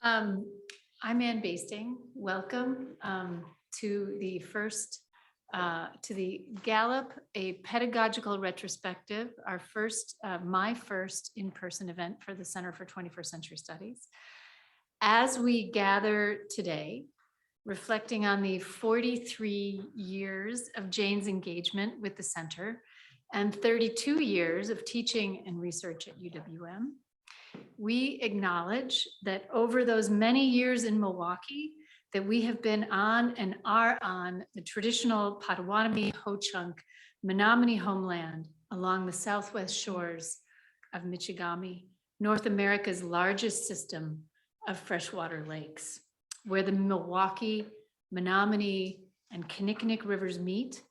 I'm Ann Basting. Welcome to the first, to the Gallop, a pedagogical retrospective, our first, my first in-person event for the Center for 21st Century Studies. As we gather today, reflecting on the 43 years of Jane's engagement with the center and 32 years of teaching and research at UWM, we acknowledge that over those many years in Milwaukee, that we have been on and are on the traditional Potawatomi, Ho-Chunk, Menominee homeland along the southwest shores of Michigami, North America's largest system of freshwater lakes, where the Milwaukee, Menominee, and Kinnickinnic rivers meet,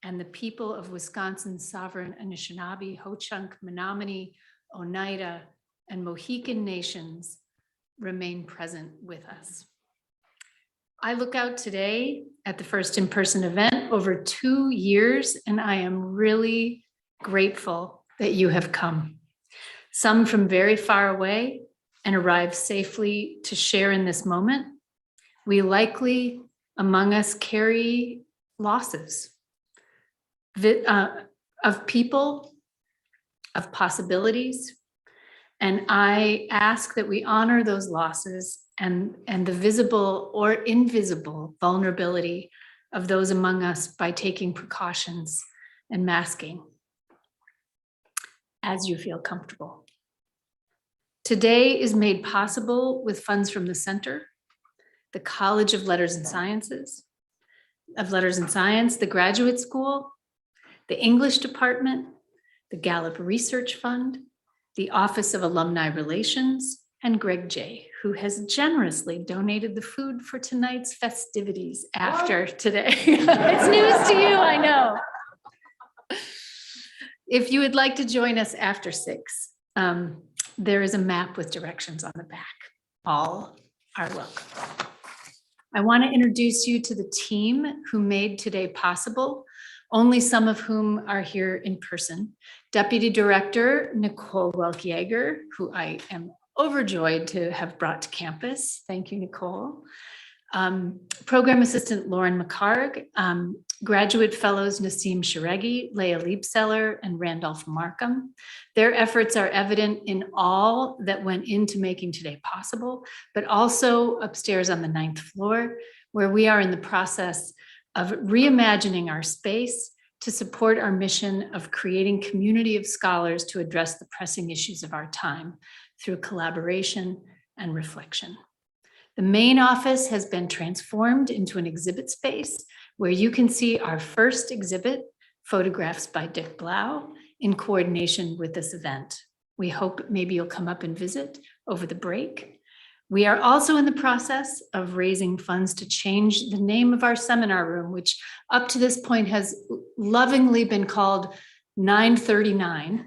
and the people of Wisconsin's sovereign Anishinaabe, Ho-Chunk, Menominee, Oneida, and Mohican nations remain present with us. I look out today at the first in-person event over 2 years, and I am really grateful that you have come. Some from very far away and arrived safely to share in this moment. We likely among us carry losses of people, of possibilities, and I ask that we honor those losses and the visible or invisible vulnerability of those among us by taking precautions and masking as you feel comfortable. Today is made possible with funds from the Center, the College of Letters and Sciences, the Graduate School, the English Department, the Gallop Research Fund, the Office of Alumni Relations, and Greg J., who has generously donated the food for tonight's festivities after today. It's news to you, I know. If you would like to join us after 6, there is a map with directions on the back. All are welcome. I want to introduce you to the team who made today possible, only some of whom are here in person. Deputy Director Nicole Welk-Jaeger, who I am overjoyed to have brought to campus. Thank you, Nicole. Program Assistant Lauren McCarg, Graduate Fellows Nassim Sharegi, Leah Liebseller, and Randolph Markham. Their efforts are evident in all that went into making today possible, but also upstairs on the 9th floor, where we are in the process of reimagining our space to support our mission of creating community of scholars to address the pressing issues of our time through collaboration and reflection. The main office has been transformed into an exhibit space where you can see our first exhibit, photographs by Dick Blau, in coordination with this event. We hope maybe you'll come up and visit over the break. We are also in the process of raising funds to change the name of our seminar room, which up to this point has lovingly been called 939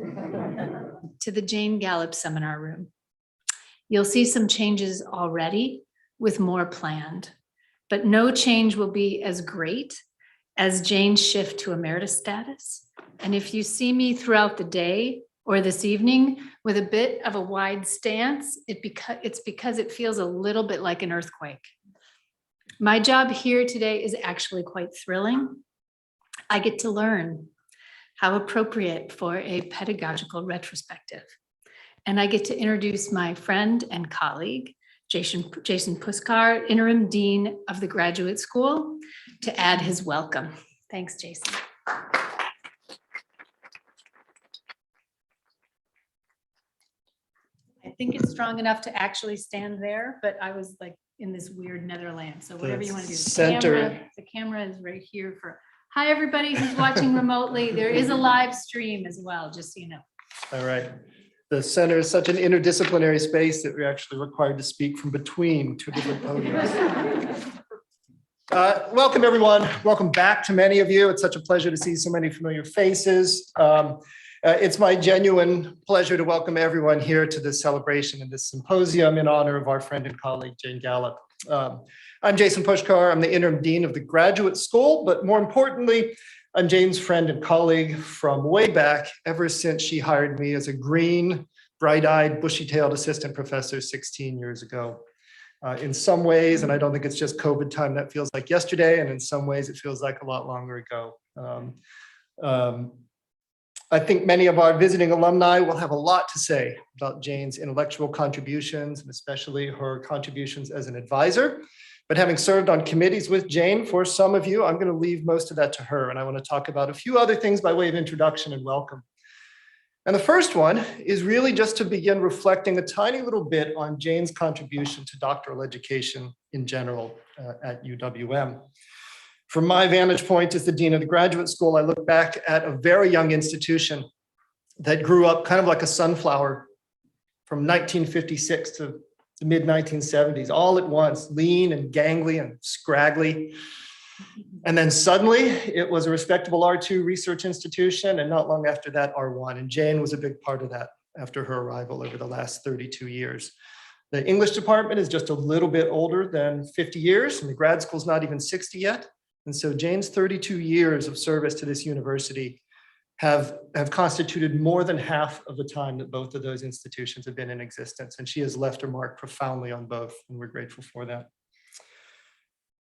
to the Jane Gallop Seminar Room. You'll see some changes already with more planned, but no change will be as great as Jane's shift to emeritus status. And if you see me throughout the day or this evening with a bit of a wide stance, it's because it feels a little bit like an earthquake. My job here today is actually quite thrilling. I get to learn how appropriate for a pedagogical retrospective. And I get to introduce my friend and colleague, Jason Puskar, Interim Dean of the Graduate School, to add his welcome. Thanks, Jason. I think it's strong enough to actually stand there, but I was like in this weird Netherlands. So whatever you want to do. The camera is right here for, hi, everybody who's watching remotely. There is a live stream as well, just so you know. All right. The center is such an interdisciplinary space that we're actually required to speak from between 2 different podiums. Welcome, everyone. Welcome back to many of you. It's such a pleasure to see so many familiar faces. It's my genuine pleasure to welcome everyone here to this celebration and this symposium in honor of our friend and colleague, Jane Gallop. I'm Jason Puskar. I'm the interim dean of the Graduate School, but more importantly, I'm Jane's friend and colleague from way back, ever since she hired me as a green, bright-eyed, bushy-tailed assistant professor 16 years ago. In some ways, and I don't think it's just COVID time, that feels like yesterday, and in some ways it feels like a lot longer ago. I think many of our visiting alumni will have a lot to say about Jane's intellectual contributions, and especially her contributions as an advisor. But having served on committees with Jane for some of you, I'm going to leave most of that to her, and I want to talk about a few other things by way of introduction and welcome. And the first one is really just to begin reflecting a tiny little bit on Jane's contribution to doctoral education in general at UWM. From my vantage point as the dean of the graduate school, I look back at a very young institution that grew up kind of like a sunflower from 1956 to the mid 1970s, all at once, lean and gangly and scraggly. And then suddenly it was a respectable R2 research institution, and not long after that, R1. And Jane was a big part of that after her arrival over the last 32 years. The English department is just a little bit older than 50 years, and the grad school's not even 60 yet. And so Jane's 32 years of service to this university have constituted more than half of the time that both of those institutions have been in existence. And she has left her mark profoundly on both, and we're grateful for that.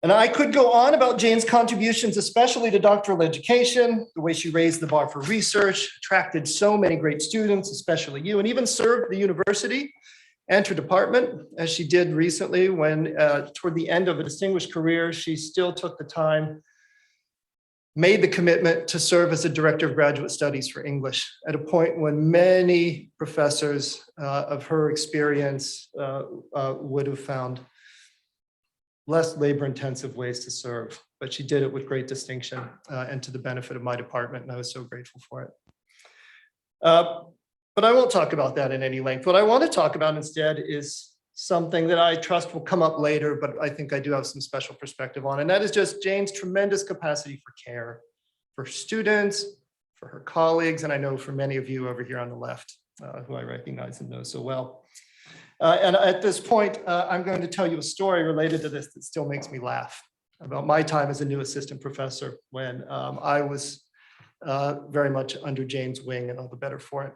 And I could go on about Jane's contributions, especially to doctoral education, the way she raised the bar for research, attracted so many great students, especially you, and even served the university and her department, as she did recently when toward the end of a distinguished career, she still took the time, made the commitment to serve as a director of graduate studies for English at a point when many professors of her experience would have found less labor-intensive ways to serve, but she did it with great distinction and to the benefit of my department, and I was so grateful for it. But I won't talk about that in any length. What I want to talk about instead is something that I trust will come up later, but I think I do have some special perspective on, and that is just Jane's tremendous capacity for care, for students, for her colleagues, and I know for many of you over here on the left, who I recognize and know so well. And at this point, I'm going to tell you a story related to this that still makes me laugh about my time as a new assistant professor when I was very much under Jane's wing and all the better for it.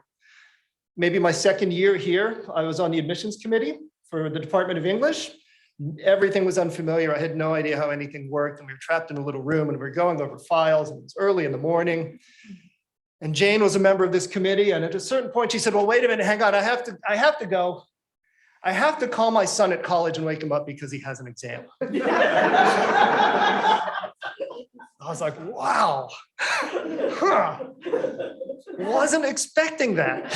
Maybe my second year here, I was on the admissions committee for the Department of English. Everything was unfamiliar. I had no idea how anything worked, and we were trapped in a little room and we were going over files, and it was early in the morning. And Jane was a member of this committee, and at a certain point she said, well, wait a minute, hang on, I have to go. I have to call my son at college and wake him up because he has an exam. I was like, wow, wasn't expecting that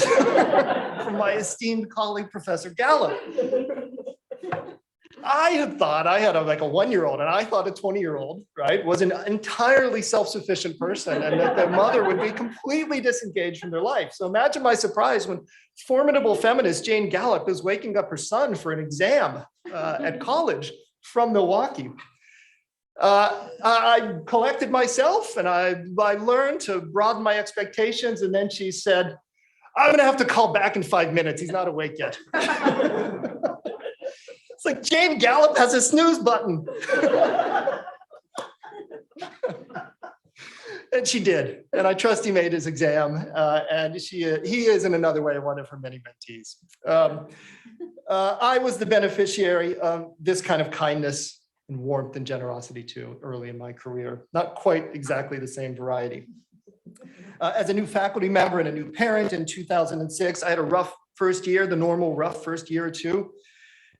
from my esteemed colleague, Professor Gallop. I had thought I had like a 1-year-old, and I thought a 20-year-old, right, was an entirely self-sufficient person, and that their mother would be completely disengaged from their life. So imagine my surprise when formidable feminist Jane Gallop is waking up her son for an exam at college from Milwaukee. I collected myself, and I learned to broaden my expectations, and then she said, I'm going to have to call back in 5 minutes. He's not awake yet. It's like Jane Gallop has a snooze button. And she did. And I trust he made his exam. And he is, in another way, one of her many mentees. I was the beneficiary of this kind of kindness and warmth and generosity too, early in my career. Not quite exactly the same variety. As a new faculty member and a new parent in 2006, I had a rough first year, the normal rough first year or two.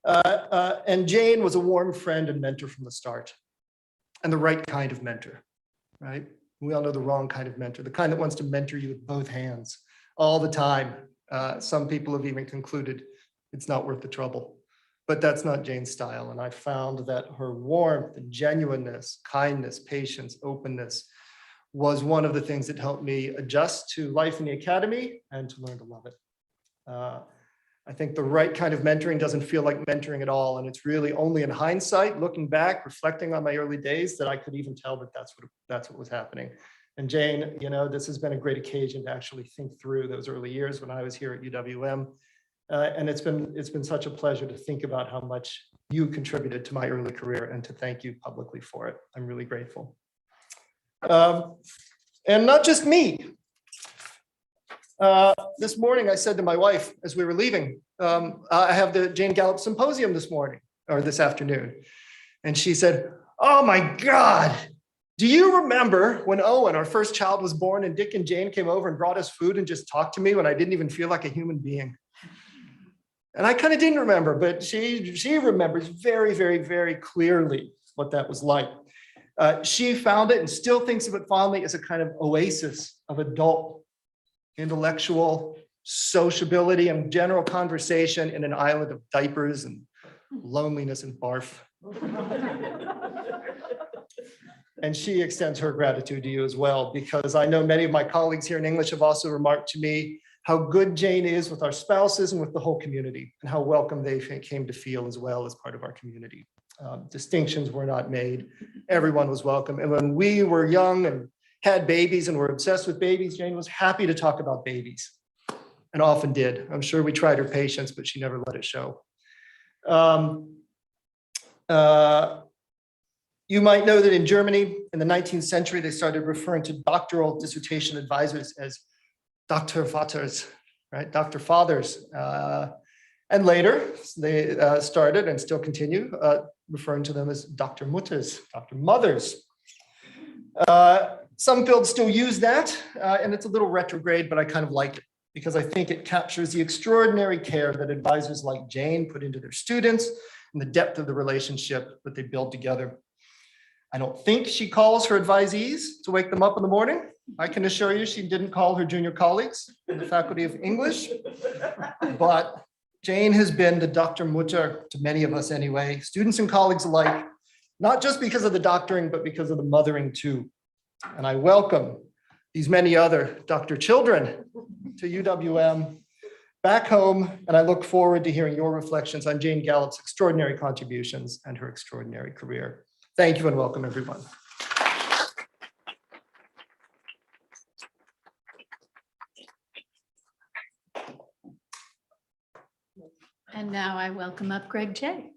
And Jane was a warm friend and mentor from the start, and the right kind of mentor, right? We all know the wrong kind of mentor, the kind that wants to mentor you with both hands all the time. Some people have even concluded it's not worth the trouble, but that's not Jane's style. And I found that her warmth and genuineness, kindness, patience, openness was one of the things that helped me adjust to life in the academy and to learn to love it. I think the right kind of mentoring doesn't feel like mentoring at all. And it's really only in hindsight, looking back, reflecting on my early days, that I could even tell that that's what was happening. And Jane, you know, this has been a great occasion to actually think through those early years when I was here at UWM. And it's been such a pleasure to think about how much you contributed to my early career and to thank you publicly for it. I'm really grateful. And not just me. This morning, I said to my wife as we were leaving, I have the Jane Gallop Symposium this morning. or this afternoon. And she said, "Oh my God, do you remember when Owen, our first child, was born and Dick and Jane came over and brought us food and just talked to me when I didn't even feel like a human being?" And I kind of didn't remember, but she remembers very, very, very clearly what that was like. She found it and still thinks of it fondly as a kind of oasis of adult intellectual sociability and general conversation in an island of diapers and loneliness and barf. And she extends her gratitude to you as well, because I know many of my colleagues here in English have also remarked to me how good Jane is with our spouses and with the whole community, and how welcome they came to feel as well as part of our community. Distinctions were not made. Everyone was welcome. And when we were young and had babies and were obsessed with babies, Jane was happy to talk about babies, and often did. I'm sure we tried her patience, but she never let it show. You might know that in Germany in the 19th century, they started referring to doctoral dissertation advisors as Dr. Vaters, right? Dr. Fathers. And later they started and still continue referring to them as Dr. Mutters, Dr. Mothers. Some fields still use that, and it's a little retrograde, but I kind of like it because I think it captures the extraordinary care that advisors like Jane put into their students and the depth of the relationship that they build together. I don't think she calls her advisees to wake them up in the morning. I can assure you she didn't call her junior colleagues in the Faculty of English, but Jane has been the Dr. Mutter to many of us anyway, students and colleagues alike, not just because of the doctoring, but because of the mothering too. And I welcome these many other Dr. Children to UWM back home, and I look forward to hearing your reflections on Jane Gallop's extraordinary contributions and her extraordinary career. Thank you and welcome, everyone. And now I welcome up Greg J.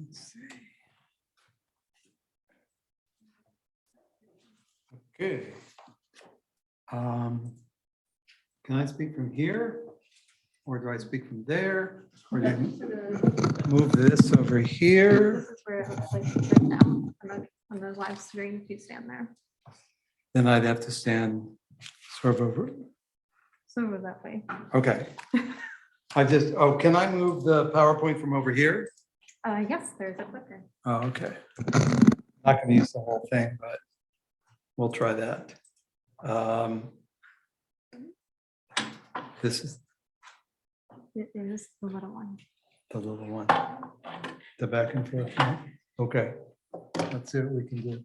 Let's see. Okay. Can I speak from here? Or do I speak from there? Or do you move this over here? This is where it looks like right now on the live stream, if you stand there. Then I'd have to stand sort of over. So move that way. Okay. Can I move the PowerPoint from over here? Yes, there's a clicker. Oh, okay. Not going to use the whole thing, but we'll try that. This is It is the little one. the little one. The back and forth one. Okay. Let's see what we can do.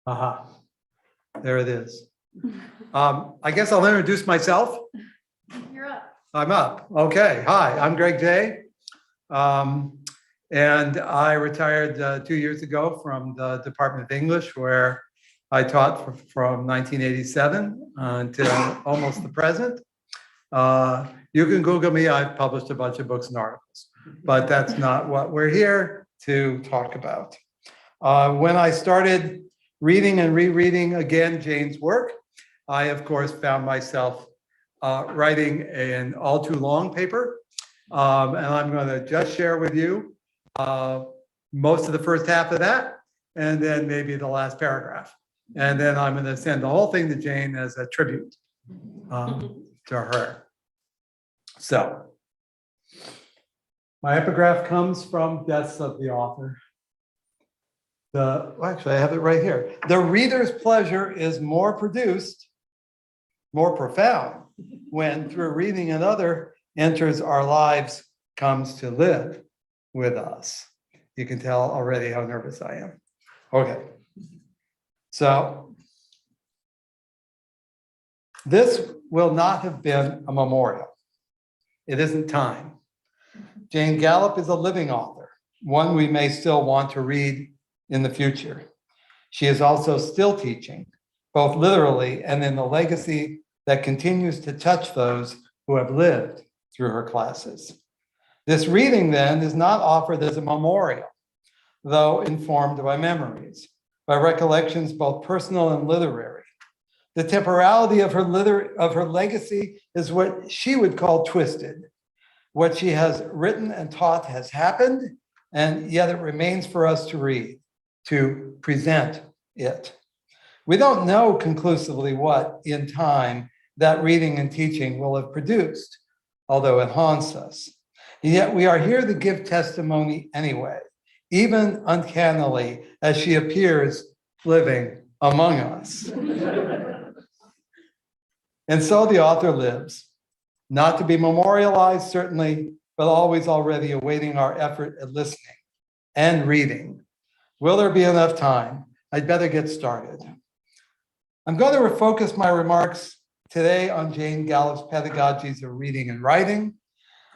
Aha. There it is. I guess I'll introduce myself. You're up. I'm up. Okay. Hi, I'm Greg J. And I retired 2 years ago from the Department of English, where I taught from 1987 until almost the present. You can Google me. I've published a bunch of books and articles, but that's not what we're here to talk about. When I started reading and rereading again Jane's work, I, of course, found myself writing an all too long paper. And I'm going to just share with you most of the first half of that, and then maybe the last paragraph. And then I'm going to send the whole thing to Jane as a tribute to her. So, my epigraph comes from Deaths of the Author. Actually, I have it right here. The reader's pleasure is more profound, when through reading another enters our lives, comes to live with us. You can tell already how nervous I am. Okay. So this will not have been a memorial. It isn't time. Jane Gallop is a living author, one we may still want to read in the future. She is also still teaching, both literally and in the legacy that continues to touch those who have lived through her classes. This reading then is not offered as a memorial, though informed by memories, by recollections both personal and literary. The temporality of her legacy is what she would call twisted. What she has written and taught has happened, and yet it remains for us to read, to present it. We don't know conclusively what, in time, that reading and teaching will have produced, although it haunts us. And yet we are here to give testimony anyway, even uncannily as she appears living among us. And so the author lives, not to be memorialized, certainly, but always already awaiting our effort at listening and reading. Will there be enough time? I'd better get started. I'm going to refocus my remarks today on Jane Gallop's pedagogies of reading and writing.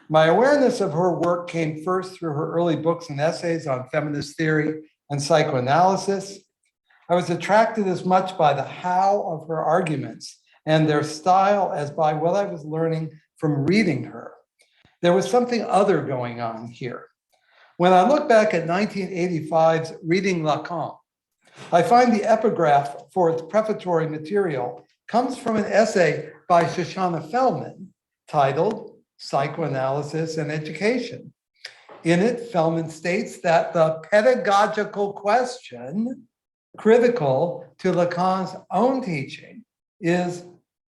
My awareness of her work came first through her early books and essays on feminist theory and psychoanalysis. I was attracted as much by the how of her arguments and their style as by what I was learning from reading her. There was something other going on here. When I look back at 1985's Reading Lacan, I find the epigraph for its prefatory material comes from an essay by Shawna Feldman titled Psychoanalysis and Education. In it, Feldman states that the pedagogical question critical to Lacan's own teaching is,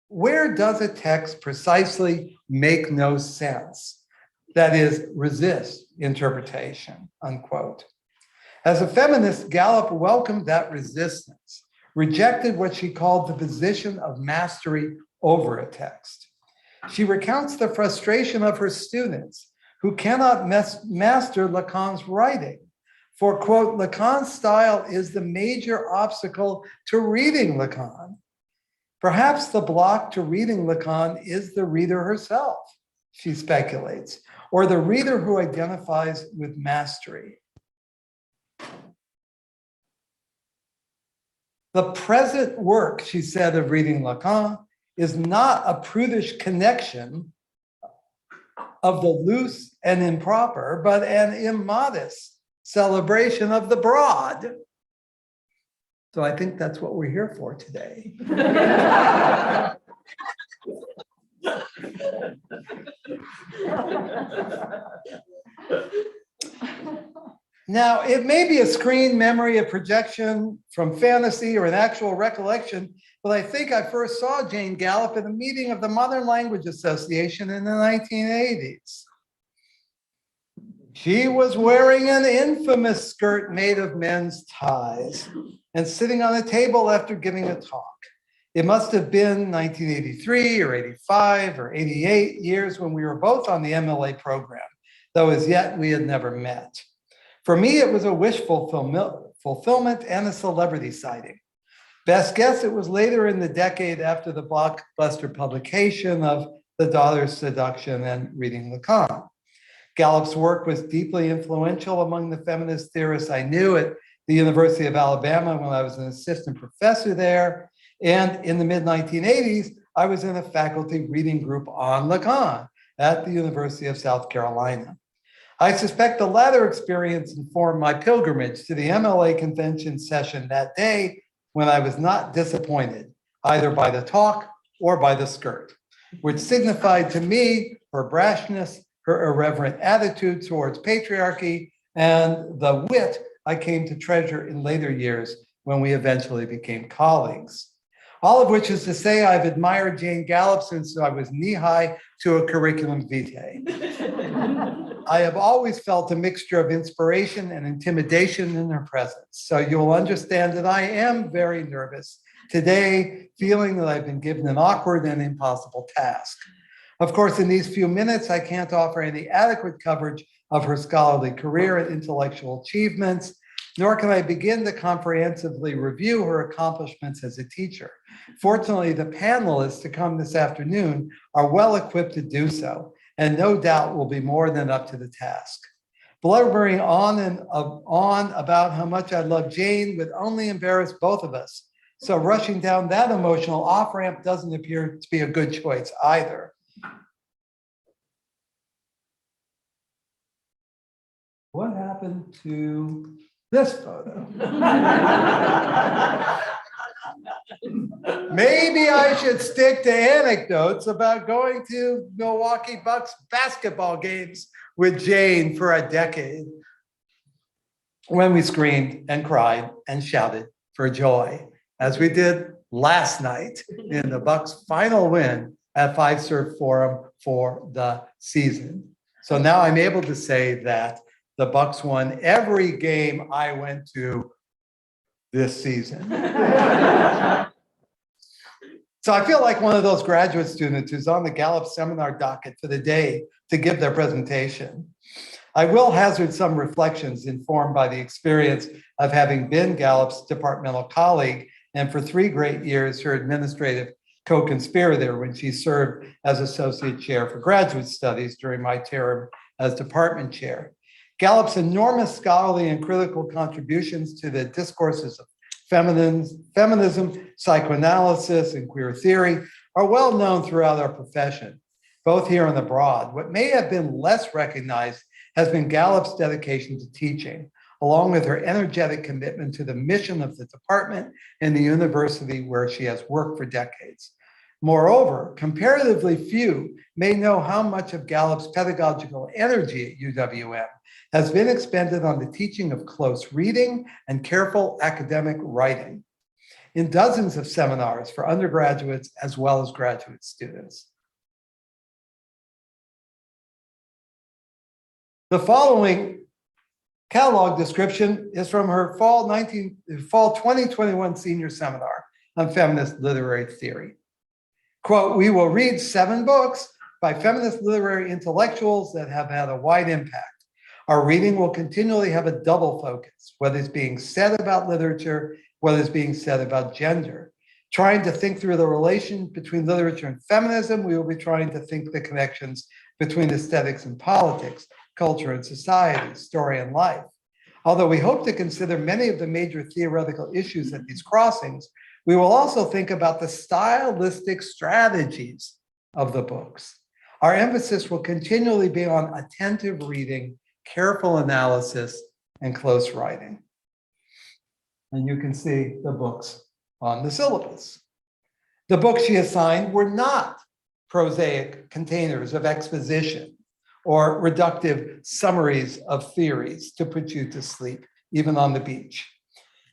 where does a text precisely make no sense? That is, resist interpretation, unquote. As a feminist, Gallop welcomed that resistance, rejected what she called the position of mastery over a text. She recounts the frustration of her students who cannot master Lacan's writing. For, quote, Lacan's style is the major obstacle to reading Lacan. Perhaps the block to reading Lacan is the reader herself, she speculates, or the reader who identifies with mastery. The present work, she said, of reading Lacan is not a prudish connection of the loose and improper, but an immodest celebration of the broad. So I think that's what we're here for today. Now, it may be a screen memory, a projection from fantasy or an actual recollection, but I think I first saw Jane Gallop at a meeting of the Modern Language Association in the 1980s. She was wearing an infamous skirt made of men's ties and sitting on a table after giving a talk. It must have been 1983 or 85 or 88 years when we were both on the MLA program, though as yet we had never met. For me, it was a wish fulfillment and a celebrity sighting. Best guess, it was later in the decade after the blockbuster publication of The Daughter's Seduction and Reading Lacan. Gallop's work was deeply influential among the feminist theorists I knew at the University of Alabama when I was an assistant professor there. And in the mid-1980s, I was in a faculty reading group on Lacan at the University of South Carolina. I suspect the latter experience informed my pilgrimage to the MLA convention session that day, when I was not disappointed either by the talk or by the skirt, which signified to me her brashness, her irreverent attitude towards patriarchy, and the wit I came to treasure in later years when we eventually became colleagues. All of which is to say, I've admired Jane Gallop since I was knee-high to a curriculum vitae. I have always felt a mixture of inspiration and intimidation in her presence. So you'll understand that I am very nervous today, feeling that I've been given an awkward and impossible task. Of course, in these few minutes, I can't offer any adequate coverage of her scholarly career and intellectual achievements, nor can I begin to comprehensively review her accomplishments as a teacher. Fortunately, the panelists to come this afternoon are well equipped to do so, and no doubt will be more than up to the task. Blubbering on and on about how much I love Jane would only embarrass both of us. So rushing down that emotional off-ramp doesn't appear to be a good choice either. What happened to this photo. Maybe I should stick to anecdotes about going to Milwaukee Bucks basketball games with Jane for a decade, when we screamed and cried and shouted for joy, as we did last night in the Bucks' final win at Fiserv Forum for the season. So now I'm able to say that the Bucks won every game I went to this season. So I feel like one of those graduate students who's on the Gallop seminar docket for the day to give their presentation. I will hazard some reflections informed by the experience of having been Gallup's departmental colleague and for 3 great years her administrative co-conspirator when she served as associate chair for graduate studies during my term as department chair. Gallup's enormous scholarly and critical contributions to the discourses of feminism, psychoanalysis, and queer theory are well known throughout our profession, both here and abroad. What may have been less recognized has been Gallup's dedication to teaching, along with her energetic commitment to the mission of the department and the university where she has worked for decades. Moreover, comparatively few may know how much of Gallup's pedagogical energy at UWM has been expended on the teaching of close reading and careful academic writing in dozens of seminars for undergraduates as well as graduate students. The following catalog description is from her fall 2021 senior seminar on feminist literary theory. Quote, "We will read 7 books by feminist literary intellectuals that have had a wide impact. Our reading will continually have a double focus, what is being said about literature, what is being said about gender. Trying to think through the relation between literature and feminism, we will be trying to think the connections between aesthetics and politics, culture and society, story and life. Although we hope to consider many of the major theoretical issues at these crossings, we will also think about the stylistic strategies of the books. Our emphasis will continually be on attentive reading, careful analysis, and close writing." And you can see the books on the syllabus. The books she assigned were not prosaic containers of exposition or reductive summaries of theories to put you to sleep, even on the beach.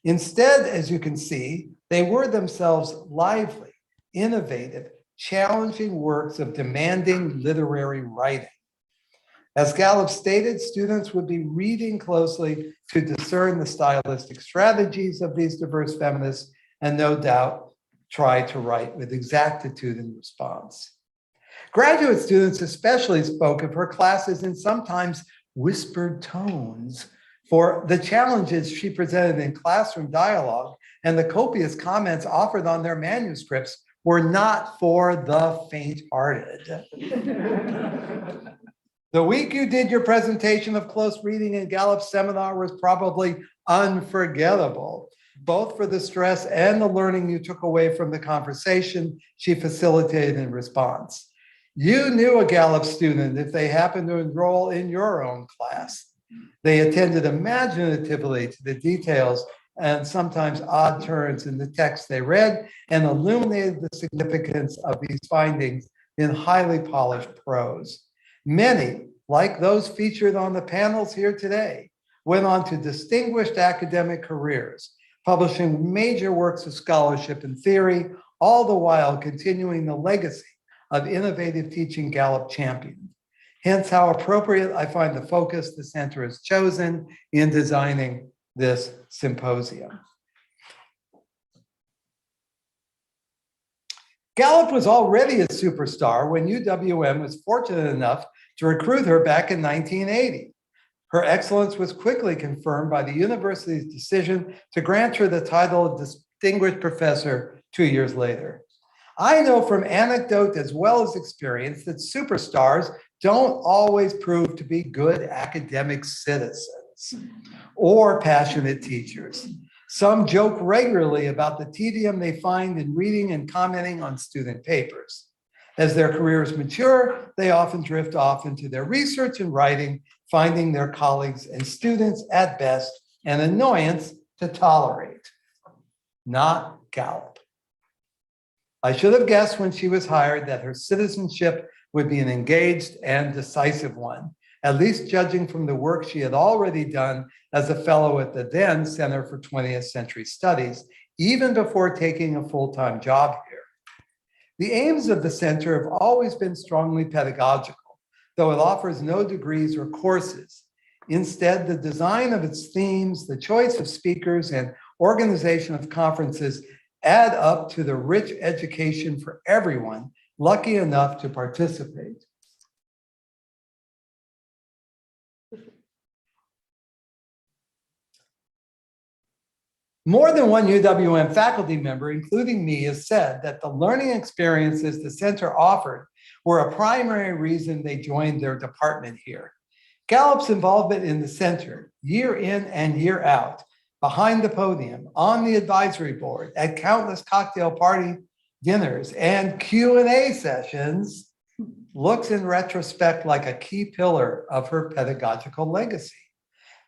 Instead, as you can see, they were themselves lively, innovative, challenging works of demanding literary writing. As Gallop stated, students would be reading closely to discern the stylistic strategies of these diverse feminists and no doubt try to write with exactitude in response. Graduate students especially spoke of her classes in sometimes whispered tones for the challenges she presented in classroom dialogue, and the copious comments offered on their manuscripts were not for the faint-hearted. The week you did your presentation of close reading in Gallup's seminar was probably unforgettable, both for the stress and the learning you took away from the conversation she facilitated in response. You knew a Gallop student if they happened to enroll in your own class. They attended imaginatively to the details and sometimes odd turns in the text they read and illuminated the significance of these findings in highly polished prose. Many, like those featured on the panels here today, went on to distinguished academic careers, publishing major works of scholarship and theory, all the while continuing the legacy of innovative teaching Gallop championed. Hence how appropriate I find the focus the center has chosen in designing this symposium. Gallop was already a superstar when UWM was fortunate enough to recruit her back in 1980. Her excellence was quickly confirmed by the university's decision to grant her the title of Distinguished Professor 2 years later. I know from anecdote as well as experience that superstars don't always prove to be good academic citizens or passionate teachers. Some joke regularly about the tedium they find in reading and commenting on student papers. As their careers mature, they often drift off into their research and writing, finding their colleagues and students at best and annoyance to tolerate, not Gallop. I should have guessed when she was hired that her citizenship would be an engaged and decisive one, at least judging from the work she had already done as a fellow at the then Center for 20th Century Studies, even before taking a full-time job here. The aims of the center have always been strongly pedagogical, though it offers no degrees or courses. Instead, the design of its themes, the choice of speakers, and organization of conferences add up to the rich education for everyone lucky enough to participate. More than one UWM faculty member, including me, has said that the learning experiences the center offered were a primary reason they joined their department here. Gallup's involvement in the center, year in and year out, behind the podium, on the advisory board, at countless cocktail party dinners and Q&A sessions, looks in retrospect like a key pillar of her pedagogical legacy.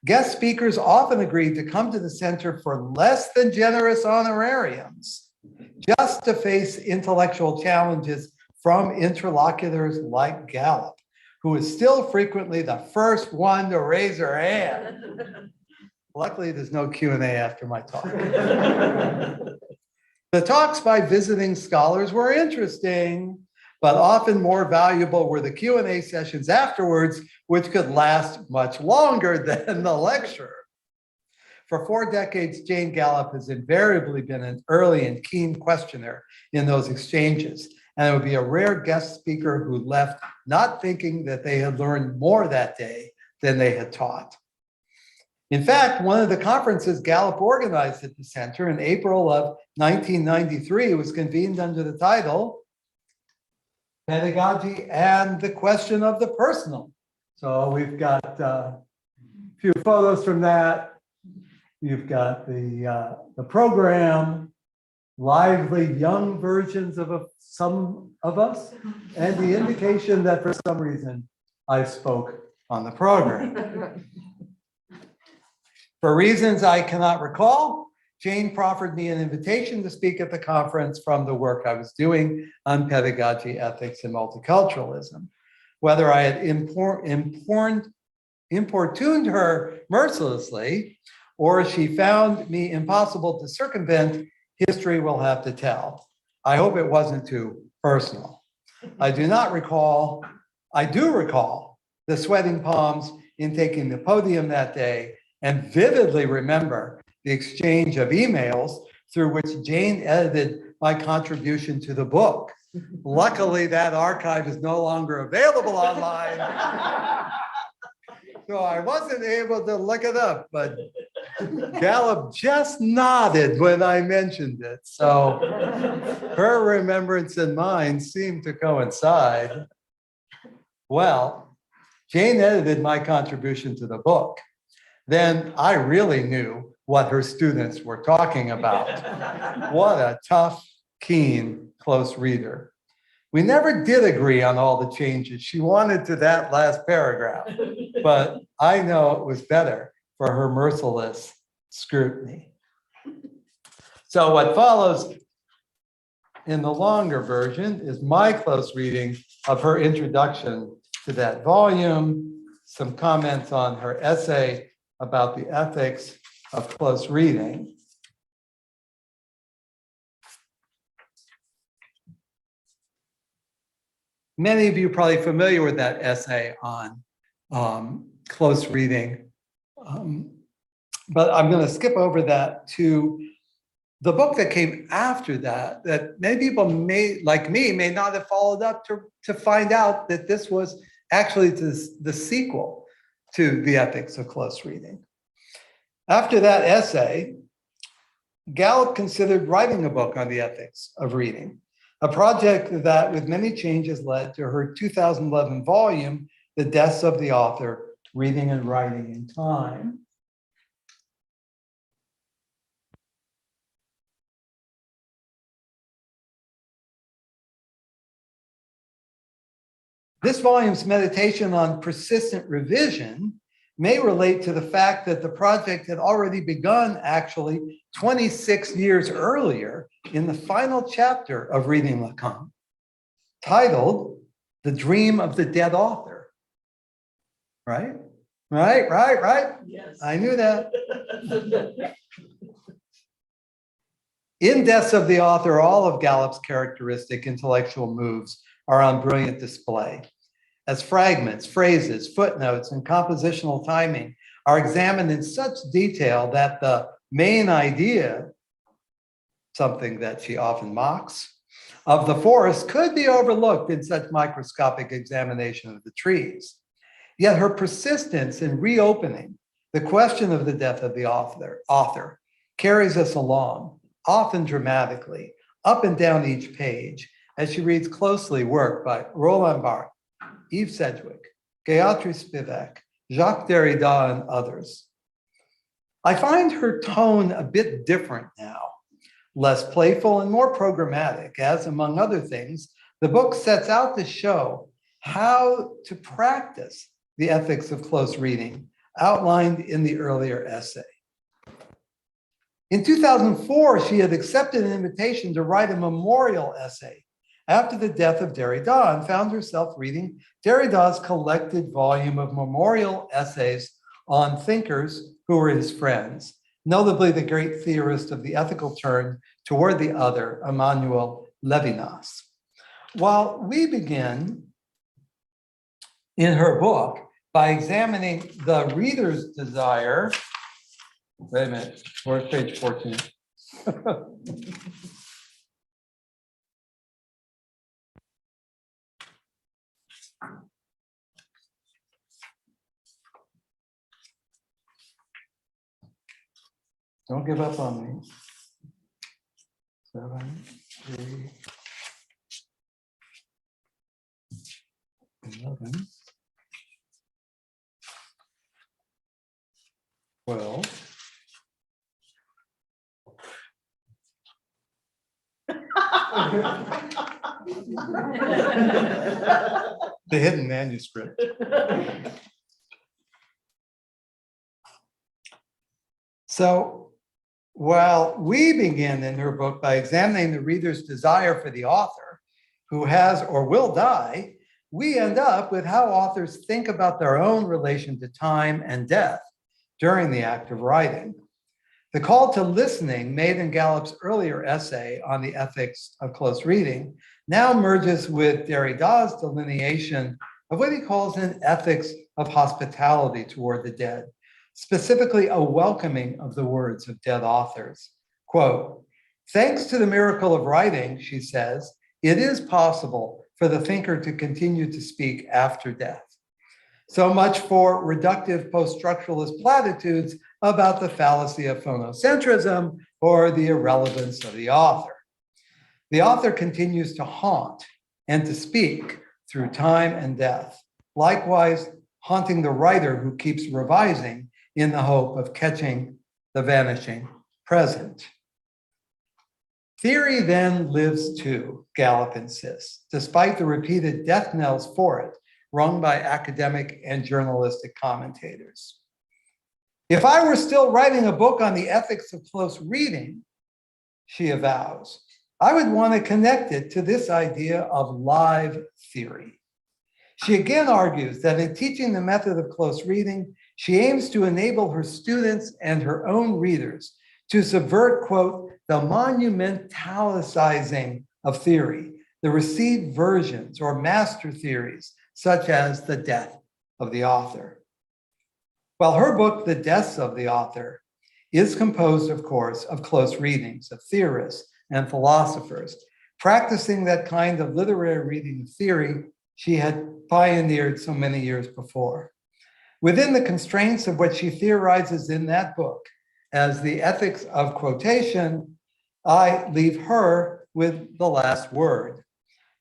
Guest speakers often agreed to come to the center for less than generous honorariums, just to face intellectual challenges from interlocutors like Gallop, who is still frequently the first one to raise her hand. Luckily, there's no Q&A after my talk. The talks by visiting scholars were interesting, but often more valuable were the Q&A sessions afterwards, which could last much longer than the lecture. For 4 decades, Jane Gallop has invariably been an early and keen questioner in those exchanges, and it would be a rare guest speaker who left not thinking that they had learned more that day than they had taught. In fact, one of the conferences Gallop organized at the center in April of 1993 was convened under the title Pedagogy and the Question of the Personal. So we've got a few photos from that. You've got the program, lively young versions of some of us, and the indication that for some reason I spoke on the program. For reasons I cannot recall, Jane proffered me an invitation to speak at the conference from the work I was doing on pedagogy, ethics, and multiculturalism. Whether I had importuned her mercilessly, or she found me impossible to circumvent, history will have to tell. I hope it wasn't too personal. I do recall the sweating palms in taking the podium that day, and vividly remember the exchange of emails through which Jane edited my contribution to the book. Luckily, that archive is no longer available online. So I wasn't able to look it up, but Gallop just nodded when I mentioned it. So her remembrance and mine seem to coincide. Well, Jane edited my contribution to the book. Then I really knew what her students were talking about. What a tough, keen, close reader. We never did agree on all the changes she wanted to that last paragraph, but I know it was better for her merciless scrutiny. So what follows in the longer version is my close reading of her introduction to that volume, some comments on her essay about the ethics of close reading. Many of you are probably familiar with that essay on close reading, but I'm going to skip over that to the book that came after that, that many people may, like me, may not have followed up to find out that this was actually the sequel to The Ethics of Close Reading. After that essay, Gallop considered writing a book on the ethics of reading, a project that, with many changes, led to her 2011 volume, The Deaths of the Author, Reading and Writing in Time. This volume's meditation on persistent revision may relate to the fact that the project had already begun actually 26 years earlier in the final chapter of Reading Lacan, titled The Dream of the Dead Author. Right? Right? Yes. I knew that. In Deaths of the Author, all of Gallup's characteristic intellectual moves are on brilliant display. As fragments, phrases, footnotes, and compositional timing are examined in such detail that the main idea, something that she often mocks, of the forest could be overlooked in such microscopic examination of the trees. Yet her persistence in reopening the question of the death of the author carries us along, often dramatically, up and down each page, as she reads closely work by Roland Barthes, Yves Sedgwick, Gayatri Spivak, Jacques Derrida, and others. I find her tone a bit different now, less playful and more programmatic, as, among other things, the book sets out to show how to practice the ethics of close reading outlined in the earlier essay. In 2004, she had accepted an invitation to write a memorial essay after the death of Derrida and found herself reading Derrida's collected volume of memorial essays on thinkers who were his friends, notably the great theorist of the ethical turn toward the other, Emmanuel Levinas. While we begin in her book by examining the reader's desire, wait a minute, where's page 14? Don't give up on me. 7, 3, 11, 12. The hidden manuscript. So while we begin in her book by examining the reader's desire for the author who has or will die, we end up with how authors think about their own relation to time and death during the act of writing. The call to listening made in Gallup's earlier essay on the ethics of close reading now merges with Derrida's delineation of what he calls an ethics of hospitality toward the dead, specifically a welcoming of the words of dead authors. Quote, "Thanks to the miracle of writing," she says, "it is possible for the thinker to continue to speak after death." So much for reductive post-structuralist platitudes about the fallacy of phonocentrism or the irrelevance of the author. The author continues to haunt and to speak through time and death, likewise haunting the writer who keeps revising in the hope of catching the vanishing present. Theory then lives too, Gallop insists, despite the repeated death knells for it rung by academic and journalistic commentators. If I were still writing a book on the ethics of close reading, she avows, I would want to connect it to this idea of live theory. She again argues that in teaching the method of close reading, she aims to enable her students and her own readers to subvert, quote, the monumentalizing of theory, the received versions or master theories, such as the death of the author. While her book, The Deaths of the Author, is composed, of course, of close readings of theorists and philosophers, practicing that kind of literary reading of theory she had pioneered so many years before. Within the constraints of what she theorizes in that book as the ethics of quotation, I leave her with the last word,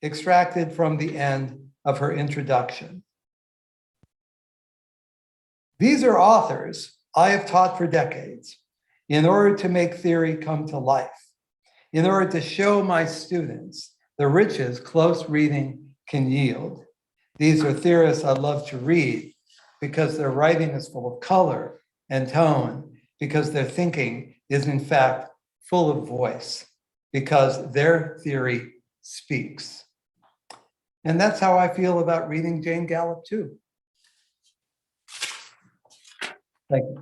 extracted from the end of her introduction. These are authors I have taught for decades in order to make theory come to life, in order to show my students the riches close reading can yield. These are theorists I love to read, because their writing is full of color and tone, because their thinking is in fact full of voice, because their theory speaks. And that's how I feel about reading Jane Gallop too. Thank you.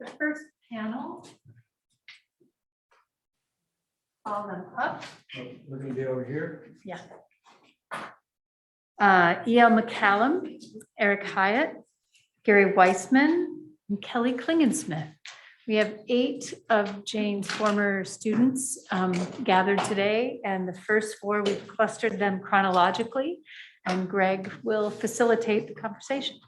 The first panel. Call them up. We're going to be over here. Yeah. E.L. McCallum, Eric Hayot, Gary Weissman, and Kelly Klingensmith. We have 8 of Jane's former students gathered today, and the first 4, we've clustered them chronologically, and Greg will facilitate the conversation.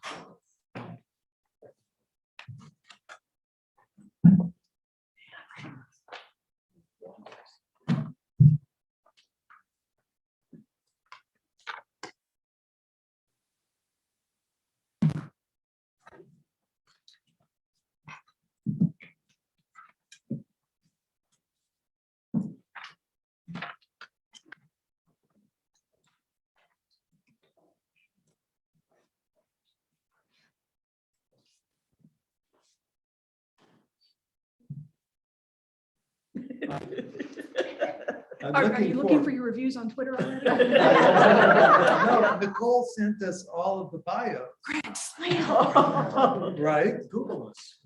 Are you looking for your reviews on Twitter already? No, Nicole sent us all of the bios. Greg, smile. Right? Google us.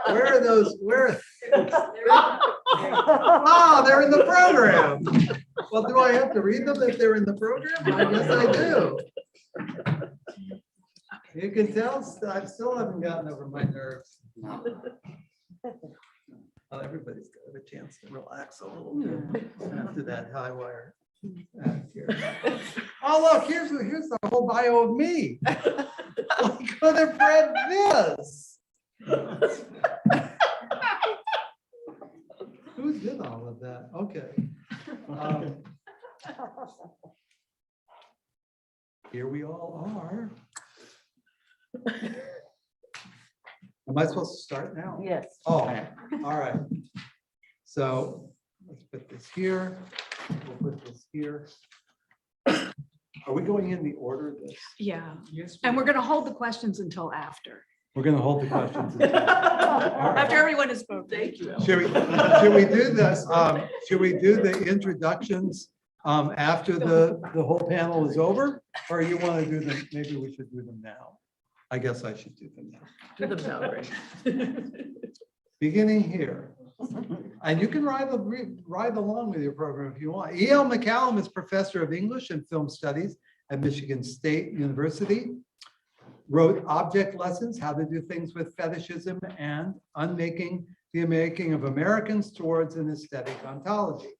Where are those? Where? Oh, they're in the program. Well, do I have to read them if they're in the program? I guess I do. You can tell I still haven't gotten over my nerves. Well, everybody's got a chance to relax a little bit after that high wire. Oh, look, here's the whole bio of me. We could have read this. Who did all of that? Okay. Here we all are. Am I supposed to start now? Yes. Oh, all right. So let's put this here. We'll put this here. Are we going in the order of this? Yeah, Yes. and we're going to hold the questions until after. We're going to hold the questions. right. After everyone has spoken. Thank you. Should we do this? Should we do the introductions after the whole panel is over? Or you want to do them? Maybe we should do them now. I guess I should do them now. Do them now, right? Beginning here. And you can ride along with your program if you want. E.L. McCallum is professor of English and Film Studies at Michigan State University. Wrote Object Lessons, How to Do Things with Fetishism, and Unmaking the Making of Americans Towards an Aesthetic Ontology.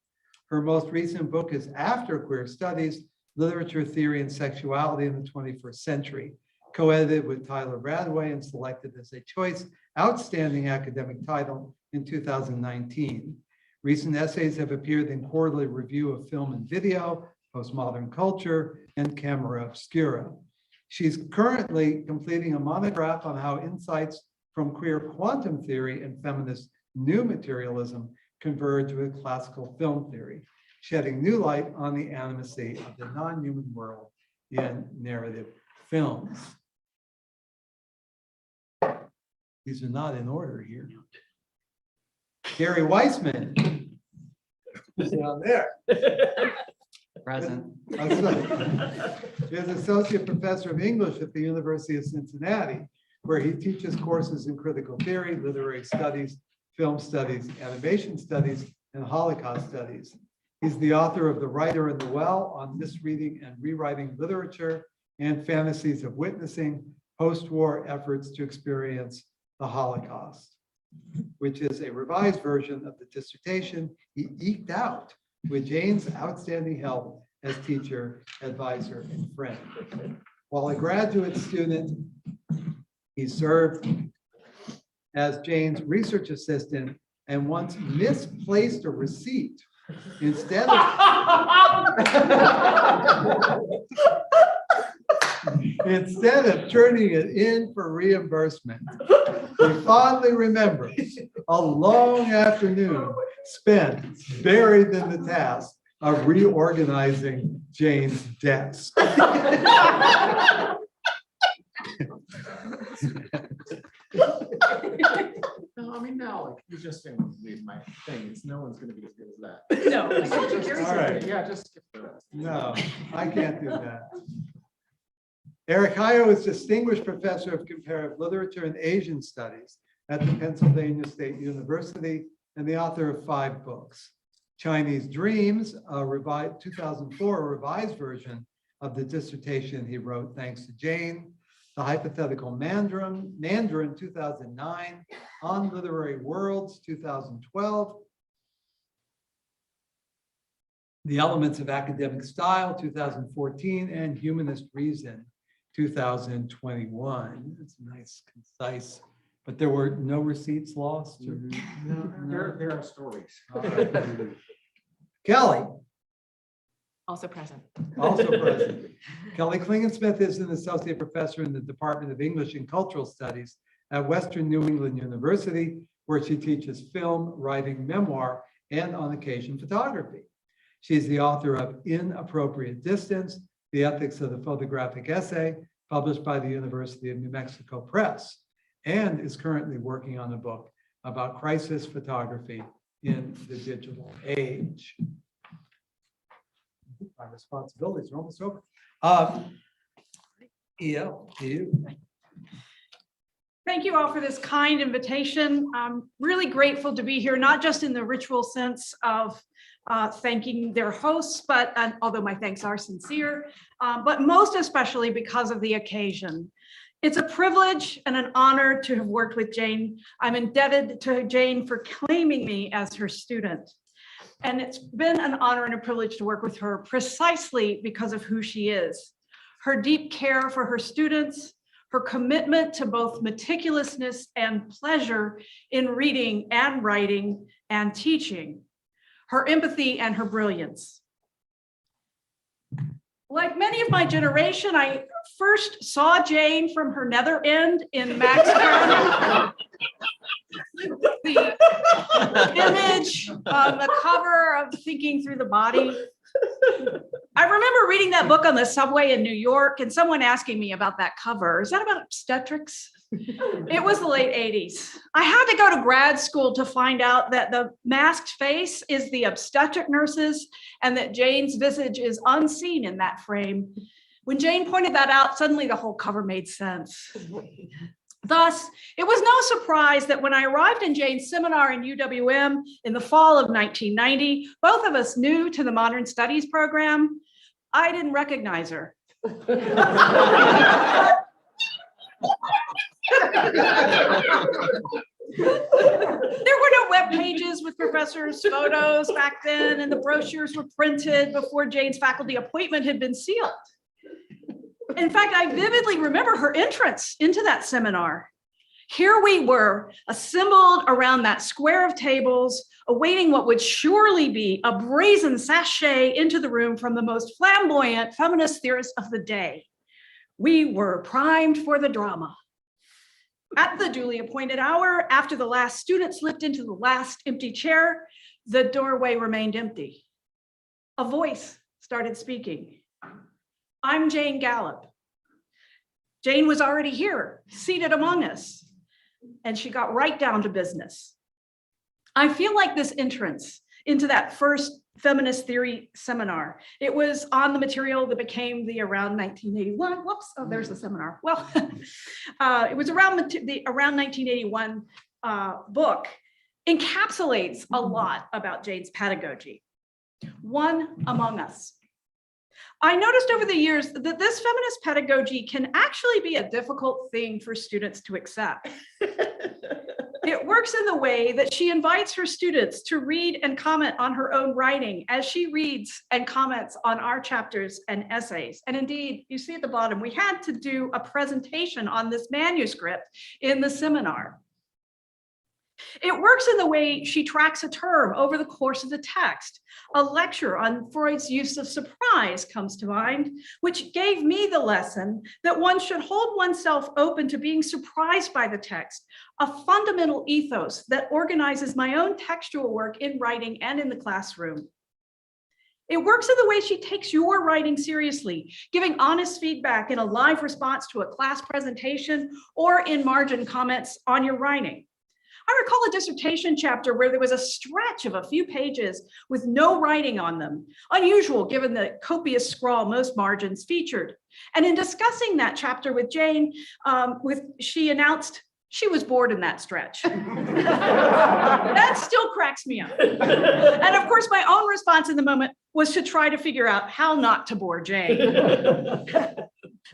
Her most recent book is After Queer Studies, Literature, Theory, and Sexuality in the 21st Century, co-edited with Tyler Radway and selected as a Choice Outstanding Academic Title in 2019. Recent essays have appeared in Quarterly Review of Film and Video, Postmodern Culture, and Camera Obscura. She's currently completing a monograph on how insights from queer quantum theory and feminist new materialism converge with classical film theory, shedding new light on the animacy of the non-human world in narrative films. These are not in order here. Gary Weissman is down there. Present. He is associate professor of English at the University of Cincinnati, where he teaches courses in critical theory, literary studies, film studies, animation studies, and Holocaust studies. He's the author of The Writer in the Well on misreading and rewriting literature and fantasies of witnessing post-war efforts to experience the Holocaust, which is a revised version of the dissertation he eked out with Jane's outstanding help as teacher, advisor, and friend. While a graduate student, he served as Jane's research assistant and once misplaced a receipt instead of instead of turning it in for reimbursement. He fondly remembers a long afternoon spent buried in the task of reorganizing Jane's desk. No, I mean, now, like, you just didn't read my things. No one's gonna be as good as that. No. All right. Yeah, just skip the rest. No, I can't do that. Eric Hayot is Distinguished Professor of Comparative Literature and Asian Studies at the Pennsylvania State University and the author of 5 books. Chinese Dreams, a 2004 revised version of the dissertation he wrote thanks to Jane. The Hypothetical Mandarin 2009, On Literary Worlds 2012. The Elements of Academic Style 2014 and Humanist Reason 2021. It's nice, concise, but there were no receipts lost. Or- There are stories. All right. Kelly, Also present. also present. Kelly Klingensmith is an associate professor in the Department of English and Cultural Studies at Western New England University, where she teaches film, writing, memoir, and on occasion photography. She's the author of Inappropriate Distance, The Ethics of the Photographic Essay, published by the University of New Mexico Press, and is currently working on a book about crisis photography in the digital age. My responsibilities are almost over. You. Thank you all for this kind invitation. I'm really grateful to be here, not just in the ritual sense of thanking their hosts, but although my thanks are sincere, but most especially because of the occasion. It's a privilege and an honor to have worked with Jane. I'm indebted to Jane for claiming me as her student. And it's been an honor and a privilege to work with her precisely because of who she is. Her deep care for her students, her commitment to both meticulousness and pleasure in reading and writing and teaching, her empathy and her brilliance. Like many of my generation, I first saw Jane from her nether end in Max Brown. The image on the cover of Thinking Through the Body. I remember reading that book on the subway in New York and someone asking me about that cover. Is that about obstetrics? It was the late 80s. I had to go to grad school to find out that the masked face is the obstetric nurses and that Jane's visage is unseen in that frame. When Jane pointed that out, suddenly the whole cover made sense. Thus, it was no surprise that when I arrived in Jane's seminar in UWM in the fall of 1990, both of us new to the Modern Studies program, I didn't recognize her. There were no web pages with professors' photos back then, and the brochures were printed before Jane's faculty appointment had been sealed. In fact, I vividly remember her entrance into that seminar. Here we were, assembled around that square of tables, awaiting what would surely be a brazen sachet into the room from the most flamboyant feminist theorist of the day. We were primed for the drama. At the duly appointed hour, after the last student slipped into the last empty chair, the doorway remained empty. A voice started speaking. I'm Jane Gallop. Jane was already here, seated among us, and she got right down to business. I feel like this entrance into that first feminist theory seminar, it was on the material that became the Around 1981, whoops, oh, there's the seminar. Well, it was around the Around 1981 book, encapsulates a lot about Jane's pedagogy. One among us. I noticed over the years that this feminist pedagogy can actually be a difficult thing for students to accept. It works in the way that she invites her students to read and comment on her own writing as she reads and comments on our chapters and essays. And indeed, you see at the bottom, we had to do a presentation on this manuscript in the seminar. It works in the way she tracks a term over the course of the text. A lecture on Freud's use of surprise comes to mind, which gave me the lesson that one should hold oneself open to being surprised by the text, a fundamental ethos that organizes my own textual work in writing and in the classroom. It works in the way she takes your writing seriously, giving honest feedback in a live response to a class presentation or in margin comments on your writing. I recall a dissertation chapter where there was a stretch of a few pages with no writing on them, unusual given the copious scrawl most margins featured. And in discussing that chapter with Jane, she announced she was bored in that stretch. That still cracks me up. And of course, my own response in the moment was to try to figure out how not to bore Jane.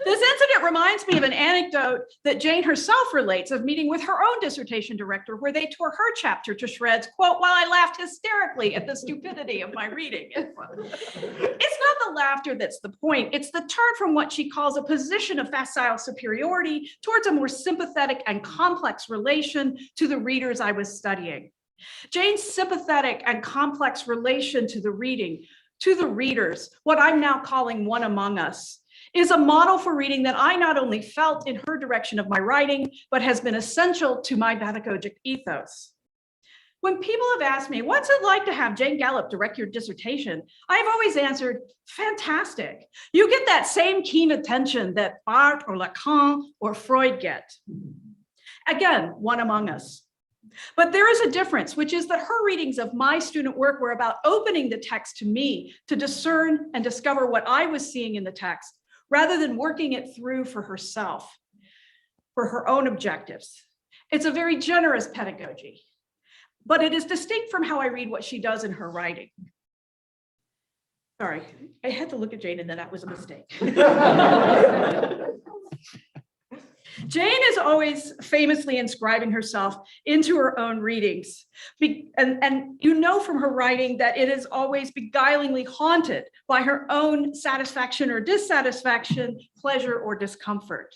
This incident reminds me of an anecdote that Jane herself relates of meeting with her own dissertation director, where they tore her chapter to shreds, quote, while I laughed hysterically at the stupidity of my reading. It's not the laughter that's the point. It's the turn from what she calls a position of facile superiority towards a more sympathetic and complex relation to the readers I was studying. Jane's sympathetic and complex relation to the readers, what I'm now calling one among us, is a model for reading that I not only felt in her direction of my writing, but has been essential to my pedagogic ethos. When people have asked me, what's it like to have Jane Gallop direct your dissertation? I've always answered, fantastic. You get that same keen attention that Barthes or Lacan or Freud get. Again, one among us. But there is a difference, which is that her readings of my student work were about opening the text to me to discern and discover what I was seeing in the text, rather than working it through for herself, for her own objectives. It's a very generous pedagogy, but it is distinct from how I read what she does in her writing. Sorry, I had to look at Jane and then that was a mistake. Jane is always famously inscribing herself into her own readings. And you know from her writing that it is always beguilingly haunted by her own satisfaction or dissatisfaction, pleasure or discomfort.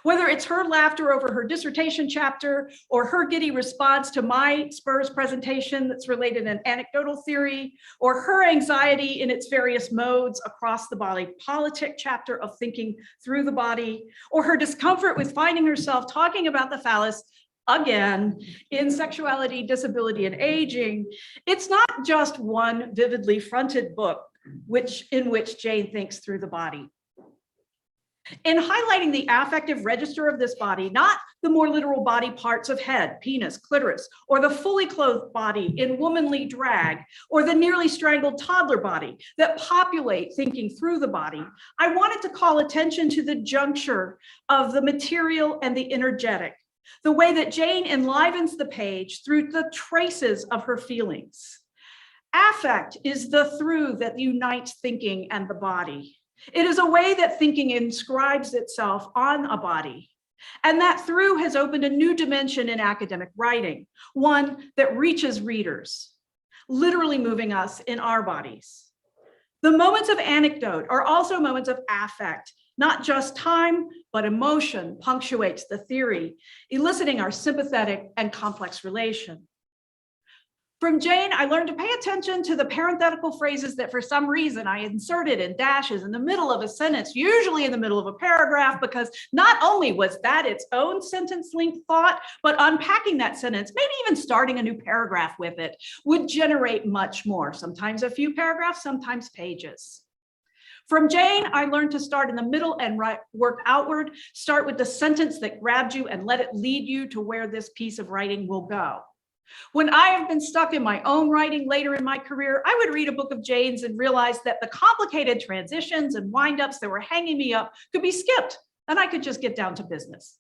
Whether it's her laughter over her dissertation chapter or her giddy response to my Spurs presentation that's related in anecdotal theory, or her anxiety in its various modes across the body politic chapter of thinking through the body, or her discomfort with finding herself talking about the phallus again in Sexuality, Disability, and Aging, it's not just one vividly fronted book in which Jane thinks through the body. In highlighting the affective register of this body, not the more literal body parts of head, penis, clitoris, or the fully clothed body in womanly drag, or the nearly strangled toddler body that populate thinking through the body, I wanted to call attention to the juncture of the material and the energetic, the way that Jane enlivens the page through the traces of her feelings. Affect is the through that unites thinking and the body. It is a way that thinking inscribes itself on a body. And that through has opened a new dimension in academic writing, one that reaches readers, literally moving us in our bodies. The moments of anecdote are also moments of affect. Not just time, but emotion punctuates the theory, eliciting our sympathetic and complex relation. From Jane, I learned to pay attention to the parenthetical phrases that for some reason I inserted in dashes in the middle of a sentence, usually in the middle of a paragraph, because not only was that its own sentence length thought, but unpacking that sentence, maybe even starting a new paragraph with it, would generate much more, sometimes a few paragraphs, sometimes pages. From Jane, I learned to start in the middle and work outward, start with the sentence that grabbed you and let it lead you to where this piece of writing will go. When I have been stuck in my own writing later in my career, I would read a book of Jane's and realize that the complicated transitions and windups that were hanging me up could be skipped, and I could just get down to business.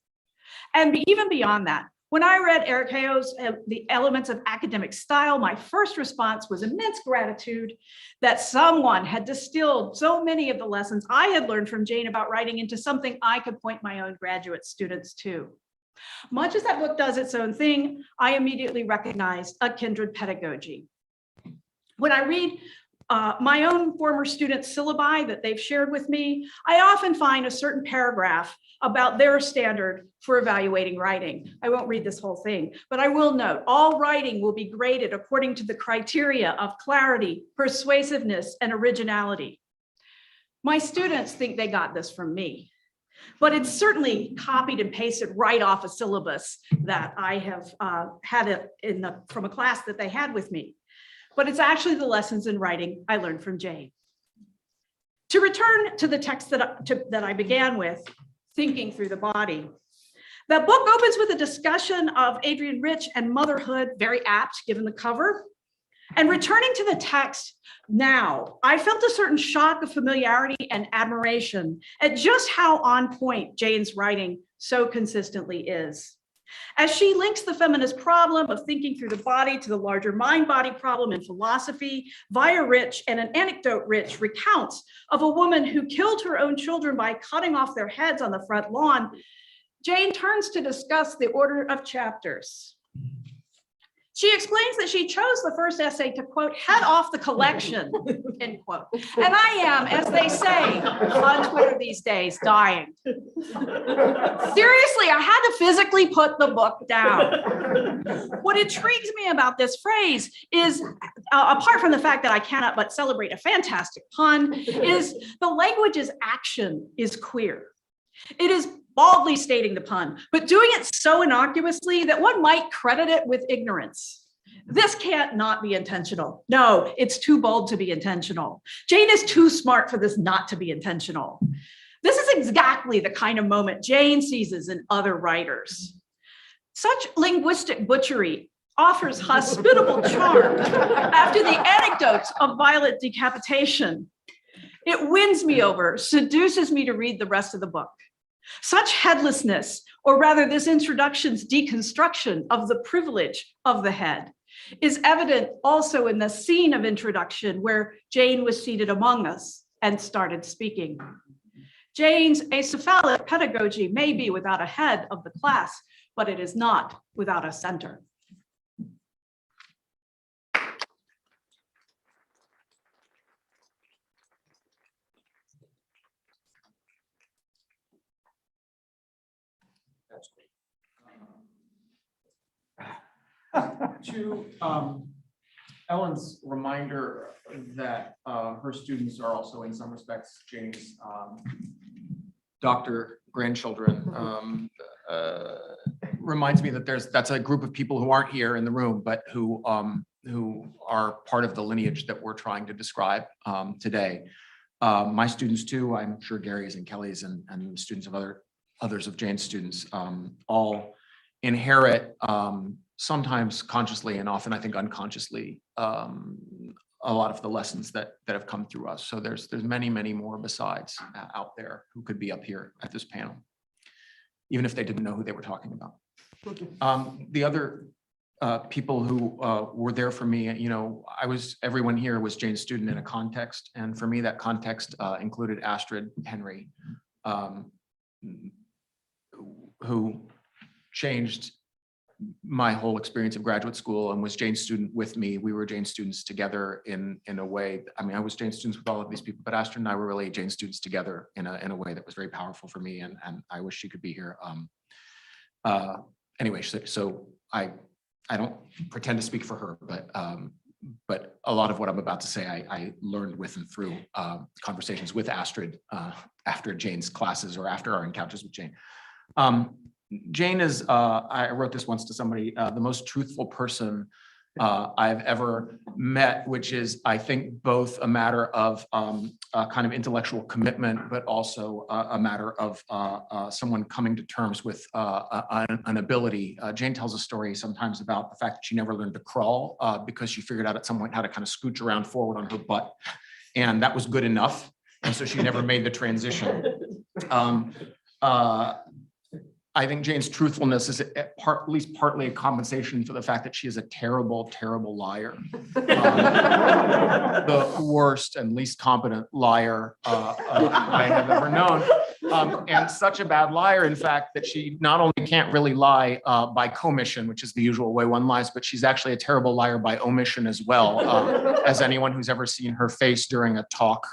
And even beyond that, when I read Eric Hayot's The Elements of Academic Style, my first response was immense gratitude that someone had distilled so many of the lessons I had learned from Jane about writing into something I could point my own graduate students to. Much as that book does its own thing, I immediately recognized a kindred pedagogy. When I read my own former student syllabi that they've shared with me, I often find a certain paragraph about their standard for evaluating writing. I won't read this whole thing, but I will note all writing will be graded according to the criteria of clarity, persuasiveness, and originality. My students think they got this from me, but it's certainly copied and pasted right off a syllabus that I have had it from a class that they had with me. But it's actually the lessons in writing I learned from Jane. To return to the text that I began with, Thinking Through the Body. The book opens with a discussion of Adrienne Rich and motherhood, very apt given the cover. And returning to the text now, I felt a certain shock of familiarity and admiration at just how on point Jane's writing so consistently is. As she links the feminist problem of thinking through the body to the larger mind-body problem in philosophy, via Rich and an anecdote Rich recounts of a woman who killed her own children by cutting off their heads on the front lawn, Jane turns to discuss the order of chapters. She explains that she chose the first essay to, quote, head off the collection, end quote. And I am, as they say on Twitter these days, dying. Seriously, I had to physically put the book down. What intrigues me about this phrase is, apart from the fact that I cannot but celebrate a fantastic pun, is the language's action is queer. It is baldly stating the pun, but doing it so innocuously that one might credit it with ignorance. This can't not be intentional. No, it's too bold to be intentional. Jane is too smart for this not to be intentional. This is exactly the kind of moment Jane seizes in other writers. Such linguistic butchery offers hospitable charm after the anecdotes of violent decapitation. It wins me over, seduces me to read the rest of the book. Such headlessness, or rather this introduction's deconstruction of the privilege of the head, is evident also in the scene of introduction where Jane was seated among us and started speaking. Jane's acephalic pedagogy may be without a head of the class, but it is not without a center. To Ellen's reminder that her students are also in some respects Jane's doctor grandchildren, reminds me that that's a group of people who aren't here in the room, but who are part of the lineage that we're trying to describe today. My students too, I'm sure Gary's and Kelly's and the students of others of Jane's students all inherit sometimes consciously and often I think unconsciously a lot of the lessons that have come through us. So there's many more besides out there who could be up here at this panel, even if they didn't know who they were talking about. The other people who were there for me, you know, everyone here was Jane's student in a context, and for me that context included Astrid Henry, who changed my whole experience of graduate school and was Jane's student with me. We were Jane's students together in a way. I mean, I was Jane's students with all of these people, but Astrid and I were really Jane's students together in a way that was very powerful for me, and I wish she could be here. Anyway, so I don't pretend to speak for her, but a lot of what I'm about to say, I learned with and through conversations with Astrid after Jane's classes or after our encounters with Jane. Jane is, I wrote this once to somebody, the most truthful person I've ever met, which is, I think, both a matter of a kind of intellectual commitment, but also a matter of someone coming to terms with an ability. Jane tells a story sometimes about the fact that she never learned to crawl because she figured out at some point how to kind of scooch around forward on her butt, and that was good enough. And so she never made the transition. I think Jane's truthfulness is at least partly a compensation for the fact that she is a terrible, terrible liar. The worst and least competent liar I have ever known. And such a bad liar, in fact, that she not only can't really lie by commission, which is the usual way one lies, but she's actually a terrible liar by omission as well, as anyone who's ever seen her face during a talk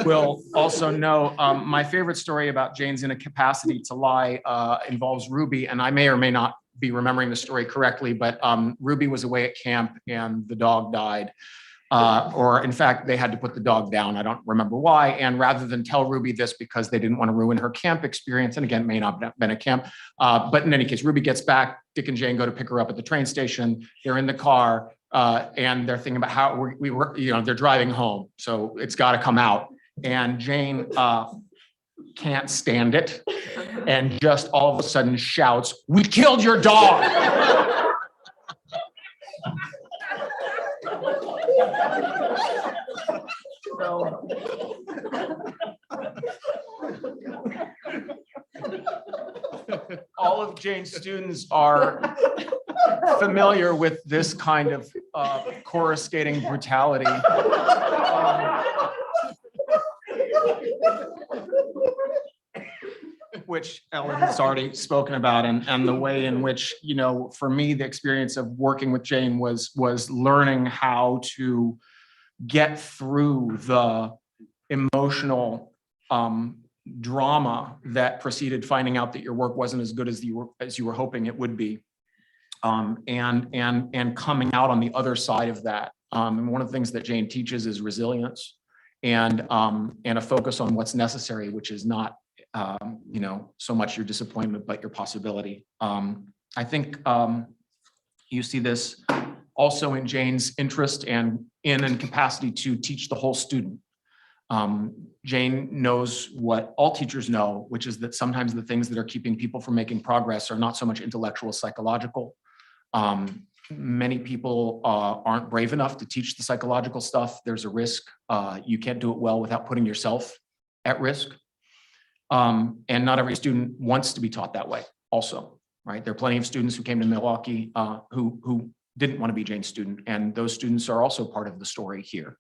will also know. My favorite story about Jane's incapacity to lie involves Ruby, and I may or may not be remembering the story correctly, but Ruby was away at camp and the dog died. Or in fact, they had to put the dog down. I don't remember why. And rather than tell Ruby this because they didn't want to ruin her camp experience, and again, may not have been a camp, but in any case, Ruby gets back, Dick and Jane go to pick her up at the train station. They're in the car and they're thinking about how we were, they're driving home. So it's got to come out. And Jane can't stand it and just all of a sudden shouts, "We killed your dog." So, all of Jane's students are familiar with this kind of coruscating brutality. Which Ellen has already spoken about, and the way in which, for me, the experience of working with Jane was learning how to get through the emotional drama that preceded finding out that your work wasn't as good as you were hoping it would be, and coming out on the other side of that. And one of the things that Jane teaches is resilience and a focus on what's necessary, which is not so much your disappointment, but your possibility. I think you see this also in Jane's interest and capacity to teach the whole student. Jane knows what all teachers know, which is that sometimes the things that are keeping people from making progress are not so much intellectual, psychological. Many people aren't brave enough to teach the psychological stuff. There's a risk. You can't do it well without putting yourself at risk. And not every student wants to be taught that way also, right? There are plenty of students who came to Milwaukee who didn't want to be Jane's student, and those students are also part of the story here.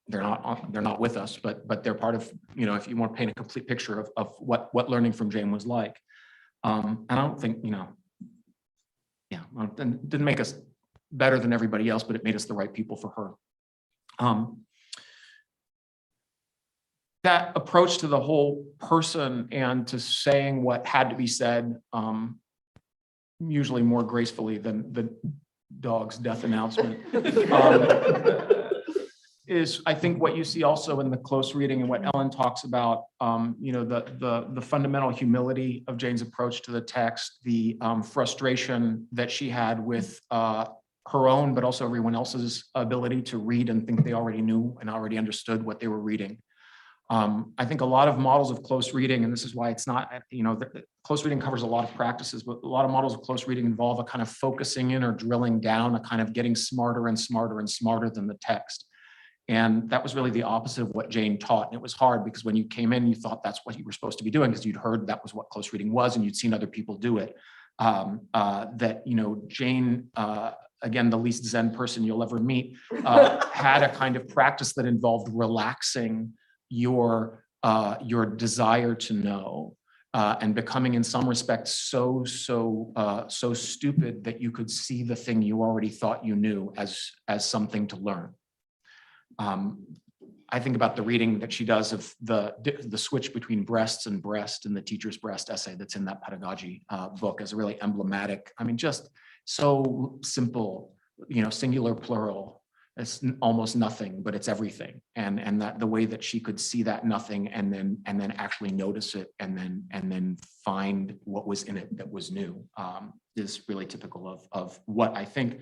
They're not with us, but they're part of, if you want to paint a complete picture of what learning from Jane was like. And I don't think, it didn't make us better than everybody else, but it made us the right people for her. That approach to the whole person and to saying what had to be said, usually more gracefully than the dog's death announcement, is, I think, what you see also in the close reading and what Ellen talks about, the fundamental humility of Jane's approach to the text, the frustration that she had with her own, but also everyone else's ability to read and think they already knew and already understood what they were reading. I think a lot of models of close reading, and this is why it's not, close reading covers a lot of practices, but a lot of models of close reading involve a kind of focusing in or drilling down, a kind of getting smarter and smarter and smarter than the text. And that was really the opposite of what Jane taught. And it was hard because when you came in, you thought that's what you were supposed to be doing because you'd heard that was what close reading was and you'd seen other people do it. Jane, again, the least Zen person you'll ever meet, had a kind of practice that involved relaxing your desire to know and becoming, in some respects, so stupid that you could see the thing you already thought you knew as something to learn. I think about the reading that she does of the switch between breasts and breast in the Teacher's Breast essay that's in that Pedagogy book as a really emblematic. I mean, just so simple, singular, plural. It's almost nothing, but it's everything. And that the way that she could see that nothing and then actually notice it and then find what was in it that was new is really typical of what I think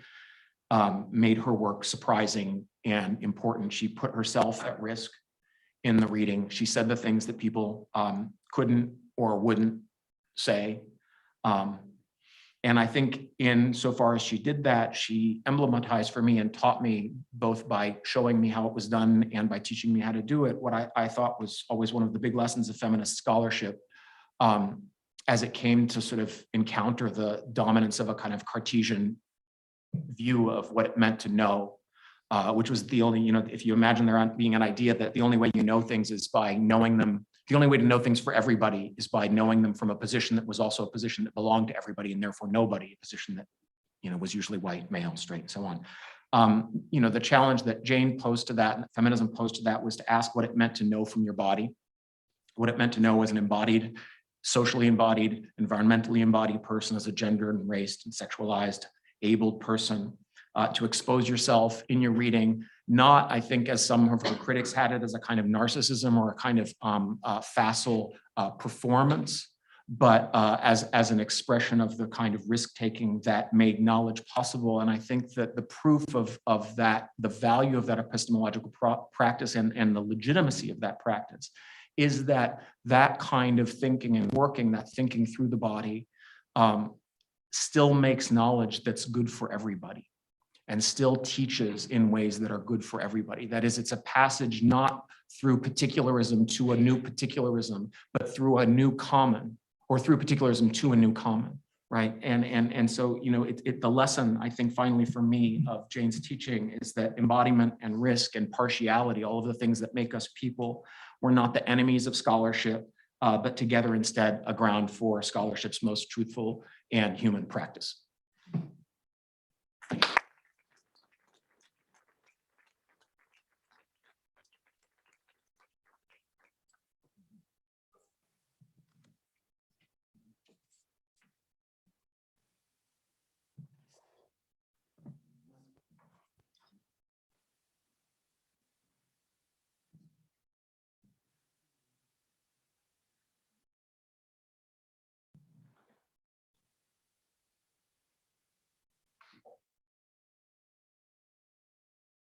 made her work surprising and important. She put herself at risk in the reading. She said the things that people couldn't or wouldn't say. And I think insofar as she did that, she emblematized for me and taught me, both by showing me how it was done and by teaching me how to do it, what I thought was always one of the big lessons of feminist scholarship, as it came to sort of encounter the dominance of a kind of Cartesian view of what it meant to know. which was the only, if you imagine there being an idea that the only way you know things is by knowing them, the only way to know things for everybody is by knowing them from a position that was also a position that belonged to everybody and therefore nobody, a position that, was usually white, male, straight, and so on. The challenge that Jane posed to that and that feminism posed to that was to ask what it meant to know from your body, what it meant to know as an embodied, socially embodied, environmentally embodied person, as a gendered and raced and sexualized, abled person, to expose yourself in your reading, not, I think, as some of her critics had it, as a kind of narcissism or a kind of facile performance, but as an expression of the kind of risk-taking that made knowledge possible. And I think that the proof of that, the value of that epistemological practice and the legitimacy of that practice is that kind of thinking and working, that thinking through the body, still makes knowledge that's good for everybody and still teaches in ways that are good for everybody. That is, it's a passage not through particularism to a new particularism, but through a new common, or through particularism to a new common, right? And so, the lesson, I think, finally for me of Jane's teaching is that embodiment and risk and partiality, all of the things that make us people, we're not the enemies of scholarship, but together instead a ground for scholarship's most truthful and human practice.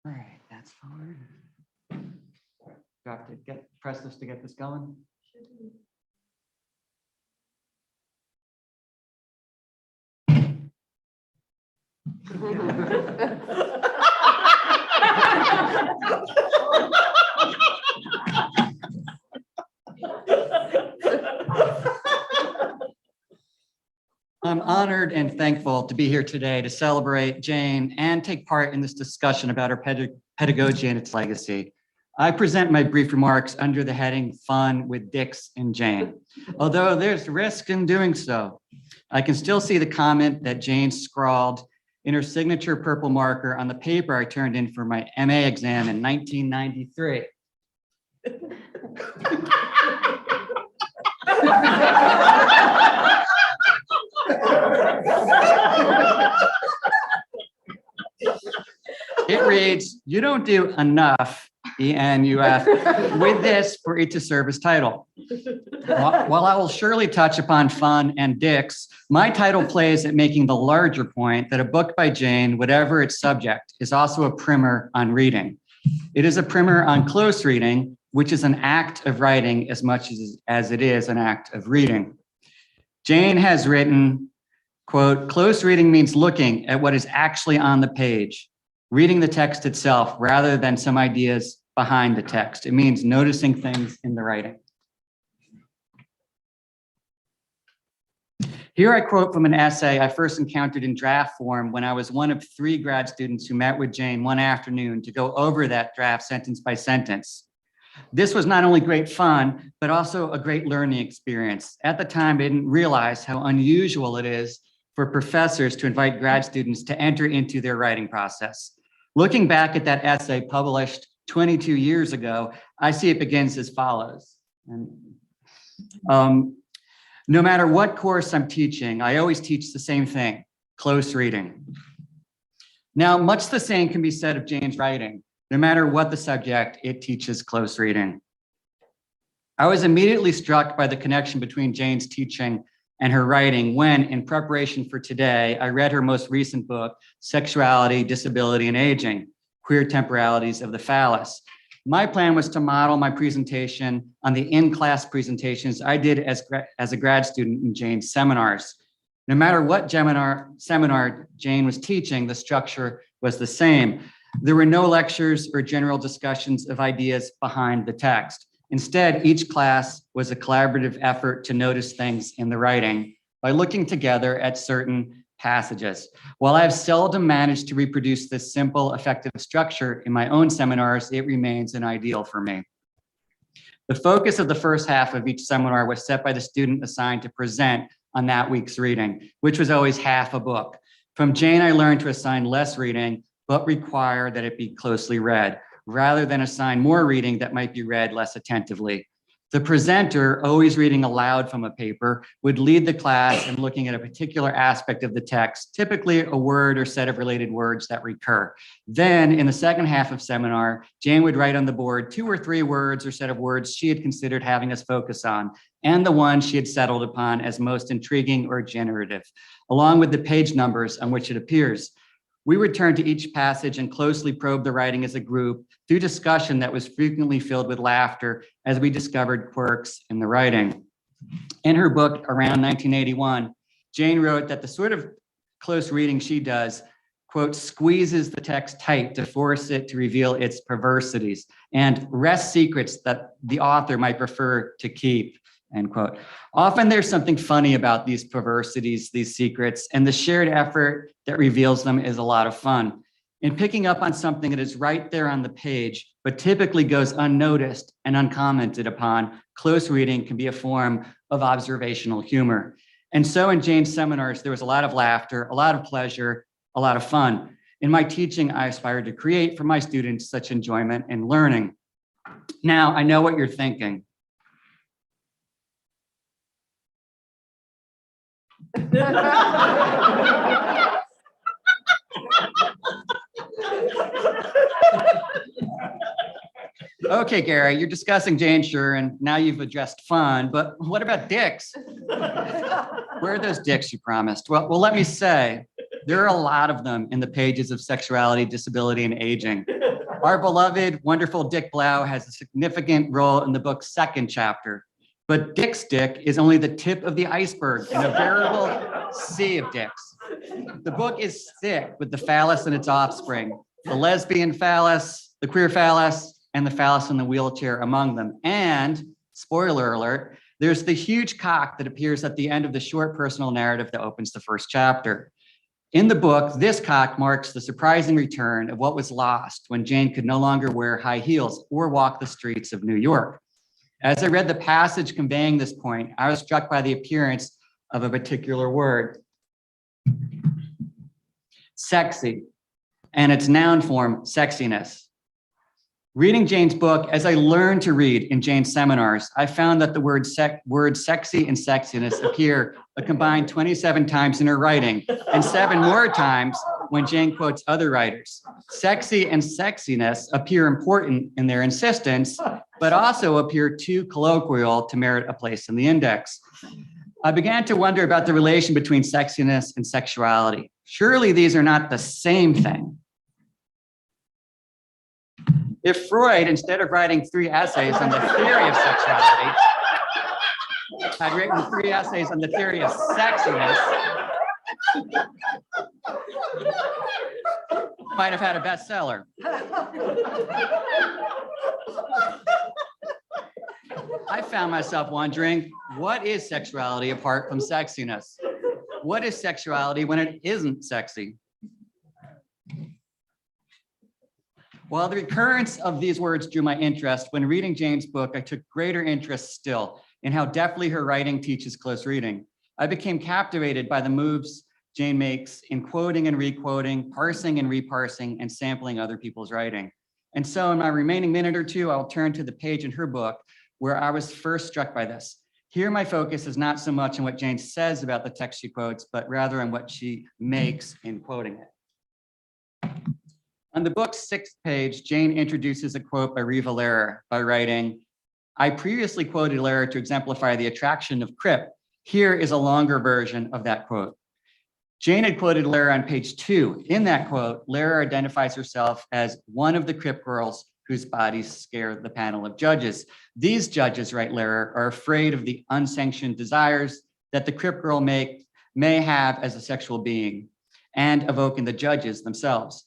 All right, that's forward. Do I have to press this to get this going? I'm honored and thankful to be here today to celebrate Jane and take part in this discussion about her pedagogy and its legacy. I present my brief remarks under the heading Fun with Dix and Jane. Although there's risk in doing so, I can still see the comment that Jane scrawled in her signature purple marker on the paper I turned in for my MA exam in 1993. It reads, "You don't do enough, ENUF, with this for it to serve as title." While I will surely touch upon fun and dicks, my title plays at making the larger point that a book by Jane, whatever its subject, is also a primer on reading. It is a primer on close reading, which is an act of writing as much as it is an act of reading. Jane has written, quote, "Close reading means looking at what is actually on the page, reading the text itself rather than some ideas behind the text. It means noticing things in the writing." Here I quote from an essay I first encountered in draft form when I was one of 3 grad students who met with Jane one afternoon to go over that draft sentence by sentence. This was not only great fun, but also a great learning experience. At the time, I didn't realize how unusual it is for professors to invite grad students to enter into their writing process. Looking back at that essay published 22 years ago, I see it begins as follows. No matter what course I'm teaching, I always teach the same thing, close reading. Now, much the same can be said of Jane's writing. No matter what the subject, it teaches close reading. I was immediately struck by the connection between Jane's teaching and her writing when, in preparation for today, I read her most recent book, Sexuality, Disability, and Aging, Queer Temporalities of the Phallus. My plan was to model my presentation on the in-class presentations I did as a grad student in Jane's seminars. No matter what seminar Jane was teaching, the structure was the same. There were no lectures or general discussions of ideas behind the text. Instead, each class was a collaborative effort to notice things in the writing by looking together at certain passages. While I've seldom managed to reproduce this simple, effective structure in my own seminars, it remains an ideal for me. The focus of the first half of each seminar was set by the student assigned to present on that week's reading, which was always half a book. From Jane, I learned to assign less reading, but require that it be closely read, rather than assign more reading that might be read less attentively. The presenter, always reading aloud from a paper, would lead the class in looking at a particular aspect of the text, typically a word or set of related words that recur. Then, in the second half of seminar, Jane would write on the board 2 or 3 words or set of words she had considered having us focus on, and the one she had settled upon as most intriguing or generative, along with the page numbers on which it appears. We would turn to each passage and closely probe the writing as a group through discussion that was frequently filled with laughter as we discovered quirks in the writing. In her book around 1981, Jane wrote that the sort of close reading she does, quote, squeezes the text tight to force it to reveal its perversities and wrest secrets that the author might prefer to keep, end quote. Often there's something funny about these perversities, these secrets, and the shared effort that reveals them is a lot of fun. In picking up on something that is right there on the page, but typically goes unnoticed and uncommented upon, close reading can be a form of observational humor. And so in Jane's seminars, there was a lot of laughter, a lot of pleasure, a lot of fun. In my teaching, I aspired to create for my students such enjoyment and learning. Now, I know what you're thinking. Okay, Gary, you're discussing Jane, sure, and now you've addressed fun, but what about dicks? Where are those dicks you promised? Well, let me say, there are a lot of them in the pages of sexuality, disability, and aging. Our beloved, wonderful Dick Blau has a significant role in the book's second chapter, but Dick's dick is only the tip of the iceberg in a veritable sea of dicks. The book is thick with the phallus and its offspring, the lesbian phallus, the queer phallus, and the phallus in the wheelchair among them. And, spoiler alert, there's the huge cock that appears at the end of the short personal narrative that opens the first chapter. In the book, this cock marks the surprising return of what was lost when Jane could no longer wear high heels or walk the streets of New York. As I read the passage conveying this point, I was struck by the appearance of a particular word, sexy, and its noun form, sexiness. Reading Jane's book, as I learned to read in Jane's seminars, I found that the words sexy and sexiness appear a combined 27 times in her writing, and 7 more times when Jane quotes other writers. Sexy and sexiness appear important in their insistence, but also appear too colloquial to merit a place in the index. I began to wonder about the relation between sexiness and sexuality. Surely these are not the same thing. If Freud, instead of writing 3 essays on the theory of sexuality, had written 3 essays on the theory of sexiness, might have had a bestseller. I found myself wondering, what is sexuality apart from sexiness? What is sexuality when it isn't sexy? While the recurrence of these words drew my interest, when reading Jane's book, I took greater interest still in how deftly her writing teaches close reading. I became captivated by the moves Jane makes in quoting and requoting, parsing and reparsing, and sampling other people's writing. And so in my remaining minute or two, I'll turn to the page in her book where I was first struck by this. Here, my focus is not so much on what Jane says about the text she quotes, but rather on what she makes in quoting it. On the book's 6th page, Jane introduces a quote by Riva Lehrer by writing, I previously quoted Lehrer to exemplify the attraction of Crip. Here is a longer version of that quote. Jane had quoted Lehrer on page 2. In that quote, Lehrer identifies herself as one of the Crip girls whose bodies scare the panel of judges. These judges, write Lehrer, are afraid of the unsanctioned desires that the Crip girl may have as a sexual being and evoking the judges themselves.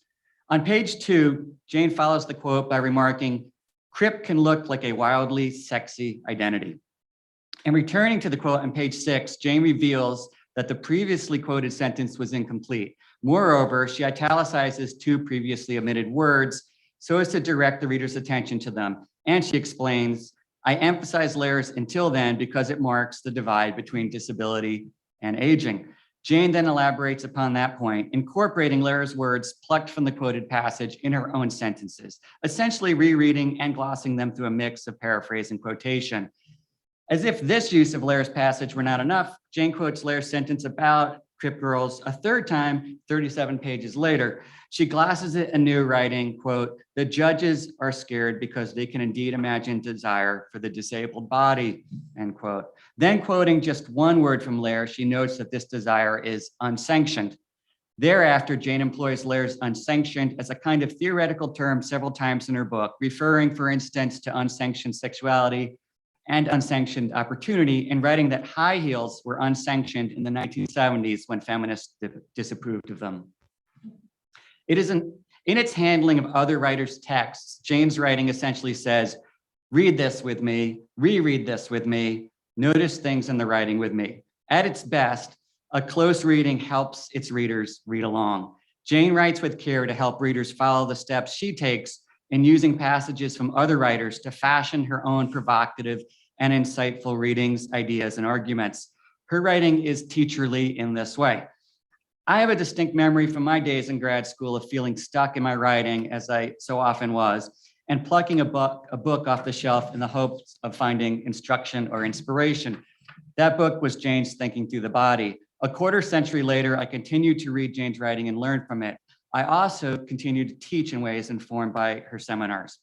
On page 2, Jane follows the quote by remarking, Crip can look like a wildly sexy identity. And returning to the quote on page 6, Jane reveals that the previously quoted sentence was incomplete. Moreover, she italicizes two previously omitted words so as to direct the reader's attention to them. And she explains, I emphasize layers until then because it marks the divide between disability and aging. Jane then elaborates upon that point, incorporating Layer's words plucked from the quoted passage in her own sentences, essentially rereading and glossing them through a mix of paraphrase and quotation. As if this use of Layer's passage were not enough, Jane quotes Layer's sentence about Crip Girls a third time, 37 pages later. She glosses it anew, writing, quote, the judges are scared because they can indeed imagine desire for the disabled body, end quote. Then quoting just one word from Layer, she notes that this desire is unsanctioned. Thereafter, Jane employs Layer's unsanctioned as a kind of theoretical term several times in her book, referring, for instance, to unsanctioned sexuality and unsanctioned opportunity, in writing that high heels were unsanctioned in the 1970s when feminists disapproved of them. It isn't in its handling of other writers' texts. Jane's writing essentially says, read this with me, reread this with me, notice things in the writing with me. At its best, a close reading helps its readers read along. Jane writes with care to help readers follow the steps she takes in using passages from other writers to fashion her own provocative and insightful readings, ideas, and arguments. Her writing is teacherly in this way. I have a distinct memory from my days in grad school of feeling stuck in my writing, as I so often was, and plucking a book off the shelf in the hopes of finding instruction or inspiration. That book was Jane's Thinking Through the Body. A quarter century later, I continued to read Jane's writing and learn from it. I also continued to teach in ways informed by her seminars.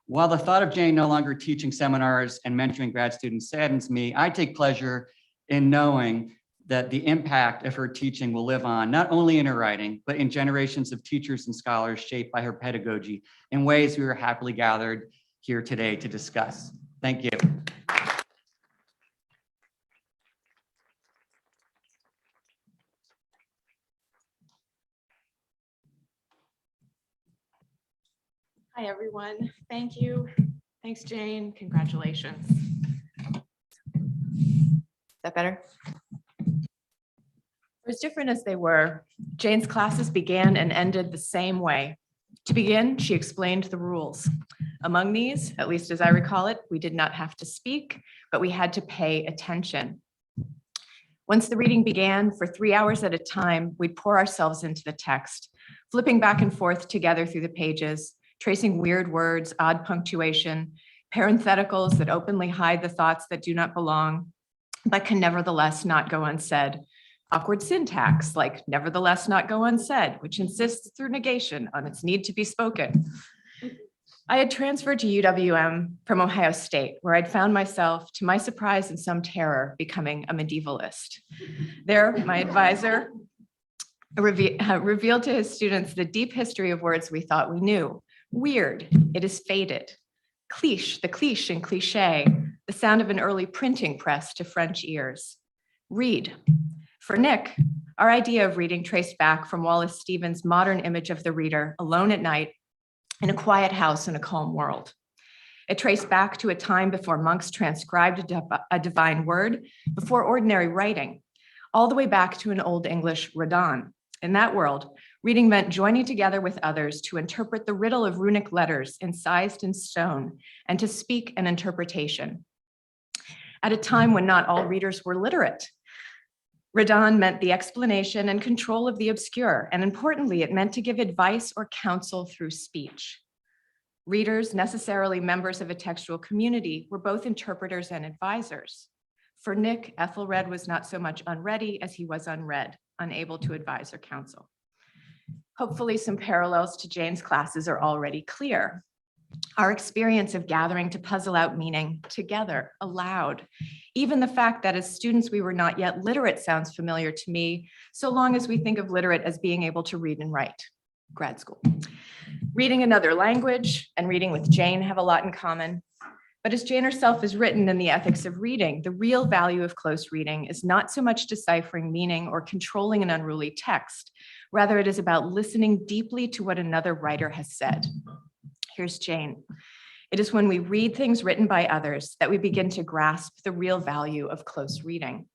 While the thought of Jane no longer teaching seminars and mentoring grad students saddens me, I take pleasure in knowing that the impact of her teaching will live on, not only in her writing, but in generations of teachers and scholars shaped by her pedagogy in ways we are happily gathered here today to discuss. Thank you. Hi, everyone. Thank you. Thanks, Jane. Congratulations. Is that better? As different as they were, Jane's classes began and ended the same way. To begin, she explained the rules. Among these, at least as I recall it, we did not have to speak, but we had to pay attention. Once the reading began, for 3 hours at a time, we'd pour ourselves into the text, flipping back and forth together through the pages, tracing weird words, odd punctuation, parentheticals that openly hide the thoughts that do not belong, but can nevertheless not go unsaid. Awkward syntax, like nevertheless not go unsaid, which insists through negation on its need to be spoken. I had transferred to UWM from Ohio State, where I'd found myself, to my surprise and some terror, becoming a medievalist. There, my advisor revealed to his students the deep history of words we thought we knew. Weird, it is faded. Cliche, the cliche and cliche, the sound of an early printing press to French ears. Read. For Nick, our idea of reading traced back from Wallace Stevens' modern image of the reader alone at night in a quiet house in a calm world. It traced back to a time before monks transcribed a divine word, before ordinary writing, all the way back to an Old English Radon. In that world, reading meant joining together with others to interpret the riddle of runic letters incised in stone and to speak an interpretation. At a time when not all readers were literate, Radon meant the explanation and control of the obscure, and importantly, it meant to give advice or counsel through speech. Readers, necessarily members of a textual community, were both interpreters and advisors. For Nick, Ethelred was not so much unready as he was unread, unable to advise or counsel. Hopefully, some parallels to Jane's classes are already clear. Our experience of gathering to puzzle out meaning together, aloud. Even the fact that as students we were not yet literate sounds familiar to me, so long as we think of literate as being able to read and write. Grad school. Reading another language and reading with Jane have a lot in common. But as Jane herself has written in The Ethics of Reading, the real value of close reading is not so much deciphering meaning or controlling an unruly text. Rather, it is about listening deeply to what another writer has said. Here's Jane. It is when we read things written by others that we begin to grasp the real value of close reading.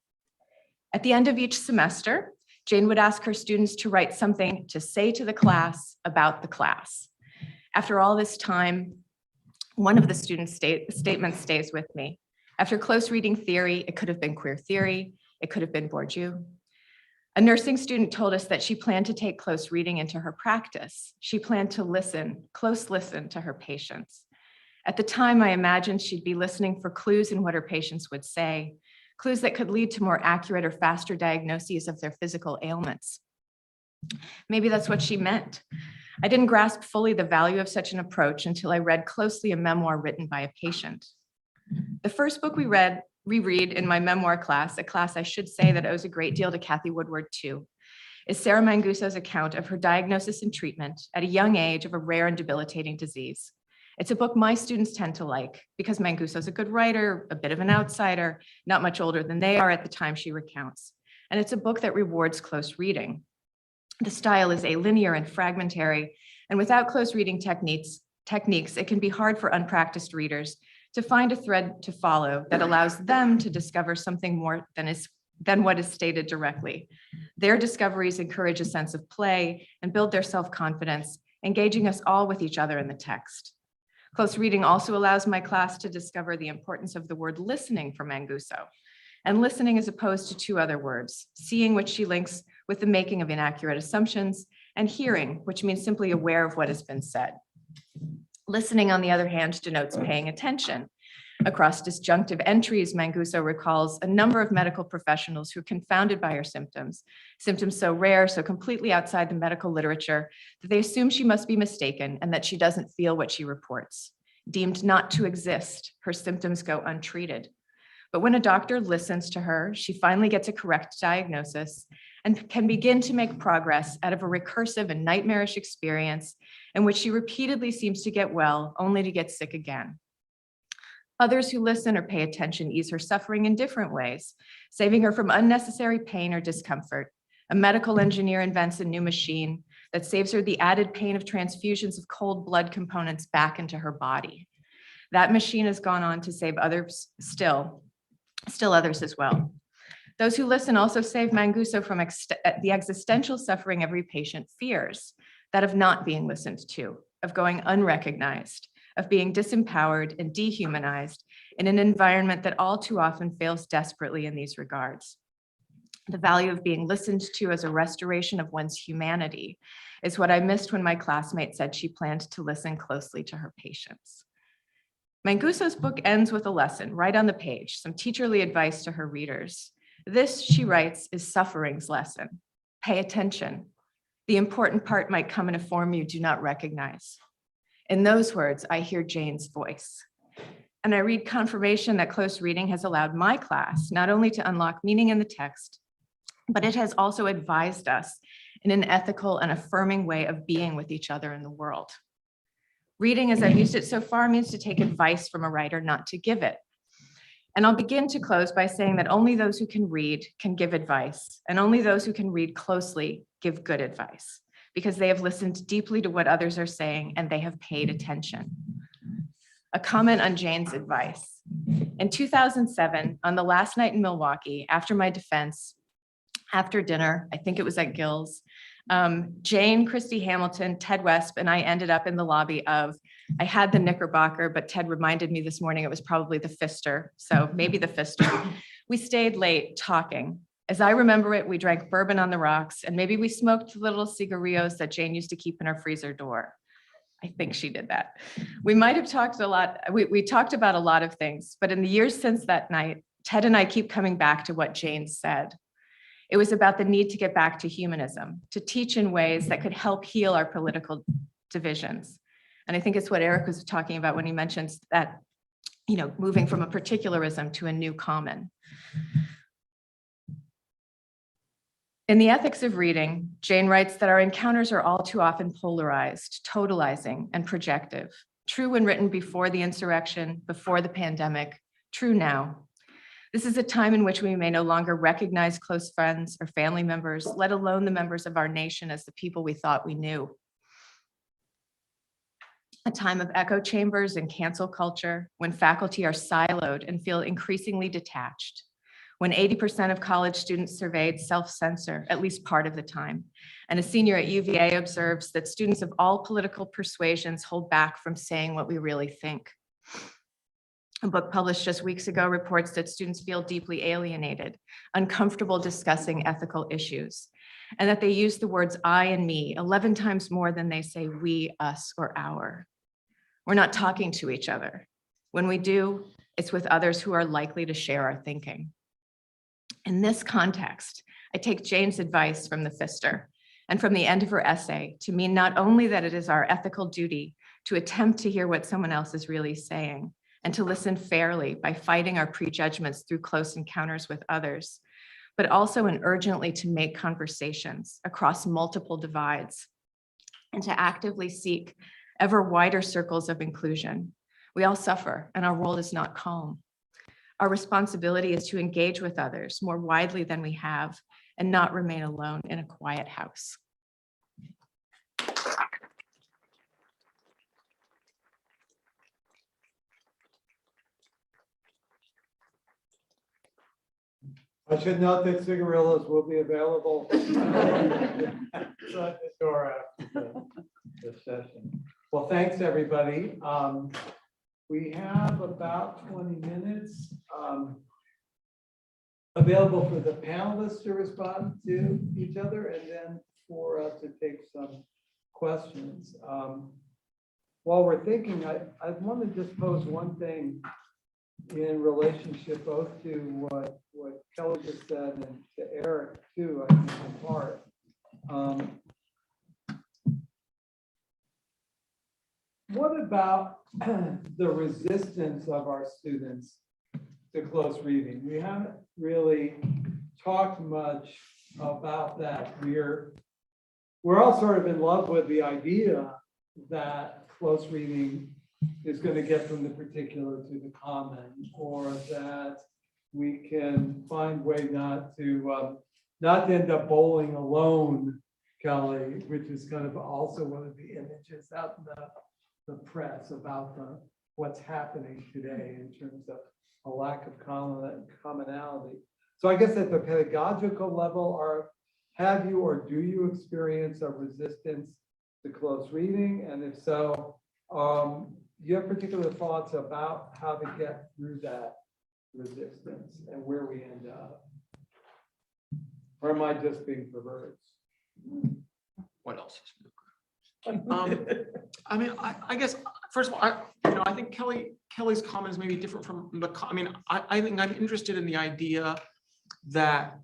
At the end of each semester, Jane would ask her students to write something to say to the class about the class. After all this time, one of the students' statements stays with me. After close reading theory, it could have been queer theory, it could have been Bourdieu. A nursing student told us that she planned to take close reading into her practice. She planned to listen to her patients. At the time, I imagined she'd be listening for clues in what her patients would say, clues that could lead to more accurate or faster diagnoses of their physical ailments. Maybe that's what she meant. I didn't grasp fully the value of such an approach until I read closely a memoir written by a patient. The first book we reread in my memoir class, a class I should say that owes a great deal to Kathy Woodward too, is Sarah Manguso's account of her diagnosis and treatment at a young age of a rare and debilitating disease. It's a book my students tend to like because Manguso's a good writer, a bit of an outsider, not much older than they are at the time she recounts. And it's a book that rewards close reading. The style is alinear and fragmentary, and without close reading techniques, it can be hard for unpracticed readers to find a thread to follow that allows them to discover something more than what is stated directly. Their discoveries encourage a sense of play and build their self-confidence, engaging us all with each other in the text. Close reading also allows my class to discover the importance of the word listening for Manguso, and listening as opposed to two other words, seeing, which she links with the making of inaccurate assumptions, and hearing, which means simply aware of what has been said. Listening, on the other hand, denotes paying attention. Across disjunctive entries, Manguso recalls a number of medical professionals who are confounded by her symptoms so rare, so completely outside the medical literature, that they assume she must be mistaken and that she doesn't feel what she reports. Deemed not to exist, her symptoms go untreated. But when a doctor listens to her, she finally gets a correct diagnosis and can begin to make progress out of a recursive and nightmarish experience in which she repeatedly seems to get well, only to get sick again. Others who listen or pay attention ease her suffering in different ways, saving her from unnecessary pain or discomfort. A medical engineer invents a new machine that saves her the added pain of transfusions of cold blood components back into her body. That machine has gone on to save others still others as well. Those who listen also save Manguso from the existential suffering every patient fears, that of not being listened to, of going unrecognized, of being disempowered and dehumanized in an environment that all too often fails desperately in these regards. The value of being listened to as a restoration of one's humanity is what I missed when my classmate said she planned to listen closely to her patients. Manguso's book ends with a lesson right on the page, some teacherly advice to her readers. This, she writes, is suffering's lesson. Pay attention. The important part might come in a form you do not recognize. In those words, I hear Jane's voice. And I read confirmation that close reading has allowed my class not only to unlock meaning in the text, but it has also advised us in an ethical and affirming way of being with each other in the world. Reading, as I've used it so far, means to take advice from a writer, not to give it. And I'll begin to close by saying that only those who can read can give advice, and only those who can read closely give good advice, because they have listened deeply to what others are saying and they have paid attention. A comment on Jane's advice. In 2007, on the last night in Milwaukee, after my defense, after dinner, I think it was at Gill's, Jane, Christie Hamilton, Ted Wesp, and I ended up in the lobby of, I had the Knickerbocker, but Ted reminded me this morning it was probably the Pfister, so maybe the Pfister. We stayed late talking. As I remember it, we drank bourbon on the rocks, and maybe we smoked the little cigarillos that Jane used to keep in her freezer door. I think she did that. We might have talked a lot. We talked about a lot of things, but in the years since that night, Ted and I keep coming back to what Jane said. It was about the need to get back to humanism, to teach in ways that could help heal our political divisions. And I think it's what Eric was talking about when he mentioned that, moving from a particularism to a new common. In The Ethics of Reading, Jane writes that our encounters are all too often polarized, totalizing, and projective. True when written before the insurrection, before the pandemic, true now. This is a time in which we may no longer recognize close friends or family members, let alone the members of our nation as the people we thought we knew. A time of echo chambers and cancel culture, when faculty are siloed and feel increasingly detached, when 80% of college students surveyed self-censor at least part of the time. And a senior at UVA observes that students of all political persuasions hold back from saying what we really think. A book published just weeks ago reports that students feel deeply alienated, uncomfortable discussing ethical issues, and that they use the words I and me 11 times more than they say we, us, or our. We're not talking to each other. When we do, it's with others who are likely to share our thinking. In this context, I take Jane's advice from the Pfister and from the end of her essay to mean not only that it is our ethical duty to attempt to hear what someone else is really saying and to listen fairly by fighting our prejudgments through close encounters with others, but also and urgently to make conversations across multiple divides and to actively seek ever wider circles of inclusion. We all suffer and our world is not calm. Our responsibility is to engage with others more widely than we have and not remain alone in a quiet house. I should note that cigarillos will be available at the door after the session. Well, thanks, everybody. We have about 20 minutes available for the panelists to respond to each other and then for us to take some questions. While we're thinking, I want to just pose one thing in relationship both to what Kelly just said and to Eric too, I think in part. What about the resistance of our students to close reading? We haven't really talked much about that. We're all sort of in love with the idea that close reading is going to get from the particular to the common, or that we can find way not to end up bowling alone, Kelly, which is kind of also one of the images out in the press about what's happening today in terms of a lack of commonality. So I guess at the pedagogical level, have you or do you experience a resistance to close reading? And if so, do you have particular thoughts about how to get through that resistance and where we end up? Or am I just being perverse? What else is I mean, I guess, first of all, I think Kelly's comment is maybe different from I think I'm interested in the idea that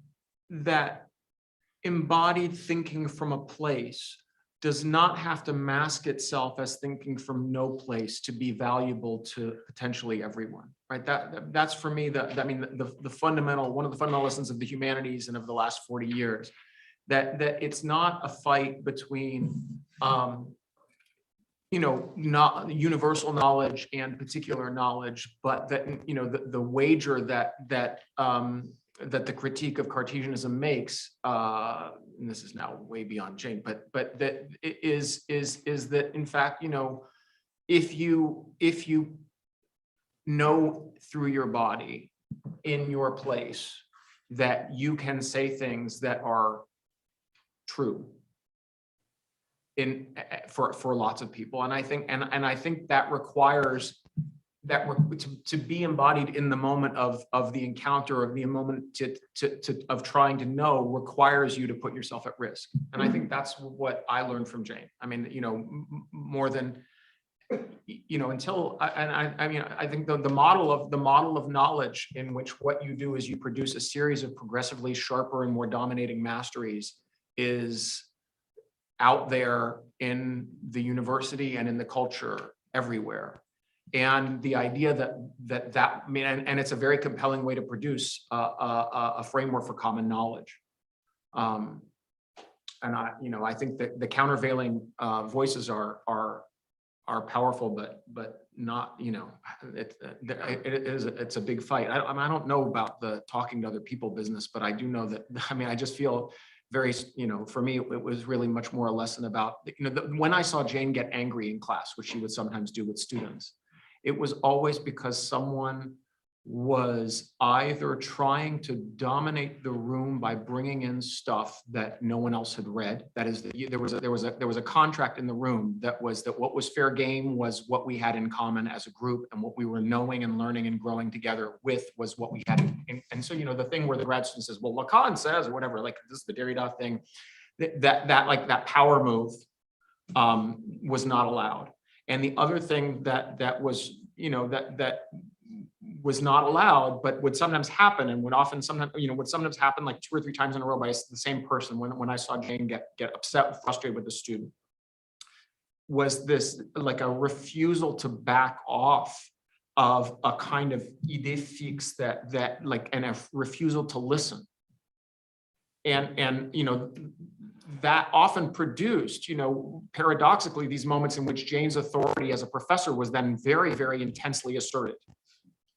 embodied thinking from a place does not have to mask itself as thinking from no place to be valuable to potentially everyone, right? That's for me, the fundamental, one of the fundamental lessons of the humanities and of the last 40 years, that it's not a fight between, not universal knowledge and particular knowledge, but that, the wager that the critique of Cartesianism makes, and this is now way beyond Jane, but that is that in fact, if you know through your body in your place that you can say things that are true for lots of people, and I think that requires to be embodied in the moment of the encounter, of the moment of trying to know, requires you to put yourself at risk. And I think that's what I learned from Jane. I mean, more than, until, I think the model of knowledge, in which what you do is you produce a series of progressively sharper and more dominating masteries, is out there in the university and in the culture everywhere. And the idea and it's a very compelling way to produce a framework for common knowledge. And I think that the countervailing voices are powerful, but not, it's a big fight. I don't know about the talking to other people business, but I do know that, I just feel very, for me, it was really much more a lesson about, when I saw Jane get angry in class, which she would sometimes do with students, it was always because someone was either trying to dominate the room by bringing in stuff that no one else had read. That is, there was a contract in the room that was that what was fair game was what we had in common as a group, and what we were knowing and learning and growing together with was what we had. And so, the thing where the grad student says, well, Lacan says, or whatever, like this is the Derrida thing, that power move was not allowed. And the other thing that was, that was not allowed, but would sometimes happen, and would sometimes happen like 2 or 3 times in a row by the same person. When I saw Jane get upset and frustrated with the student, was this like a refusal to back off of a kind of idée fixe that like, and a refusal to listen. And that often produced, paradoxically, these moments in which Jane's authority as a professor was then very, very intensely asserted,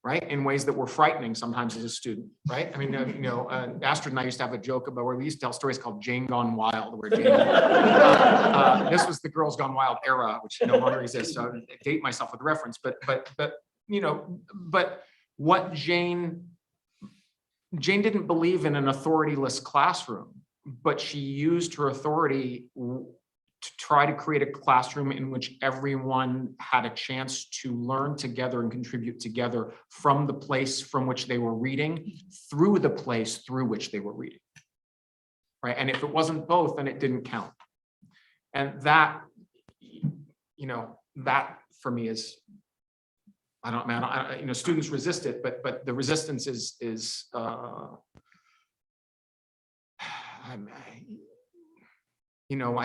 right? In ways that were frightening sometimes as a student, right? I mean, Astrid and I used to have a joke about where we used to tell stories called Jane Gone Wild, where Jane, this was the Girls Gone Wild era, which no longer exists, so I date myself with reference, but what Jane didn't believe in an authorityless classroom, but she used her authority to try to create a classroom in which everyone had a chance to learn together and contribute together from the place from which they were reading through the place through which they were reading, right? And if it wasn't both, then it didn't count. And that, that for me is, students resist it, but the resistance is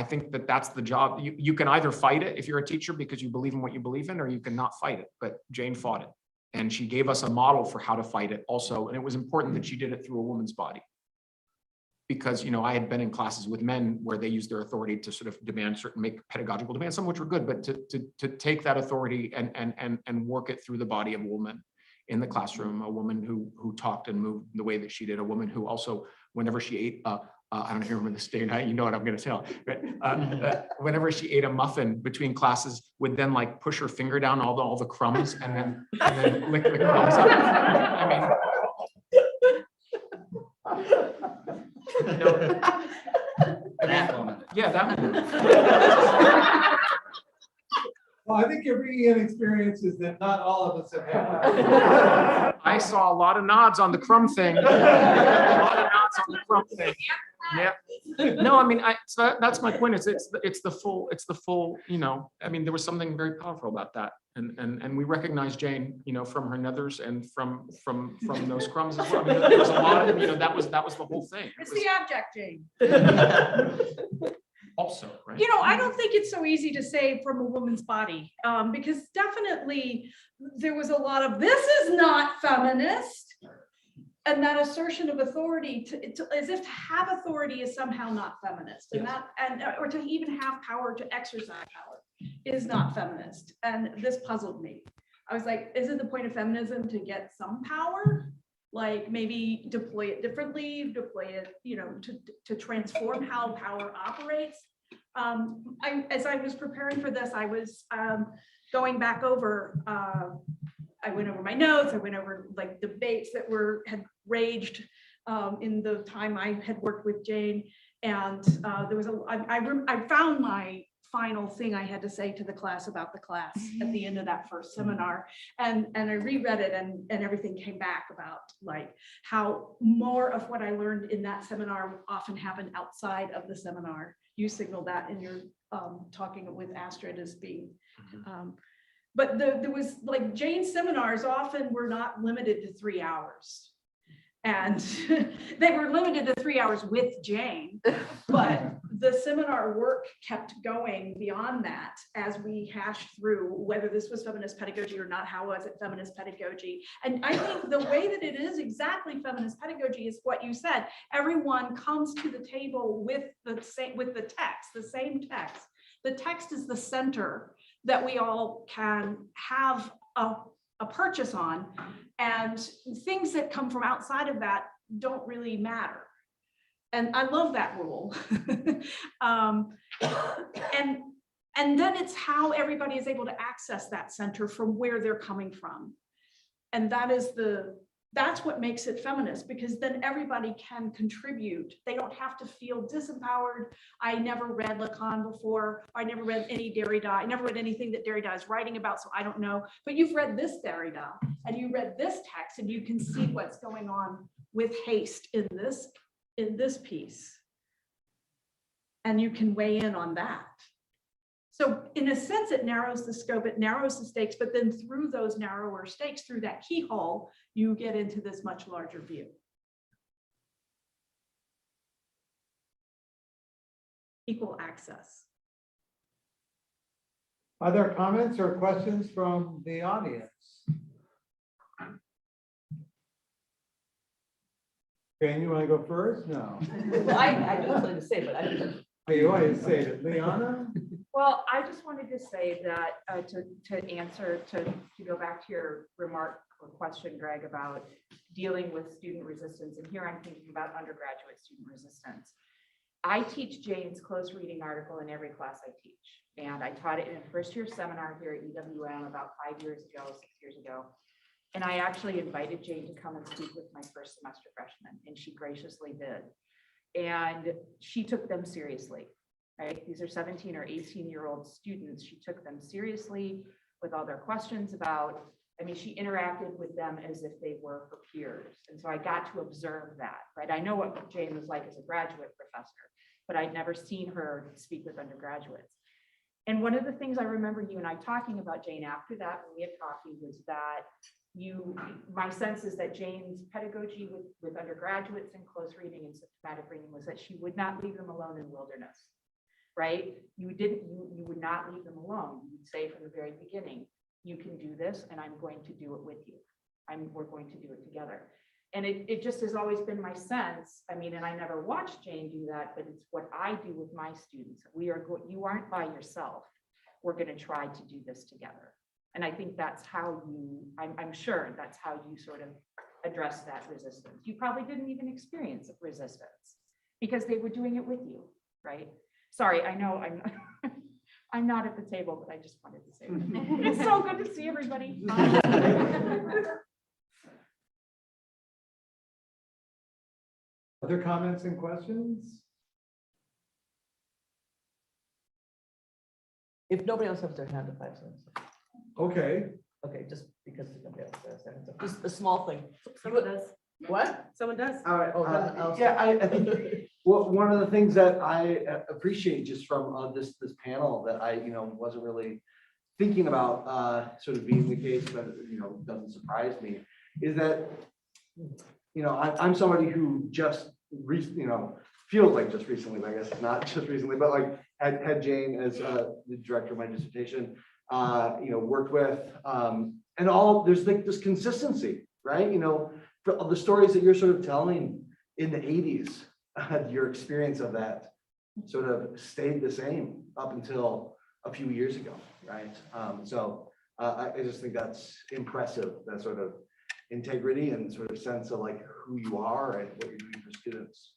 I think that's the job. You can either fight it if you're a teacher because you believe in what you believe in, or you can not fight it. But Jane fought it, and she gave us a model for how to fight it also. And it was important that she did it through a woman's body, because I had been in classes with men where they used their authority to sort of make pedagogical demands, some of which were good, but to take that authority and work it through the body of a woman in the classroom, a woman who talked and moved the way that she did, a woman who also, whenever she ate I don't remember this day, you know what I'm going to tell, but whenever she ate a muffin between classes, would then like push her finger down all the crumbs and then lick the crumbs up. That woman. Yeah, that one. Well, I think your reading experiences that not all of us have had. I saw a lot of nods on the crumb thing. A lot of nods on the crumb thing. Yeah. No, I mean, so that's my point. It's the full. There was something very powerful about that, and we recognize Jane, from her nethers and from those crumbs as well. There was a lot of, that was the whole thing. It's the abject Jane. Also, right? I don't think it's so easy to say from a woman's body, because definitely there was a lot of, this is not feminist. And that assertion of authority as if to have authority is somehow not feminist, and Yes. or to even have power to exercise power is not feminist. And this puzzled me. I was like, is it the point of feminism to get some power? Like maybe deploy it differently, to transform how power operates. As I was preparing for this, I was going back over. I went over my notes. I went over like debates that had raged in the time I had worked with Jane, and there was I found my final thing I had to say to the class about the class at the end of that first seminar, and I reread it, and everything came back about like how more of what I learned in that seminar often happened outside of the seminar. You signaled that in your talking with Astrid as being. But there was like Jane's seminars often were not limited to 3 hours, and they were limited to 3 hours with Jane, but the seminar work kept going beyond that as we hashed through whether this was feminist pedagogy or not. How was it feminist pedagogy? And I think the way that it is exactly feminist pedagogy is what you said. Everyone comes to the table with the text, the same text. The text is the center that we all can have a purchase on, and things that come from outside of that don't really matter. And I love that rule. And then it's how everybody is able to access that center from where they're coming from. And that's what makes it feminist, because then everybody can contribute. They don't have to feel disempowered. I never read Lacan before. I never read any Derrida. I never read anything that Derrida is writing about, so I don't know. But you've read this Derrida and you read this text, and you can see what's going on with haste in this piece. And you can weigh in on that. So in a sense, it narrows the scope, it narrows the stakes, but then through those narrower stakes, through that keyhole, you get into this much larger view. Equal access. Are there comments or questions from the audience? Jane, you want to go first? No. Well, I just wanted to say, but I didn't. Oh, you want to say it, Liana? Well, I just wanted to say that to go back to your remark or question, Greg, about dealing with student resistance. And here I'm thinking about undergraduate student resistance. I teach Jane's close reading article in every class I teach. And I taught it in a first year seminar here at UWM about 6 years ago. And I actually invited Jane to come and speak with my first semester freshmen, and she graciously did. And she took them seriously, right? These are 17 or 18-year-old students. She took them seriously with all their questions about, I mean, she interacted with them as if they were her peers. And so I got to observe that, right? I know what Jane was like as a graduate professor, but I'd never seen her speak with undergraduates. And one of the things I remember you and I talking about, Jane, after that, when we had coffee, was that my sense is that Jane's pedagogy with undergraduates in close reading and systematic reading was that she would not leave them alone in wilderness, right? You would not leave them alone. You would say from the very beginning, you can do this and I'm going to do it with you. We're going to do it together. And it just has always been my sense. I mean, and I never watched Jane do that, but it's what I do with my students. You aren't by yourself. We're going to try to do this together. And I think that's how I'm sure that's how you sort of address that resistance. You probably didn't even experience resistance because they were doing it with you, right? Sorry, I know I'm not at the table, but I just wanted to say that. It's so good to see everybody. Other comments and questions? If nobody else has their hand up, 5 seconds. Okay. Okay, just because nobody else has their hands up. Just a small thing. Someone does. What? Someone does. All right. Oh, then I'll Yeah, I think one of the things that I appreciate just from this panel that I wasn't really thinking about sort of being the case, but doesn't surprise me, is that I'm somebody who just feels like just recently, but I guess not just recently, but like had Jane as the director of my dissertation, worked with, and all there's like this consistency, right? For the stories that you're sort of telling in the 80s, your experience of that sort of stayed the same up until a few years ago, right? So I just think that's impressive, that sort of integrity and sort of sense of like who you are and what you're doing for students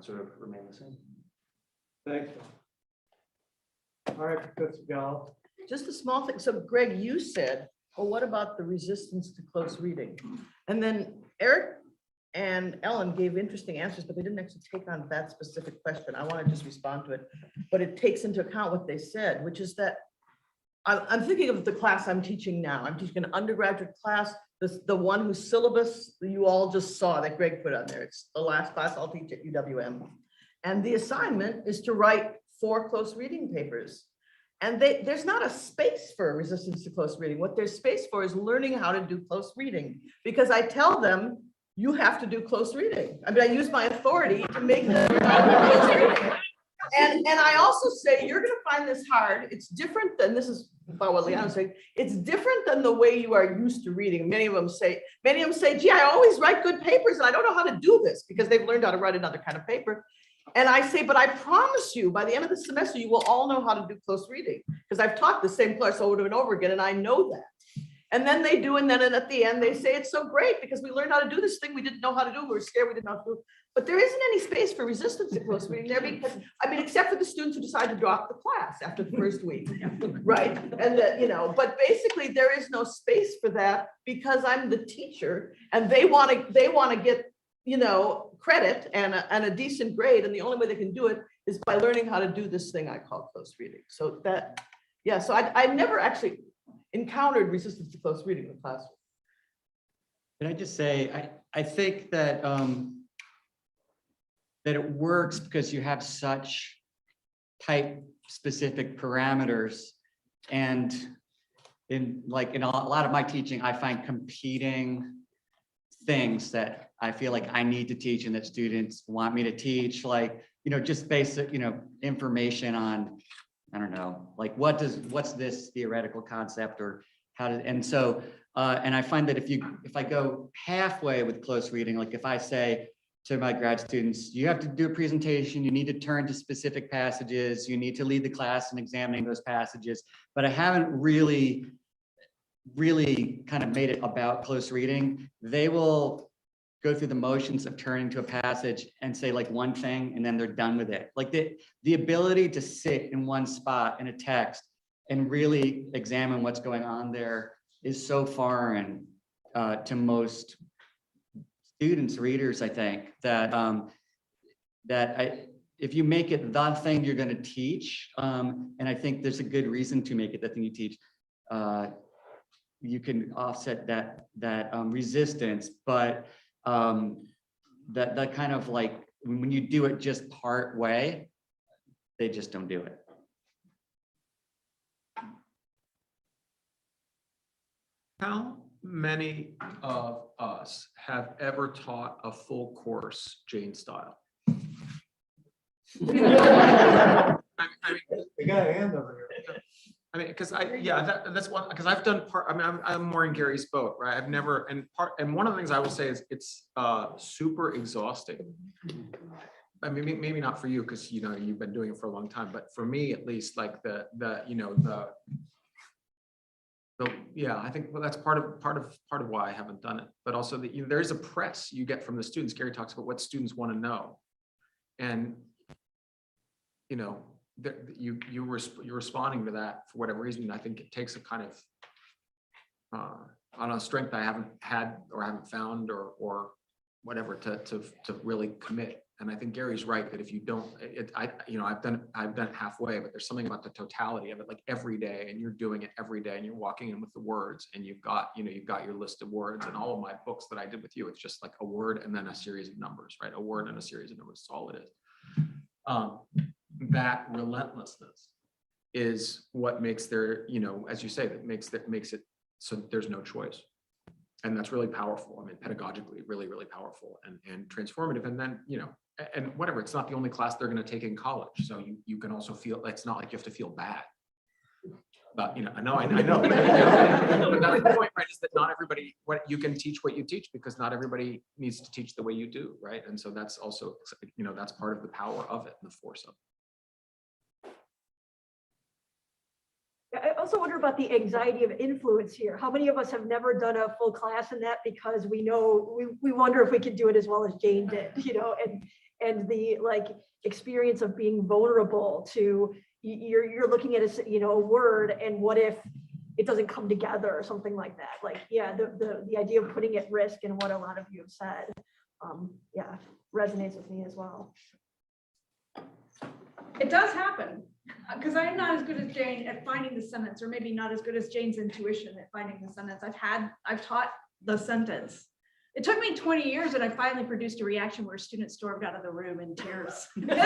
sort of remain the same. Thanks. All right, Professor Gallop. Just a small thing. So Greg, you said, well, what about the resistance to close reading? And then Eric and Ellen gave interesting answers, but they didn't actually take on that specific question. I want to just respond to it, but it takes into account what they said, which is that I'm thinking of the class I'm teaching now. I'm teaching an undergraduate class, the one whose syllabus you all just saw that Greg put on there. It's the last class I'll teach at UWM. And the assignment is to write 4 close reading papers. And there's not a space for resistance to close reading. What there's space for is learning how to do close reading, because I tell them, you have to do close reading. I mean, I use my authority to make them do close reading. And I also say, you're going to find this hard. It's different than, this is about what Leanna said, it's different than the way you are used to reading. Many of them say, gee, I always write good papers and I don't know how to do this, because they've learned how to write another kind of paper. And I say, but I promise you, by the end of the semester, you will all know how to do close reading, because I've taught the same class over and over again, and I know that. And then they do, and then at the end, they say, it's so great because we learned how to do this thing we didn't know how to do. We were scared we didn't know how to do. But there isn't any space for resistance to close reading there because, I mean, except for the students who decide to drop the class after the first week, right? And that, you know, but basically there is no space for that because I'm the teacher and they want to get, you know, credit and a decent grade. And the only way they can do it is by learning how to do this thing I call close reading. So that, yeah, so I never actually encountered resistance to close reading in the classroom. Can I just say, I think that that it works because you have such type specific parameters. And in a lot of my teaching, I find competing things that I feel like I need to teach and that students want me to teach, like, you know, just basic, you know, information on, I don't know, like what's this theoretical concept or how to, and so, and I find that if I go halfway with close reading, like if I say to my grad students, you have to do a presentation, you need to turn to specific passages, you need to lead the class in examining those passages, but I haven't really kind of made it about close reading, they will go through the motions of turning to a passage and say like one thing and then they're done with it. Like the ability to sit in one spot in a text and really examine what's going on there is so foreign to most students, readers, I think, that if you make it the thing you're going to teach, and I think there's a good reason to make it the thing you teach, you can offset that resistance, but that kind of like when you do it just part way, they just don't do it. How many of us have ever taught a full course Jane style? We got a hand over here. I mean, because that's one, because I've done part, I mean, I'm more in Gary's boat, right? I've never, and one of the things I will say is it's super exhausting. I mean, maybe not for you, because, you know, you've been doing it for a long time, but for me, at least, like yeah, I think, well, that's part of why I haven't done it, but also that, you know, there is a press you get from the students. Gary talks about what students want to know, and, you know, you're responding to that for whatever reason. I think it takes a kind of on a strength I haven't had or haven't found or whatever to really commit. And I think Gary's right that if you don't, I've done it halfway, but there's something about the totality of it, like every day, and you're doing it every day, and you're walking in with the words, and you've got your list of words. And all of my books that I did with you, it's just like a word and then a series of numbers, right? A word and a series of numbers. That's all it is. That relentlessness is what makes their, you know, as you say, that makes it so there's no choice. And that's really powerful. I mean, pedagogically, really, really powerful and transformative. And then, you know, and whatever, it's not the only class they're going to take in college. So you can also feel, it's not like you have to feel bad. But, you know, I know. But that's the point, right? Is that not everybody, you can teach what you teach because not everybody needs to teach the way you do, right? And so that's also, you know, that's part of the power of it and the force of it. I also wonder about the anxiety of influence here. How many of us have never done a full class in that because we know we wonder if we could do it as well as Jane did, you know, and the like experience of being vulnerable to you're looking at a word, and what if it doesn't come together or something like that? Like, yeah, the idea of putting at risk and what a lot of you have said, yeah, resonates with me as well. It does happen, because I'm not as good as Jane at finding the sentence, or maybe not as good as Jane's intuition at finding the sentence. I've taught the sentence. It took me 20 years, and I finally produced a reaction where a student stormed out of the room in tears. With 20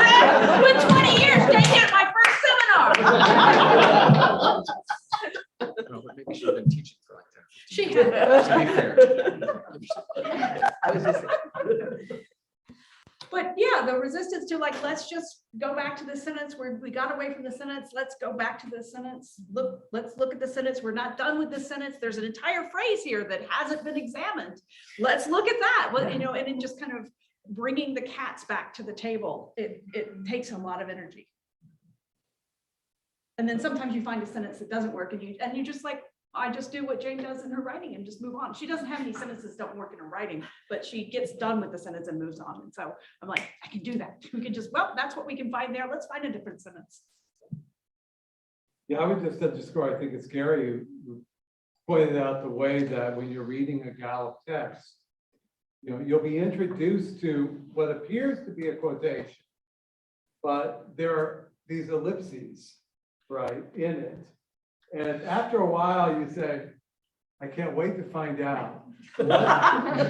years, Jane did my first seminar. No, but maybe she's been teaching for like that. She To be fair. I was just But yeah, the resistance to like, let's just go back to the sentence where we got away from the sentence. Let's go back to the sentence. Let's look at the sentence. We're not done with the sentence. There's an entire phrase here that hasn't been examined. Let's look at that. Well, you know, and then just kind of bringing the cats back to the table. It takes a lot of energy. And then sometimes you find a sentence that doesn't work, and you just like, I just do what Jane does in her writing and just move on. She doesn't have any sentences that don't work in her writing, but she gets done with the sentence and moves on. And so I'm like, I can do that. We can just, well, that's what we can find there. Let's find a different sentence. Yeah, I would just underscore, I think it's Gary who pointed out the way that when you're reading a Gallop text, you'll be introduced to what appears to be a quotation, but there are these ellipses, right, in it. And after a while, you say, I can't wait to find out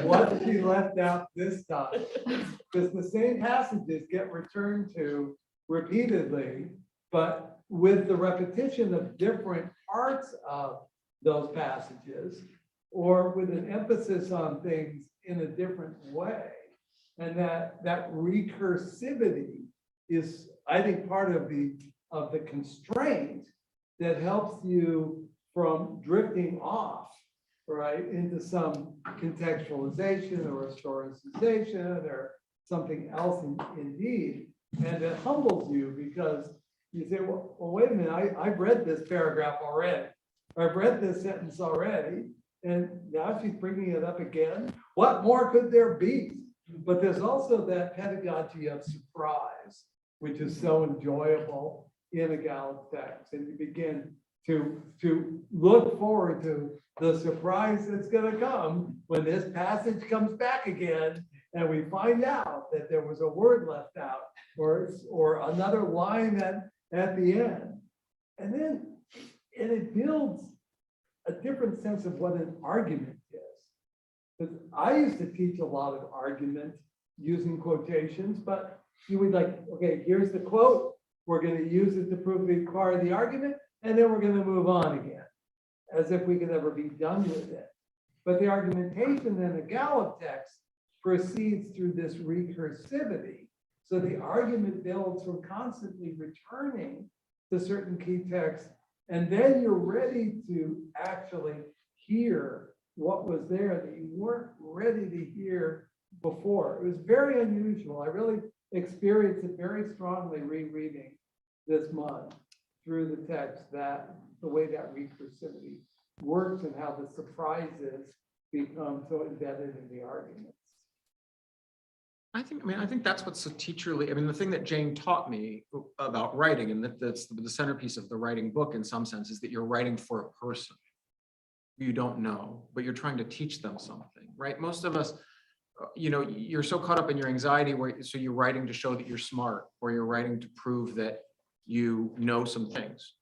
what she left out this time. Because the same passages get returned to repeatedly, but with the repetition of different parts of those passages, or with an emphasis on things in a different way. And that recursivity is, I think, part of the constraint that helps you from drifting off, right, into some contextualization or historicization or something else indeed. And it humbles you because you say, well, wait a minute, I've read this paragraph already. I've read this sentence already, and now she's bringing it up again. What more could there be? But there's also that pedagogy of surprise, which is so enjoyable in a Gallop text. And you begin to look forward to the surprise that's going to come when this passage comes back again, and we find out that there was a word left out or another line at the end. And then it builds a different sense of what an argument is. Because I used to teach a lot of argument using quotations, but you would like, okay, here's the quote. We're going to use it to prove the part of the argument, and then we're going to move on again, as if we could ever be done with it. But the argumentation in a Gallop text proceeds through this recursivity. So the argument builds from constantly returning to certain key texts, and then you're ready to actually hear what was there that you weren't ready to hear before. It was very unusual. I really experienced it very strongly rereading this month through the text, that the way that recursivity works and how the surprises become so embedded in the arguments. I think that's what's so teacherly. I mean, the thing that Jane taught me about writing, and that's the centerpiece of the writing book in some sense, is that you're writing for a person you don't know, but you're trying to teach them something, right? Most of us, you're so caught up in your anxiety, so you're writing to show that you're smart, or you're writing to prove that you know some things.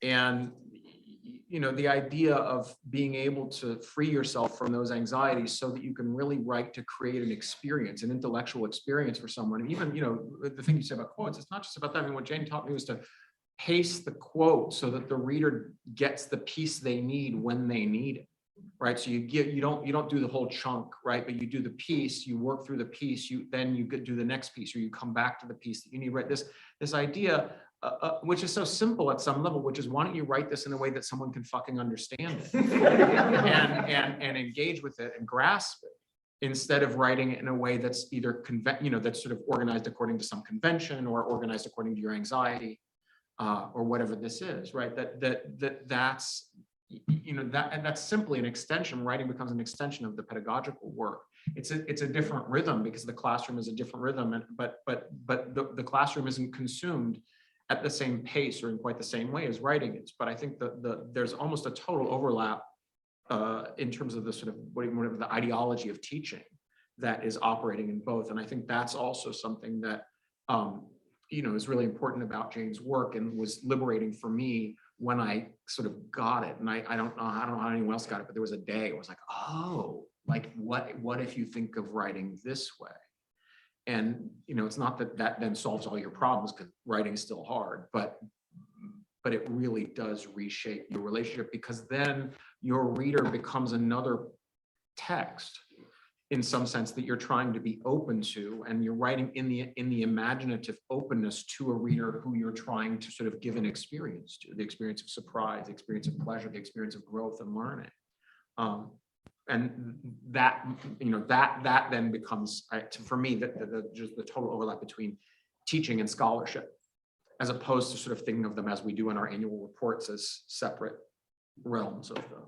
And the idea of being able to free yourself from those anxieties so that you can really write to create an experience, an intellectual experience for someone. And even, the thing you said about quotes, it's not just about that. I mean, what Jane taught me was to pace the quote so that the reader gets the piece they need when they need it, right? So you don't do the whole chunk, right? But you do the piece, you work through the piece, then you do the next piece, or you come back to the piece that you need, right? This idea, which is so simple at some level, which is, why don't you write this in a way that someone can fucking understand it and engage with it and grasp it, instead of writing it in a way that's either that's sort of organized according to some convention or organized according to your anxiety, or whatever this is, right? That's simply an extension. Writing becomes an extension of the pedagogical work. It's a different rhythm, because the classroom is a different rhythm, but the classroom isn't consumed at the same pace or in quite the same way as writing is. But I think there's almost a total overlap in terms of the sort of whatever the ideology of teaching that is operating in both. And I think that's also something that is really important about Jane's work, and was liberating for me when I sort of got it. And I don't know how anyone else got it, but there was a day it was like, oh, like what if you think of writing this way? And it's not that then solves all your problems, because writing is still hard, but it really does reshape your relationship, because then your reader becomes another text in some sense that you're trying to be open to, and you're writing in the imaginative openness to a reader who you're trying to sort of give an experience to, the experience of surprise, the experience of pleasure, the experience of growth and learning. And that then becomes, for me, just the total overlap between teaching and scholarship, as opposed to sort of thinking of them as we do in our annual reports as separate realms of the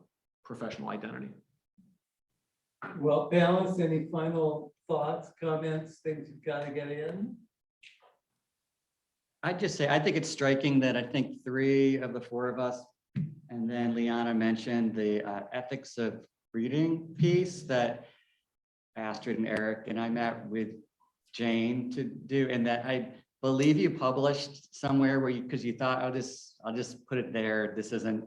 professional identity. Well, panelists, any final thoughts, comments, things you've got to get in? I'd just say, I think it's striking that I think 3 of the 4 of us, and then Liana mentioned the ethics of reading piece that Astrid and Eric and I met with Jane to do, and that I believe you published somewhere where you, because you thought, I'll just put it there. This isn't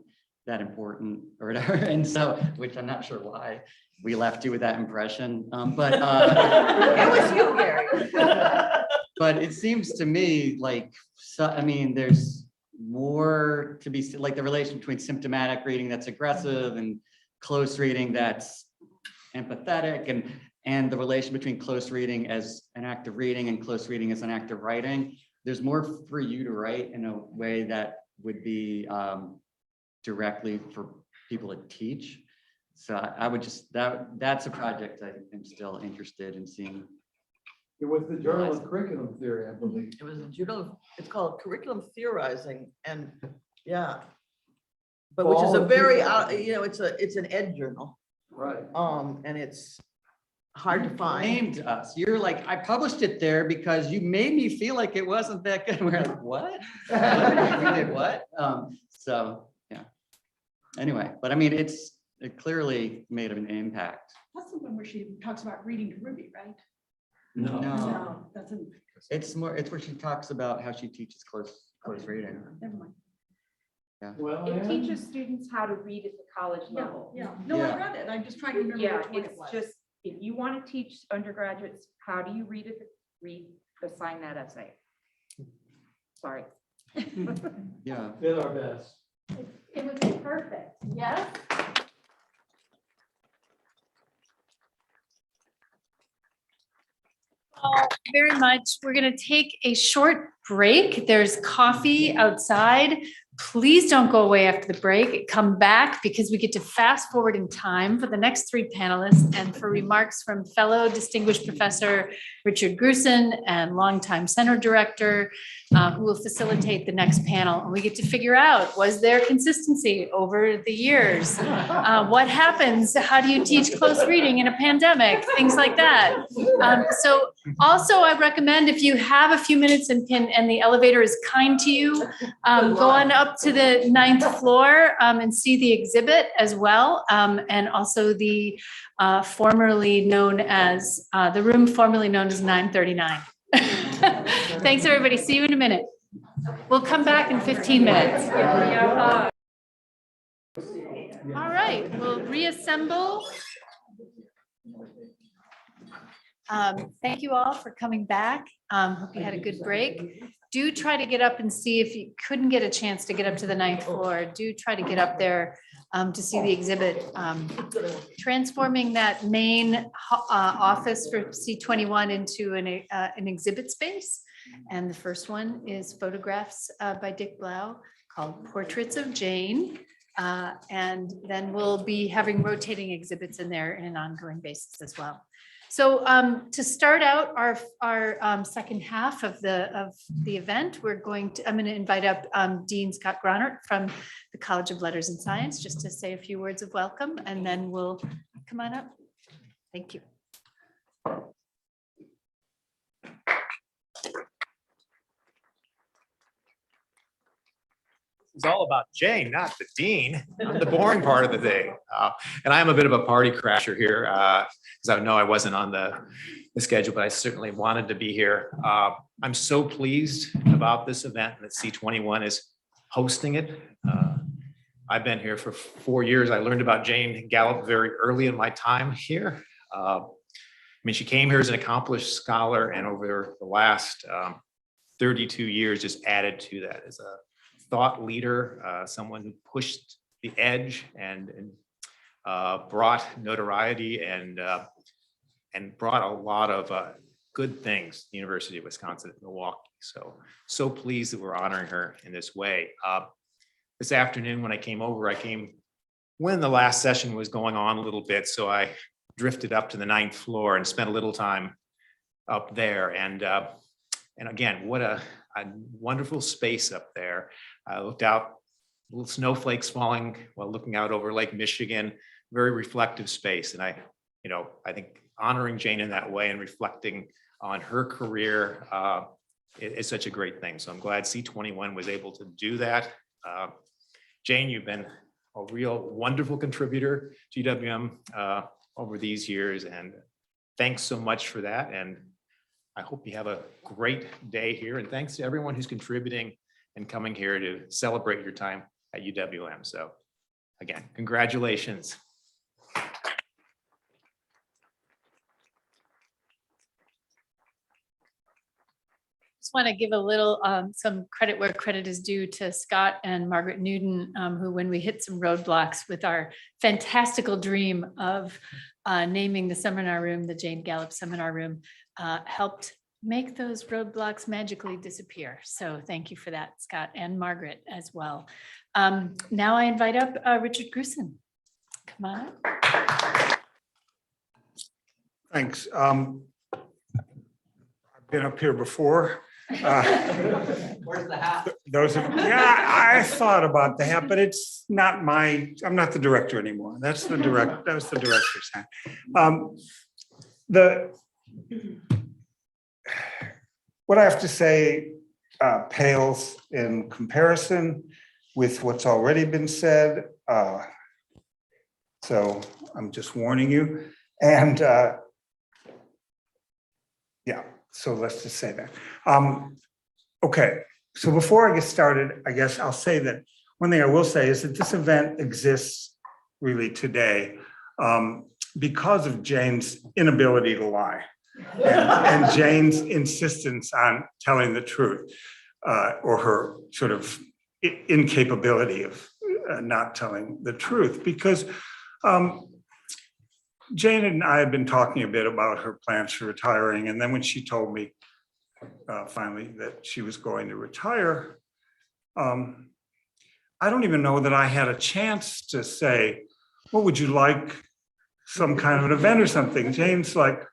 that important or whatever. And so, which I'm not sure why we left you with that impression. But It was you, Gary. but it seems to me like, so, I mean, there's more to be, like the relation between symptomatic reading that's aggressive and close reading that's empathetic, and the relation between close reading as an act of reading and close reading as an act of writing. There's more for you to write in a way that would be directly for people to teach. So I would just, that's a project I'm still interested in seeing. It was the Journal of Curriculum Theory, I believe. It was a journal, it's called Curriculum Theorizing, and yeah. But which is a very, it's an ed journal, Right. and it's hard to find. Named us. You're like, I published it there because you made me feel like it wasn't that good. We're like, what? We did what? So yeah. Anyway, but I mean, it clearly made an impact. That's the one where she talks about reading to Ruby, right? No, That's in, it's where she talks about how she teaches close reading. never mind. Well, It yeah. teaches students how to read at the college Yeah, level. yeah. No, I Yeah. read it. I'm just trying to remember Yeah, which one it it's was. just, if you want to teach undergraduates, how do you assign that essay? Sorry. Yeah. Did our best. It would be perfect, yes? Very much. We're going to take a short break. There's coffee outside. Please don't go away after the break. Come back because we get to fast forward in time for the next 3 panelists and for remarks from fellow distinguished professor Richard Grusin and longtime center director who will facilitate the next panel. And we get to figure out, was there consistency over the years? What happens? How do you teach close reading in a pandemic? Things like that. So also I recommend if you have a few minutes and the elevator is kind to you, go on up to the 9th floor and see the exhibit as well. And also the formerly known as, the room formerly known as 939. Thanks, everybody. See you in a minute. We'll come back in 15 minutes. All right, we'll reassemble. Thank you all for coming back. Hope you had a good break. Do try to get up and see if you couldn't get a chance to get up to the 9th floor. Do try to get up there to see the exhibit. Transforming that main office for C21 into an exhibit space. And the first one is photographs by Dick Blau called Portraits of Jane. And then we'll be having rotating exhibits in there in an ongoing basis as well. So to start out our second half of the event, I'm going to invite up Dean Scott Gronert from the College of Letters and Science just to say a few words of welcome, and then we'll come on up. Thank you. It's all about Jane, not the dean. I'm the boring part of the day. And I am a bit of a party crasher here because I know I wasn't on the schedule, but I certainly wanted to be here. I'm so pleased about this event that C21 is hosting it. I've been here for 4 years. I learned about Jane Gallop very early in my time here. I mean, she came here as an accomplished scholar, and over the last 32 years just added to that as a thought leader, someone who pushed the edge and brought notoriety and brought a lot of good things to the University of Wisconsin at Milwaukee. So pleased that we're honoring her in this way. This afternoon when I came over, when the last session was going on a little bit, so I drifted up to the 9th floor and spent a little time up there. And again, what a wonderful space up there. I looked out, little snowflakes falling while looking out over Lake Michigan, very reflective space. And I think honoring Jane in that way and reflecting on her career is such a great thing. So I'm glad C21 was able to do that. Jane, you've been a real wonderful contributor to UWM over these years, and thanks so much for that. And I hope you have a great day here. And thanks to everyone who's contributing and coming here to celebrate your time at UWM. So again, congratulations. Just want to give a little some credit where credit is due to Scott and Margaret Newton, who, when we hit some roadblocks with our fantastical dream of naming the seminar room the Jane Gallop Seminar Room, helped make those roadblocks magically disappear. So thank you for that, Scott and Margaret as well. Now I invite up Richard Grusin. Come on up. Thanks. I've been up here before. Where's the hat? I thought about the hat, but it's not I'm not the director anymore. That was the director's hat. What I have to say pales in comparison with what's already been said. So I'm just warning you. And yeah, so let's just say that. Okay, so before I get started, I guess I'll say that one thing I will say is that this event exists really today because of Jane's inability to lie and Jane's insistence on telling the truth, or her sort of incapability of not telling the truth, because Jane and I had been talking a bit about her plans for retiring, and then when she told me finally that she was going to retire, I don't even know that I had a chance to say, what would you like, some kind of an event or something? Jane's like,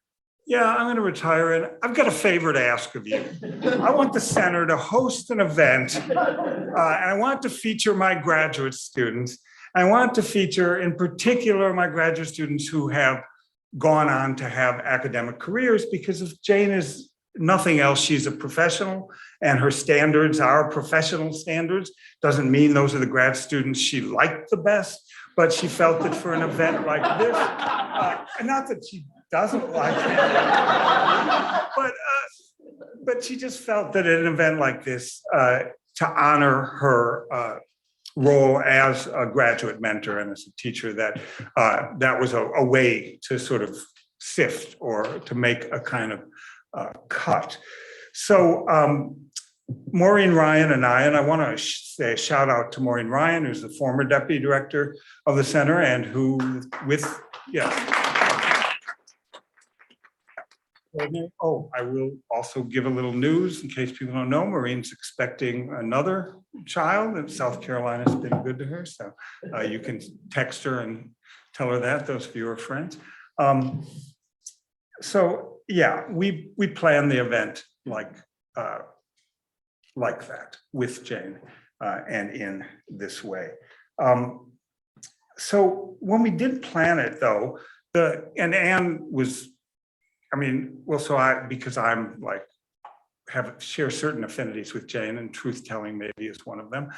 yeah, I'm going to retire, and I've got a favor to ask of you. I want the center to host an event, and I want to feature my graduate students. I want to feature, in particular, my graduate students who have gone on to have academic careers, because if Jane is nothing else, she's a professional, and her standards are professional standards. Doesn't mean those are the grad students she liked the best, but she felt that for an event like this, and not that she doesn't like it, but she just felt that at an event like this, to honor her role as a graduate mentor and as a teacher, that was a way to sort of sift or to make a kind of cut. So Maureen Ryan and I want to say a shout out to Maureen Ryan, who's the former deputy director of the center, and who Oh, I will also give a little news in case people don't know. Maureen's expecting another child, and South Carolina's been good to her. So you can text her and tell her that, those of you who are friends. So yeah, we planned the event like that with Jane and in this way. So when we did plan it though, and Anne was, because I'm like, share certain affinities with Jane, and truth-telling maybe is one of them.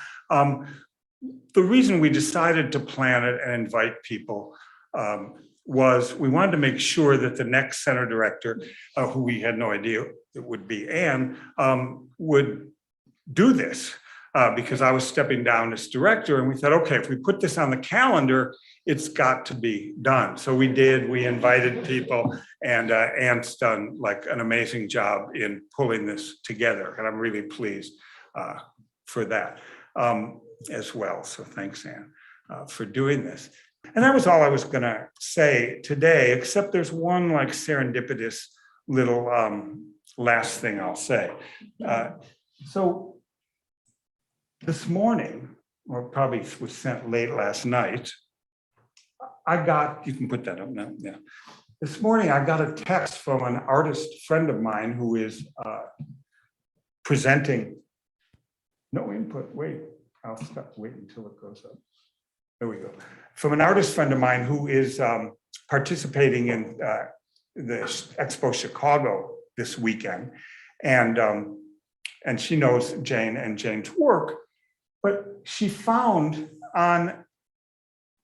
The reason we decided to plan it and invite people was we wanted to make sure that the next center director, who we had no idea it would be Anne, would do this. Because I was stepping down as director, and we thought, okay, if we put this on the calendar, it's got to be done. So we did, we invited people, and Anne's done like an amazing job in pulling this together. And I'm really pleased for that as well. So thanks, Anne, for doing this. And that was all I was gonna say today, except there's one like serendipitous little last thing I'll say. So this morning, or probably was sent late last night, you can put that up now, yeah. This morning, I got a text from an artist friend of mine who is presenting, no input, wait. I'll stop waiting until it goes up. There we go. From an artist friend of mine who is participating in the Expo Chicago this weekend. And she knows Jane and Jane's work, but she found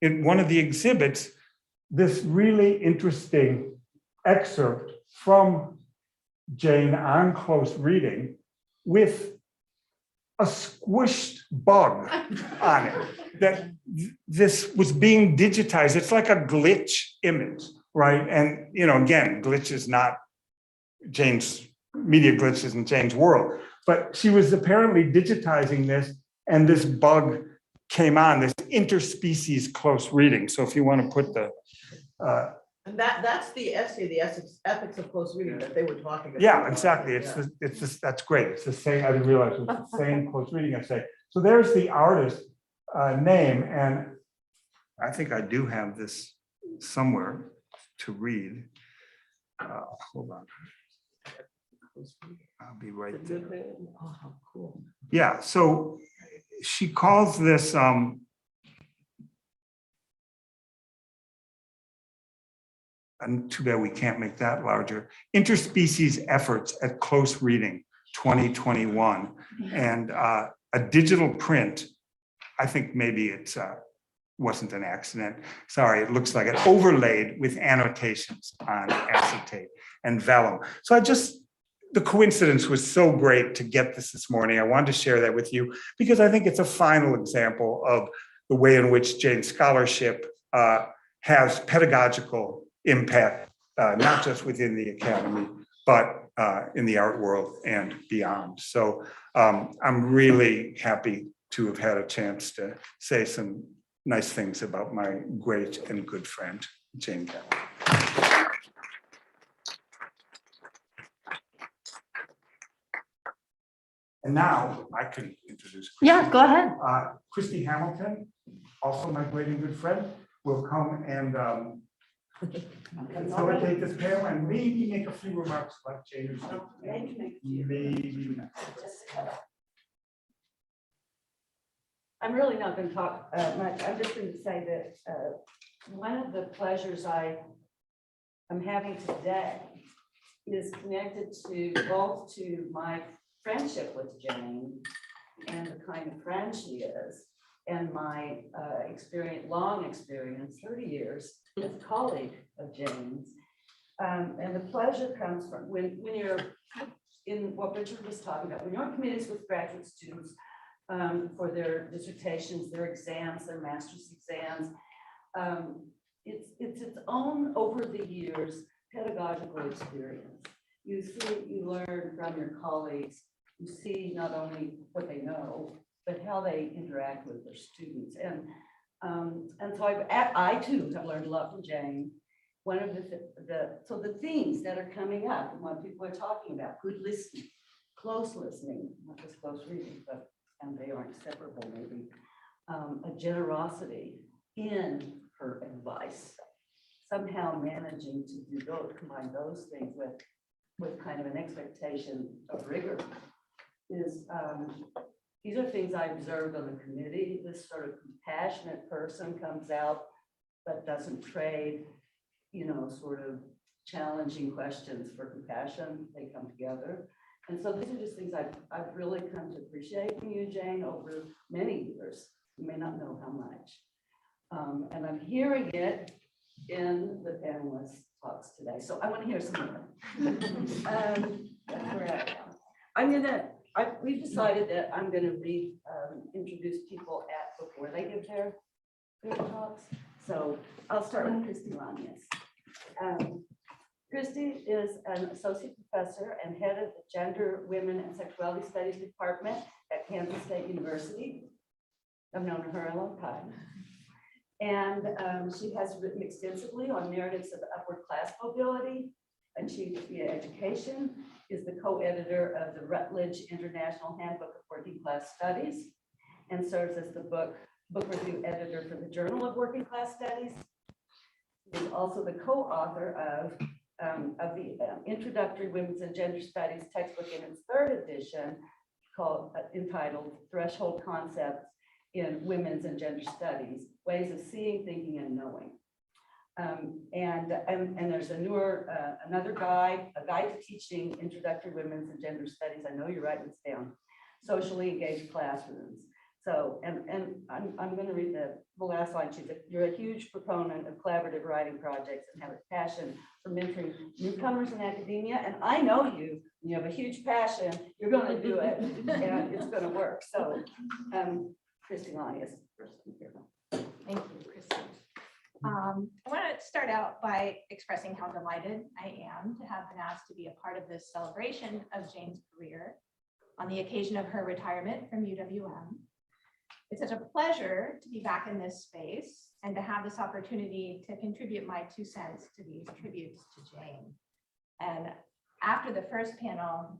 in one of the exhibits, this really interesting excerpt from Jane on close reading with a squished bug on it, that this was being digitized. It's like a glitch image, right? And, again, glitch is not Jane's, media glitch isn't Jane's world, but she was apparently digitizing this, and this bug came on, this interspecies close reading. So if you want to put the And that's the essay, the ethics of close reading that they were talking about. yeah, exactly. That's great. It's the same. I didn't realize it was the same close reading essay. So there's the artist name, and I think I do have this somewhere to read. Hold on. I'll be right there. Oh, how cool. Yeah, so she calls this and too bad we can't make that larger, interspecies efforts at close reading 2021. And a digital print, I think maybe it wasn't an accident. Sorry, it looks like it overlaid with annotations on acetate and vellum. So the coincidence was so great to get this morning. I wanted to share that with you because I think it's a final example of the way in which Jane's scholarship has pedagogical impact, not just within the academy, but in the art world and beyond. So I'm really happy to have had a chance to say some nice things about my great and good friend, Jane Gallop. And now I can introduce Christie. Yeah, go ahead. Christie Hamilton, also my great and good friend, will come and facilitate this panel and maybe make a few remarks about Jane or something. Maybe not. I'm really not going to talk much. I'm just going to say that one of the pleasures I'm having today is connected both to my friendship with Jane and the kind of friend she is, and my long experience, 30 years, as a colleague of Jane's. And the pleasure comes from when you're in what Richard was talking about, when you're on committees with graduate students for their dissertations, their exams, their master's exams. It's its own, over the years, pedagogical experience. You see, you learn from your colleagues, you see not only what they know, but how they interact with their students. And so I too have learned a lot from Jane. One of the themes that are coming up and what people are talking about, good listening, close listening, not just close reading, but, and they aren't separable maybe, a generosity in her advice, somehow managing to combine those things with kind of an expectation of rigor is, these are things I observed on the committee. This sort of compassionate person comes out, but doesn't trade, sort of challenging questions for compassion. They come together. And so these are just things I've really come to appreciate from you, Jane, over many years. You may not know how much. And I'm hearing it in the panelist talks today. So I want to hear some more. That's where I am. We've decided that I'm going to introduce people before they give their talks. So I'll start with Christie Launius. Christie is an associate professor and head of the Gender, Women, and Sexuality Studies Department at Kansas State University. I've known her a long time. And she has written extensively on narratives of upward class mobility, achieved via education, is the co-editor of the Routledge International Handbook of Working Class Studies, and serves as the book review editor for the Journal of Working Class Studies. She is also the co-author of the Introductory Women's and Gender Studies textbook in its third edition, entitled Threshold Concepts in women's and gender studies, ways of seeing, thinking, and knowing. And there's another guide, a guide to teaching introductory women's and gender studies. I know you're writing this down. Socially engaged classrooms. So, and I'm going to read the last line. She said, "You're a huge proponent of collaborative writing projects and have a passion for mentoring newcomers in academia. And I know you have a huge passion. You're going to do it, and it's going to work." So, Christie Launius. Thank you, Christie. I want to start out by expressing how delighted I am to have been asked to be a part of this celebration of Jane's career on the occasion of her retirement from UWM. It's such a pleasure to be back in this space and to have this opportunity to contribute my 2 cents to these tributes to Jane. And after the first panel,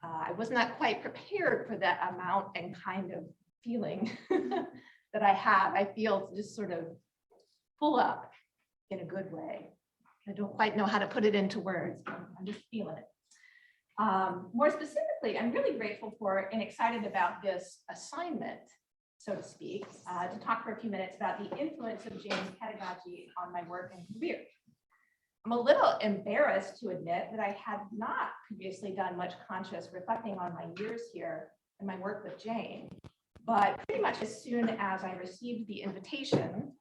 I was not quite prepared for that amount and kind of feeling that I have. I feel just sort of full up in a good way. I don't quite know how to put it into words, but I'm just feeling it. More specifically, I'm really grateful for and excited about this assignment, so to speak, to talk for a few minutes about the influence of Jane's pedagogy on my work and career. I'm a little embarrassed to admit that I had not previously done much conscious reflecting on my years here and my work with Jane, but pretty much as soon as I received the invitation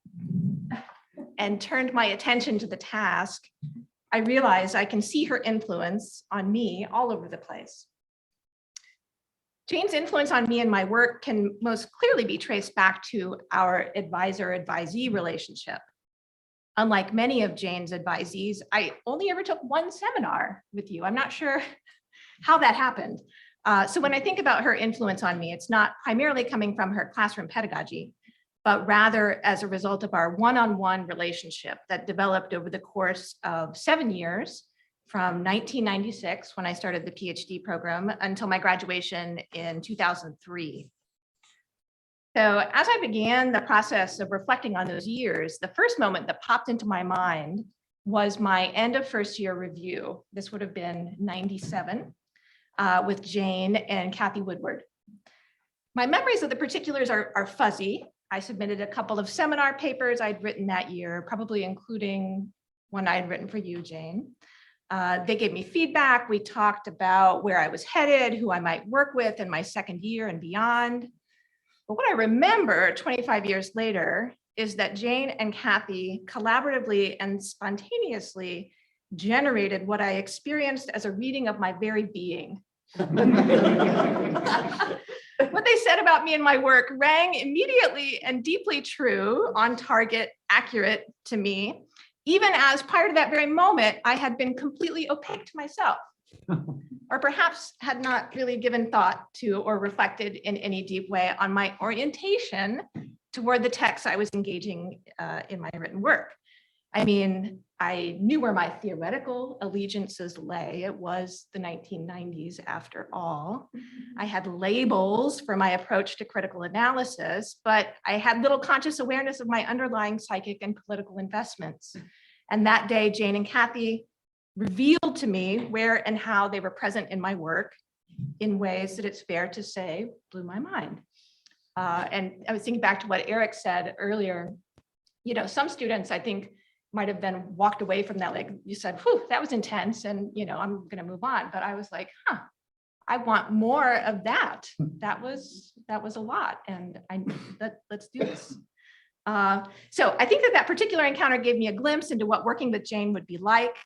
and turned my attention to the task, I realized I can see her influence on me all over the place. Jane's influence on me and my work can most clearly be traced back to our advisor-advisee relationship. Unlike many of Jane's advisees, I only ever took one seminar with you. I'm not sure how that happened. So when I think about her influence on me, it's not primarily coming from her classroom pedagogy, but rather as a result of our one-on-one relationship that developed over the course of 7 years, from 1996, when I started the PhD program, until my graduation in 2003. So as I began the process of reflecting on those years, the first moment that popped into my mind was my end of first year review. This would have been 97 with Jane and Kathy Woodward. My memories of the particulars are fuzzy. I submitted a couple of seminar papers I'd written that year, probably including one I had written for you, Jane. They gave me feedback. We talked about where I was headed, who I might work with in my second year and beyond. But what I remember 25 years later is that Jane and Kathy collaboratively and spontaneously generated what I experienced as a reading of my very being. What they said about me and my work rang immediately and deeply true, on target, accurate to me, even as prior to that very moment, I had been completely opaque to myself, or perhaps had not really given thought to or reflected in any deep way on my orientation toward the text I was engaging in my written work. I mean, I knew where my theoretical allegiances lay. It was the 1990s after all. I had labels for my approach to critical analysis, but I had little conscious awareness of my underlying psychic and political investments. And that day, Jane and Kathy revealed to me where and how they were present in my work in ways that it's fair to say blew my mind. And I was thinking back to what Eric said earlier. You know, some students, I think, might have then walked away from that, like you said, whew, that was intense, and I'm going to move on. But I was like, I want more of that. That was a lot, and let's do this. So I think that particular encounter gave me a glimpse into what working with Jane would be like.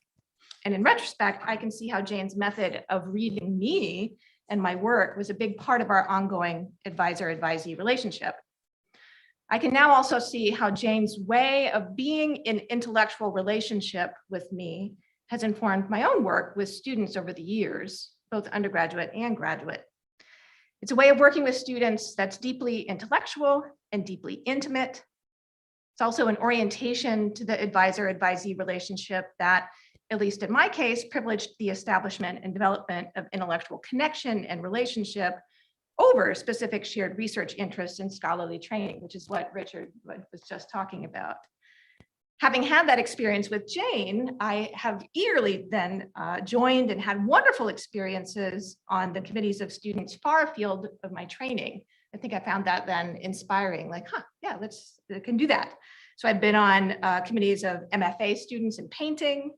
And in retrospect, I can see how Jane's method of reading me and my work was a big part of our ongoing advisor-advisee relationship. I can now also see how Jane's way of being in intellectual relationship with me has informed my own work with students over the years, both undergraduate and graduate. It's a way of working with students that's deeply intellectual and deeply intimate. It's also an orientation to the advisor-advisee relationship that, at least in my case, privileged the establishment and development of intellectual connection and relationship over specific shared research interests and scholarly training, which is what Richard was just talking about. Having had that experience with Jane, I have eagerly then joined and had wonderful experiences on the committees of students far afield of my training, I think I found that then inspiring, like, yeah, I can do that. So I've been on committees of MFA students in painting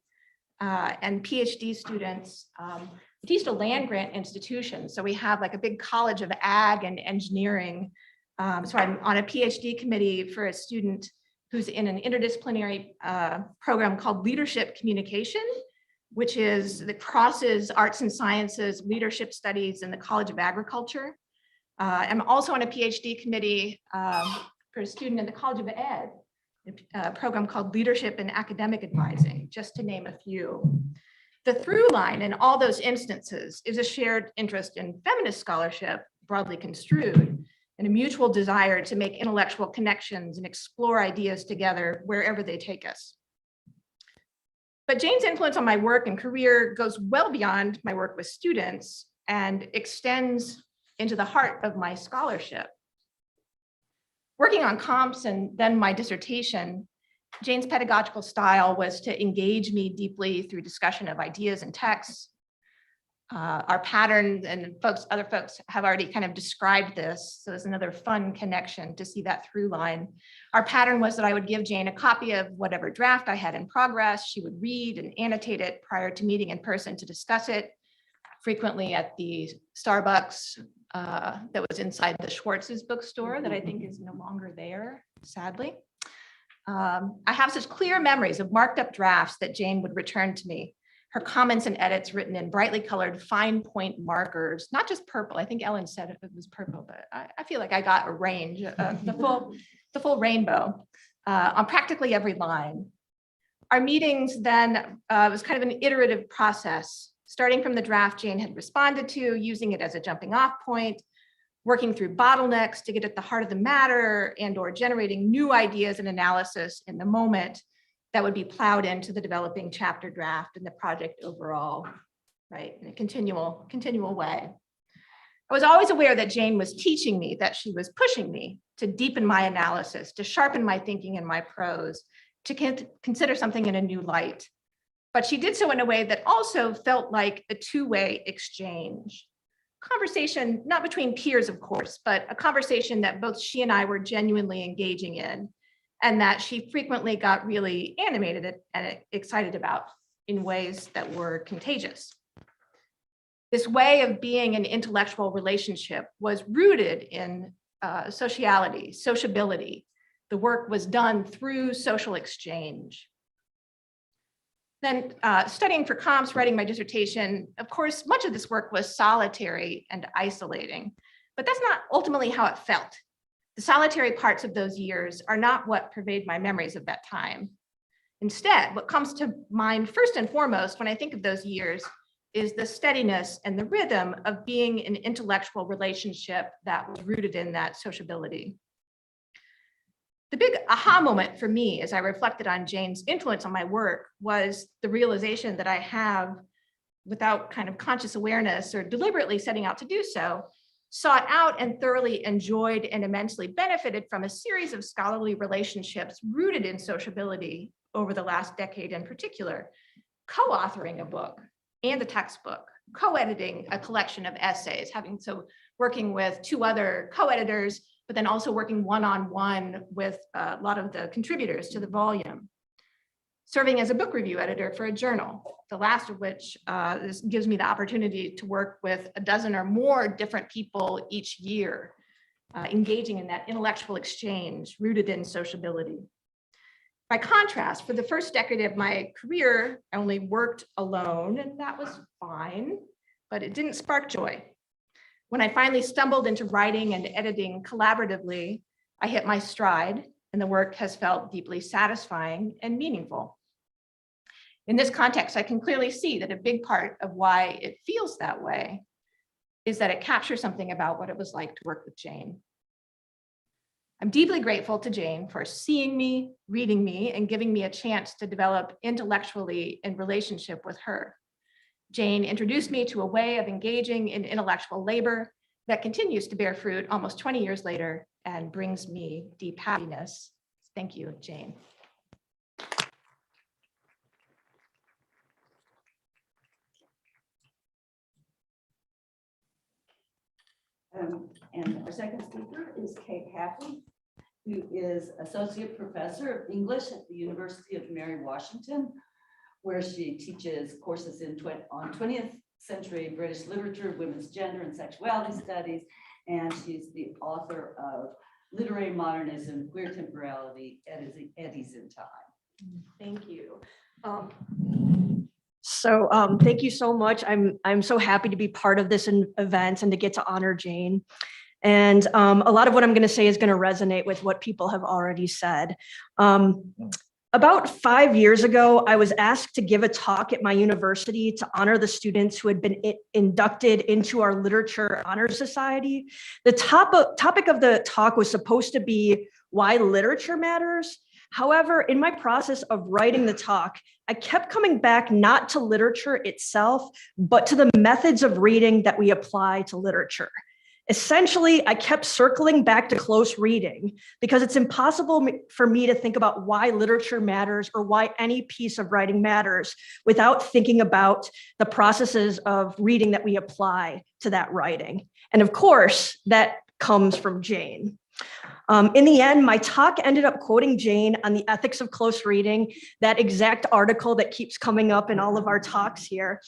and PhD students. We teach a land grant institution, so we have like a big college of ag and engineering. So I'm on a PhD committee for a student who's in an interdisciplinary program called Leadership Communication, which that crosses arts and sciences, leadership studies, and the College of Agriculture. I'm also on a PhD committee for a student in the College of Ed, a program called Leadership and Academic Advising, just to name a few. The through line in all those instances is a shared interest in feminist scholarship, broadly construed, and a mutual desire to make intellectual connections and explore ideas together wherever they take us. But Jane's influence on my work and career goes well beyond my work with students and extends into the heart of my scholarship. Working on comps and then my dissertation, Jane's pedagogical style was to engage me deeply through discussion of ideas and texts. Our pattern, and other folks have already kind of described this, so it's another fun connection to see that through line. Our pattern was that I would give Jane a copy of whatever draft I had in progress. She would read and annotate it prior to meeting in person to discuss it, frequently at the Starbucks that was inside the Schwartz's bookstore that I think is no longer there, sadly. I have such clear memories of marked up drafts that Jane would return to me. Her comments and edits written in brightly colored fine point markers, not just purple. I think Ellen said it was purple, but I feel like I got a range, the full rainbow on practically every line. Our meetings then was kind of an iterative process, starting from the draft Jane had responded to, using it as a jumping off point, working through bottlenecks to get at the heart of the matter and/or generating new ideas and analysis in the moment that would be plowed into the developing chapter draft and the project overall, right, in a continual way. I was always aware that Jane was teaching me, that she was pushing me to deepen my analysis, to sharpen my thinking and my prose, to consider something in a new light. But she did so in a way that also felt like a two-way exchange. Conversation, not between peers, of course, but a conversation that both she and I were genuinely engaging in, and that she frequently got really animated and excited about in ways that were contagious. This way of being an intellectual relationship was rooted in sociality, sociability. The work was done through social exchange. Then studying for comps, writing my dissertation, of course, much of this work was solitary and isolating, but that's not ultimately how it felt. The solitary parts of those years are not what pervade my memories of that time. Instead, what comes to mind first and foremost when I think of those years is the steadiness and the rhythm of being an intellectual relationship that was rooted in that sociability. The big aha moment for me as I reflected on Jane's influence on my work was the realization that I have, without kind of conscious awareness or deliberately setting out to do so, sought out and thoroughly enjoyed and immensely benefited from a series of scholarly relationships rooted in sociability over the last decade in particular, co-authoring a book and a textbook, co-editing a collection of essays, working with two other co-editors, but then also working one-on-one with a lot of the contributors to the volume. Serving as a book review editor for a journal, the last of which this gives me the opportunity to work with a dozen or more different people each year, engaging in that intellectual exchange rooted in sociability. By contrast, for the first decade of my career, I only worked alone, and that was fine, but it didn't spark joy. When I finally stumbled into writing and editing collaboratively, I hit my stride, and the work has felt deeply satisfying and meaningful. In this context, I can clearly see that a big part of why it feels that way is that it captures something about what it was like to work with Jane. I'm deeply grateful to Jane for seeing me, reading me, and giving me a chance to develop intellectually in relationship with her. Jane introduced me to a way of engaging in intellectual labor that continues to bear fruit almost 20 years later and brings me deep happiness. Thank you, Jane. And our second speaker is Kate Haffey, who is Associate Professor of English at the University of Mary Washington, where she teaches courses on 20th century British literature, women's gender and sexuality studies, and she's the author of Literary Modernism, Queer Temporality, Eddies in Time. Thank you. Thank you so much. I'm so happy to be part of this event and to get to honor Jane. And a lot of what I'm going to say is going to resonate with what people have already said. About 5 years ago, I was asked to give a talk at my university to honor the students who had been inducted into our Literature Honor Society. The topic of the talk was supposed to be why literature matters. However, in my process of writing the talk, I kept coming back not to literature itself, but to the methods of reading that we apply to literature. Essentially, I kept circling back to close reading because it's impossible for me to think about why literature matters or why any piece of writing matters without thinking about the processes of reading that we apply to that writing. And of course, that comes from Jane. In the end, my talk ended up quoting Jane on the ethics of close reading, that exact article that keeps coming up in all of our talks here.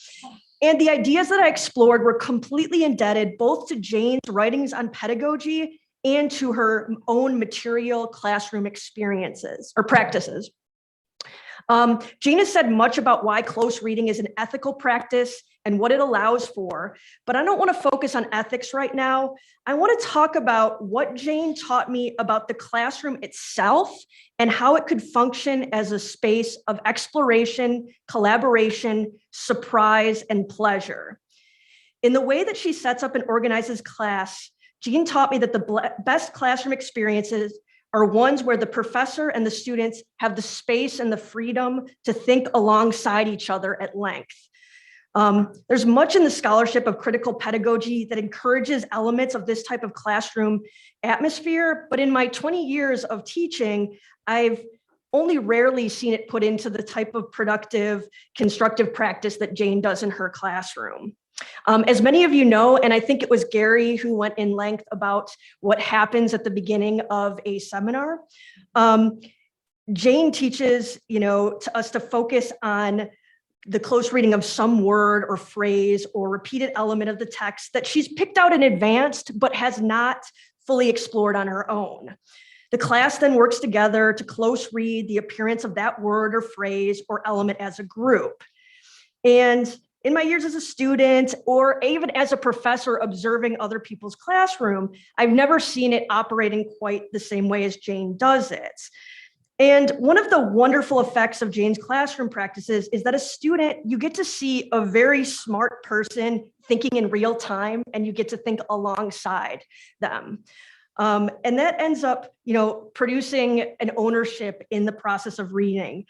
And the ideas that I explored were completely indebted both to Jane's writings on pedagogy and to her own material classroom experiences or practices. Jane has said much about why close reading is an ethical practice and what it allows for, but I don't want to focus on ethics right now. I want to talk about what Jane taught me about the classroom itself and how it could function as a space of exploration, collaboration, surprise, and pleasure. In the way that she sets up and organizes class, Jane taught me that the best classroom experiences are ones where the professor and the students have the space and the freedom to think alongside each other at length. There's much in the scholarship of critical pedagogy that encourages elements of this type of classroom atmosphere, but in my 20 years of teaching, I've only rarely seen it put into the type of productive, constructive practice that Jane does in her classroom. As many of you know, and I think it was Gary who went in length about what happens at the beginning of a seminar, Jane teaches, to us to focus on the close reading of some word or phrase or repeated element of the text that she's picked out in advance, but has not fully explored on her own. The class then works together to close read the appearance of that word or phrase or element as a group. And in my years as a student, or even as a professor observing other people's classroom, I've never seen it operating quite the same way as Jane does it. And one of the wonderful effects of Jane's classroom practices is that a student, you get to see a very smart person thinking in real time, and you get to think alongside them. And that ends up, producing an ownership in the process of reading.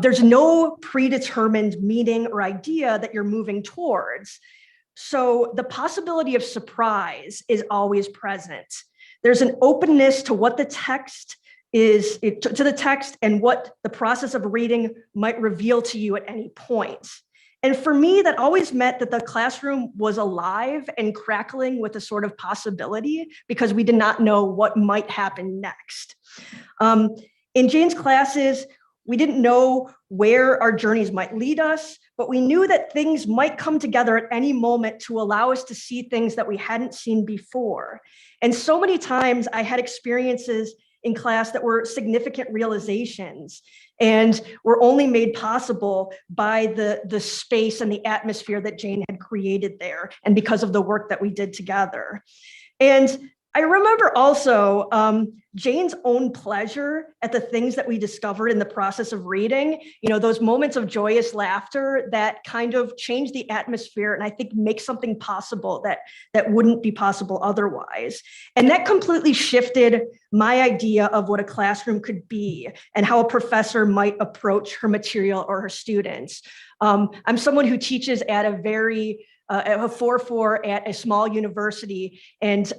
There's no predetermined meaning or idea that you're moving towards. So the possibility of surprise is always present. There's an openness to what the text is, to the text and what the process of reading might reveal to you at any point. And for me, that always meant that the classroom was alive and crackling with a sort of possibility because we did not know what might happen next. In Jane's classes, we didn't know where our journeys might lead us, but we knew that things might come together at any moment to allow us to see things that we hadn't seen before. And so many times I had experiences in class that were significant realizations and were only made possible by the space and the atmosphere that Jane had created there and because of the work that we did together. And I remember also Jane's own pleasure at the things that we discovered in the process of reading, those moments of joyous laughter that kind of change the atmosphere and I think make something possible that wouldn't be possible otherwise. And that completely shifted my idea of what a classroom could be and how a professor might approach her material or her students. I'm someone who teaches at a 4-4 at a small university, and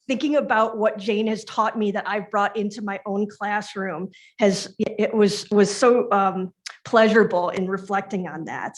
thinking about what Jane has taught me that I've brought into my own classroom was so pleasurable in reflecting on that.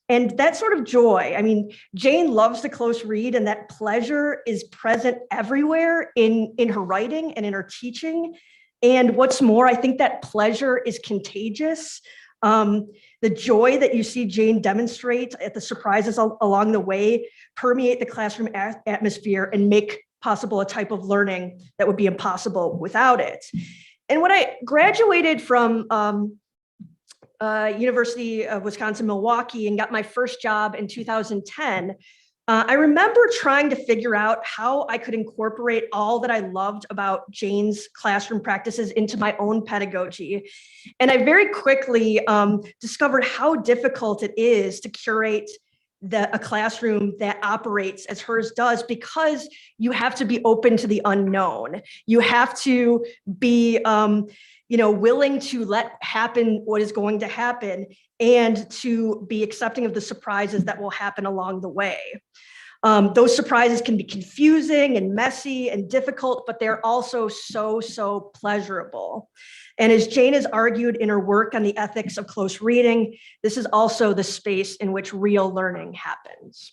And that sort of joy, I mean, Jane loves to close read, and that pleasure is present everywhere in her writing and in her teaching. And what's more, I think that pleasure is contagious. The joy that you see Jane demonstrate at the surprises along the way permeate the classroom atmosphere and make possible a type of learning that would be impossible without it. And when I graduated from University of Wisconsin-Milwaukee and got my first job in 2010, I remember trying to figure out how I could incorporate all that I loved about Jane's classroom practices into my own pedagogy. And I very quickly discovered how difficult it is to curate a classroom that operates as hers does, because you have to be open to the unknown. You have to be willing to let happen what is going to happen, and to be accepting of the surprises that will happen along the way. Those surprises can be confusing and messy and difficult, but they're also so pleasurable. And as Jane has argued in her work on the ethics of close reading, this is also the space in which real learning happens.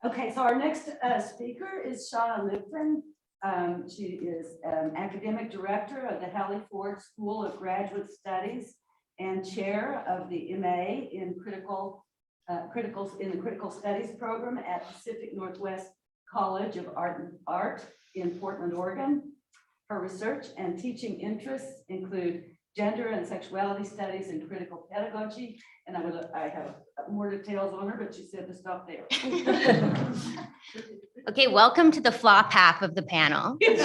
Okay, so our next speaker is Shawna Lipton. She is academic director of the Hallie Ford School of Graduate Studies and chair of the MA in the Critical Studies program at Pacific Northwest College of Art in Portland, Oregon. Her research and teaching interests include gender and sexuality studies and critical pedagogy. And I have more details on her, but she said to stop there. Okay, welcome to the flop half of the panel. Thank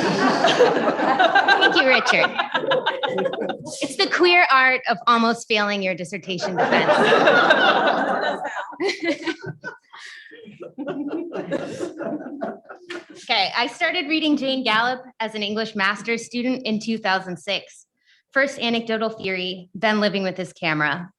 you, Richard. It's the queer art of almost failing your dissertation defense. Okay, I started reading Jane Gallop as an English master's student in 2006. First anecdotal theory, then living with this camera.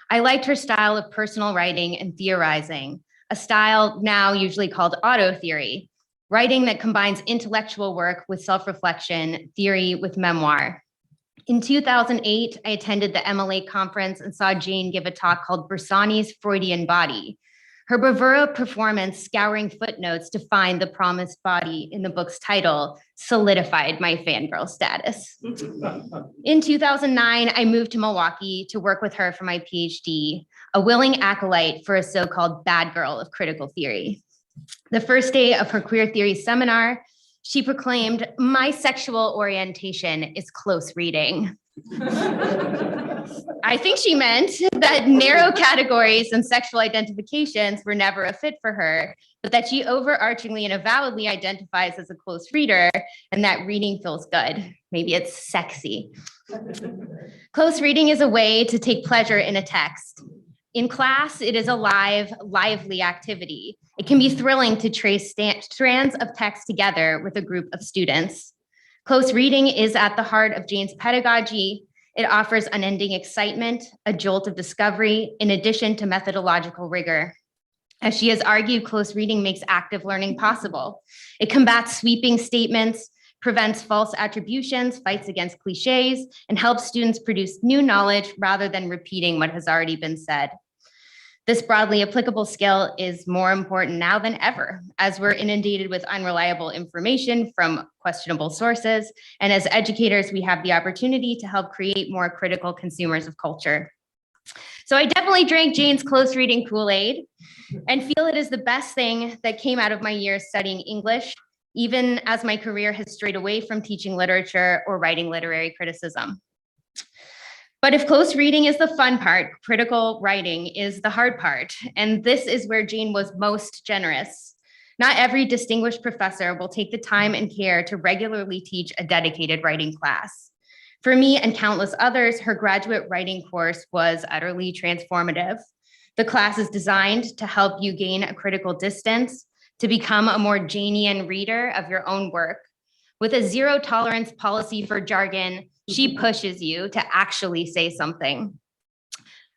I liked her style of personal writing and theorizing, a style now usually called auto theory, writing that combines intellectual work with self-reflection, theory with memoir. In 2008, I attended the MLA conference and saw Jane give a talk called Bersani's Freudian Body. Her bravura performance scouring footnotes to find the promised body in the book's title solidified my fangirl status. In 2009, I moved to Milwaukee to work with her for my PhD, a willing acolyte for a so-called bad girl of critical theory. The first day of her queer theory seminar, she proclaimed, "My sexual orientation is close reading." I think she meant that narrow categories and sexual identifications were never a fit for her, but that she overarchingly and avowedly identifies as a close reader, and that reading feels good. Maybe it's sexy. Close reading is a way to take pleasure in a text. In class, it is a lively activity. It can be thrilling to trace strands of text together with a group of students. Close reading is at the heart of Jane's pedagogy. It offers unending excitement, a jolt of discovery, in addition to methodological rigor. As she has argued, close reading makes active learning possible. It combats sweeping statements, prevents false attributions, fights against cliches, and helps students produce new knowledge rather than repeating what has already been said. This broadly applicable skill is more important now than ever, as we're inundated with unreliable information from questionable sources. And as educators, we have the opportunity to help create more critical consumers of culture. So I definitely drank Jane's close reading Kool-Aid and feel it is the best thing that came out of my years studying English, even as my career has strayed away from teaching literature or writing literary criticism. But if close reading is the fun part, critical writing is the hard part. And this is where Jane was most generous. Not every distinguished professor will take the time and care to regularly teach a dedicated writing class. For me and countless others, her graduate writing course was utterly transformative. The class is designed to help you gain a critical distance, to become a more Janeian reader of your own work. With a zero tolerance policy for jargon, she pushes you to actually say something.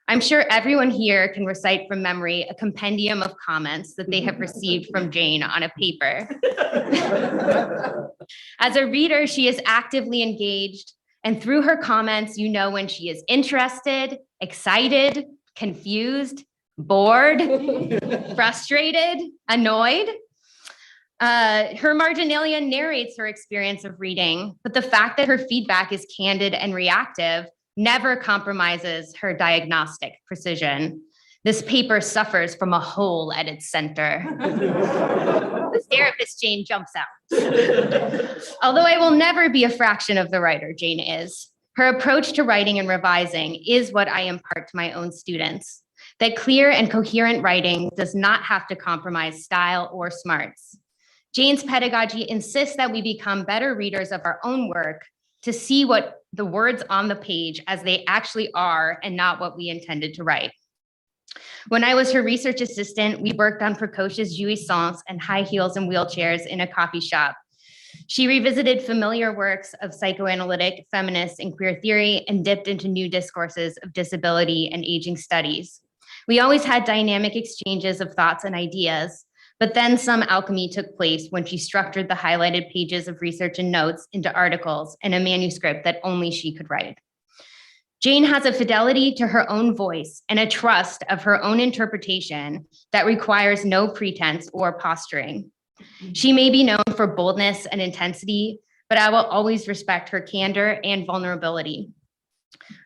I'm sure everyone here can recite from memory a compendium of comments that they have received from Jane on a paper. As a reader, she is actively engaged, and through her comments, you know when she is interested, excited, confused, bored, frustrated, annoyed. Her marginalia narrates her experience of reading, but the fact that her feedback is candid and reactive never compromises her diagnostic precision. This paper suffers from a hole at its center. The therapist Jane jumps out. Although I will never be a fraction of the writer Jane is, her approach to writing and revising is what I impart to my own students. That clear and coherent writing does not have to compromise style or smarts. Jane's pedagogy insists that we become better readers of our own work to see what the words on the page as they actually are and not what we intended to write. When I was her research assistant, we worked on precocious jouissance and high heels and wheelchairs in a coffee shop. She revisited familiar works of psychoanalytic, feminist, and queer theory and dipped into new discourses of disability and aging studies. We always had dynamic exchanges of thoughts and ideas, but then some alchemy took place when she structured the highlighted pages of research and notes into articles and a manuscript that only she could write. Jane has a fidelity to her own voice and a trust of her own interpretation that requires no pretense or posturing. She may be known for boldness and intensity, but I will always respect her candor and vulnerability.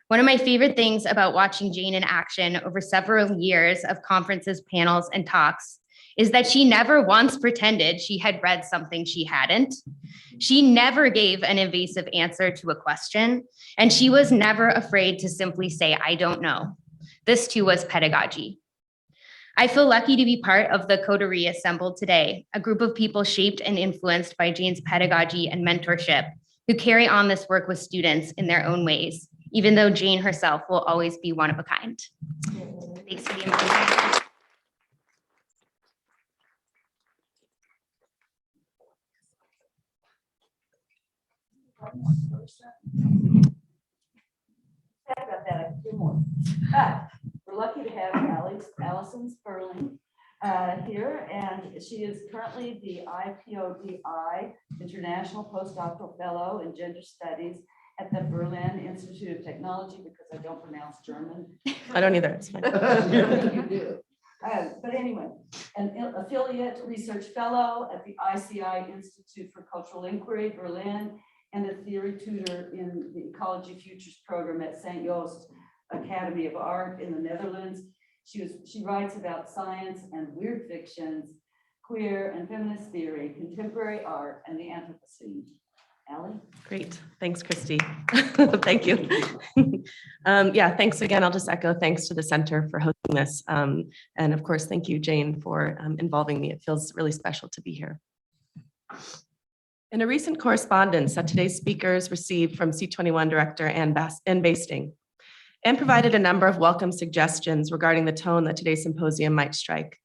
One of my favorite things about watching Jane in action over several years of conferences, panels, and talks is that she never once pretended she had read something she hadn't. She never gave an evasive answer to a question, and she was never afraid to simply say, I don't know. This too was pedagogy. I feel lucky to be part of the coterie assembled today, a group of people shaped and influenced by Jane's pedagogy and mentorship, who carry on this work with students in their own ways, even though Jane herself will always be one of a kind. Thanks for the invitation. About that a few more. We're lucky to have Allison Sperling here, and she is currently the IPODI International Postdoctoral Fellow in Gender Studies at the Berlin Institute of Technology, because I don't pronounce German. I don't either. It's fine. You do. But anyway, an affiliate research fellow at the ICI Institute for Cultural Inquiry, Berlin, and a theory tutor in the Ecology Futures program at St. Joost Academy of Art in the Netherlands. She writes about science and weird fictions, queer and feminist theory, contemporary art, and the Anthropocene. Allie? Great. Thanks, Christie. Thank you. Yeah, thanks again. I'll just echo thanks to the center for hosting this. And of course, thank you, Jane, for involving me. It feels really special to be here. In a recent correspondence that today's speakers received from C21 Director Ann Basting, Ann provided a number of welcome suggestions regarding the tone that today's symposium might strike.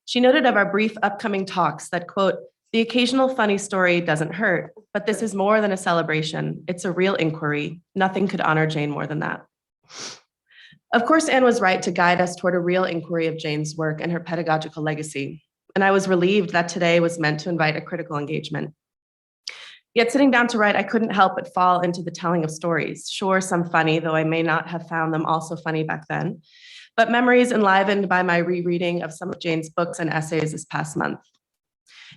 She noted of our brief upcoming talks that, quote, the occasional funny story doesn't hurt, but this is more than a celebration. It's a real inquiry. Nothing could honor Jane more than that. Of course, Ann was right to guide us toward a real inquiry of Jane's work and her pedagogical legacy. And I was relieved that today was meant to invite a critical engagement. Yet sitting down to write, I couldn't help but fall into the telling of stories. Sure, some funny, though I may not have found them also funny back then, but memories enlivened by my rereading of some of Jane's books and essays this past month.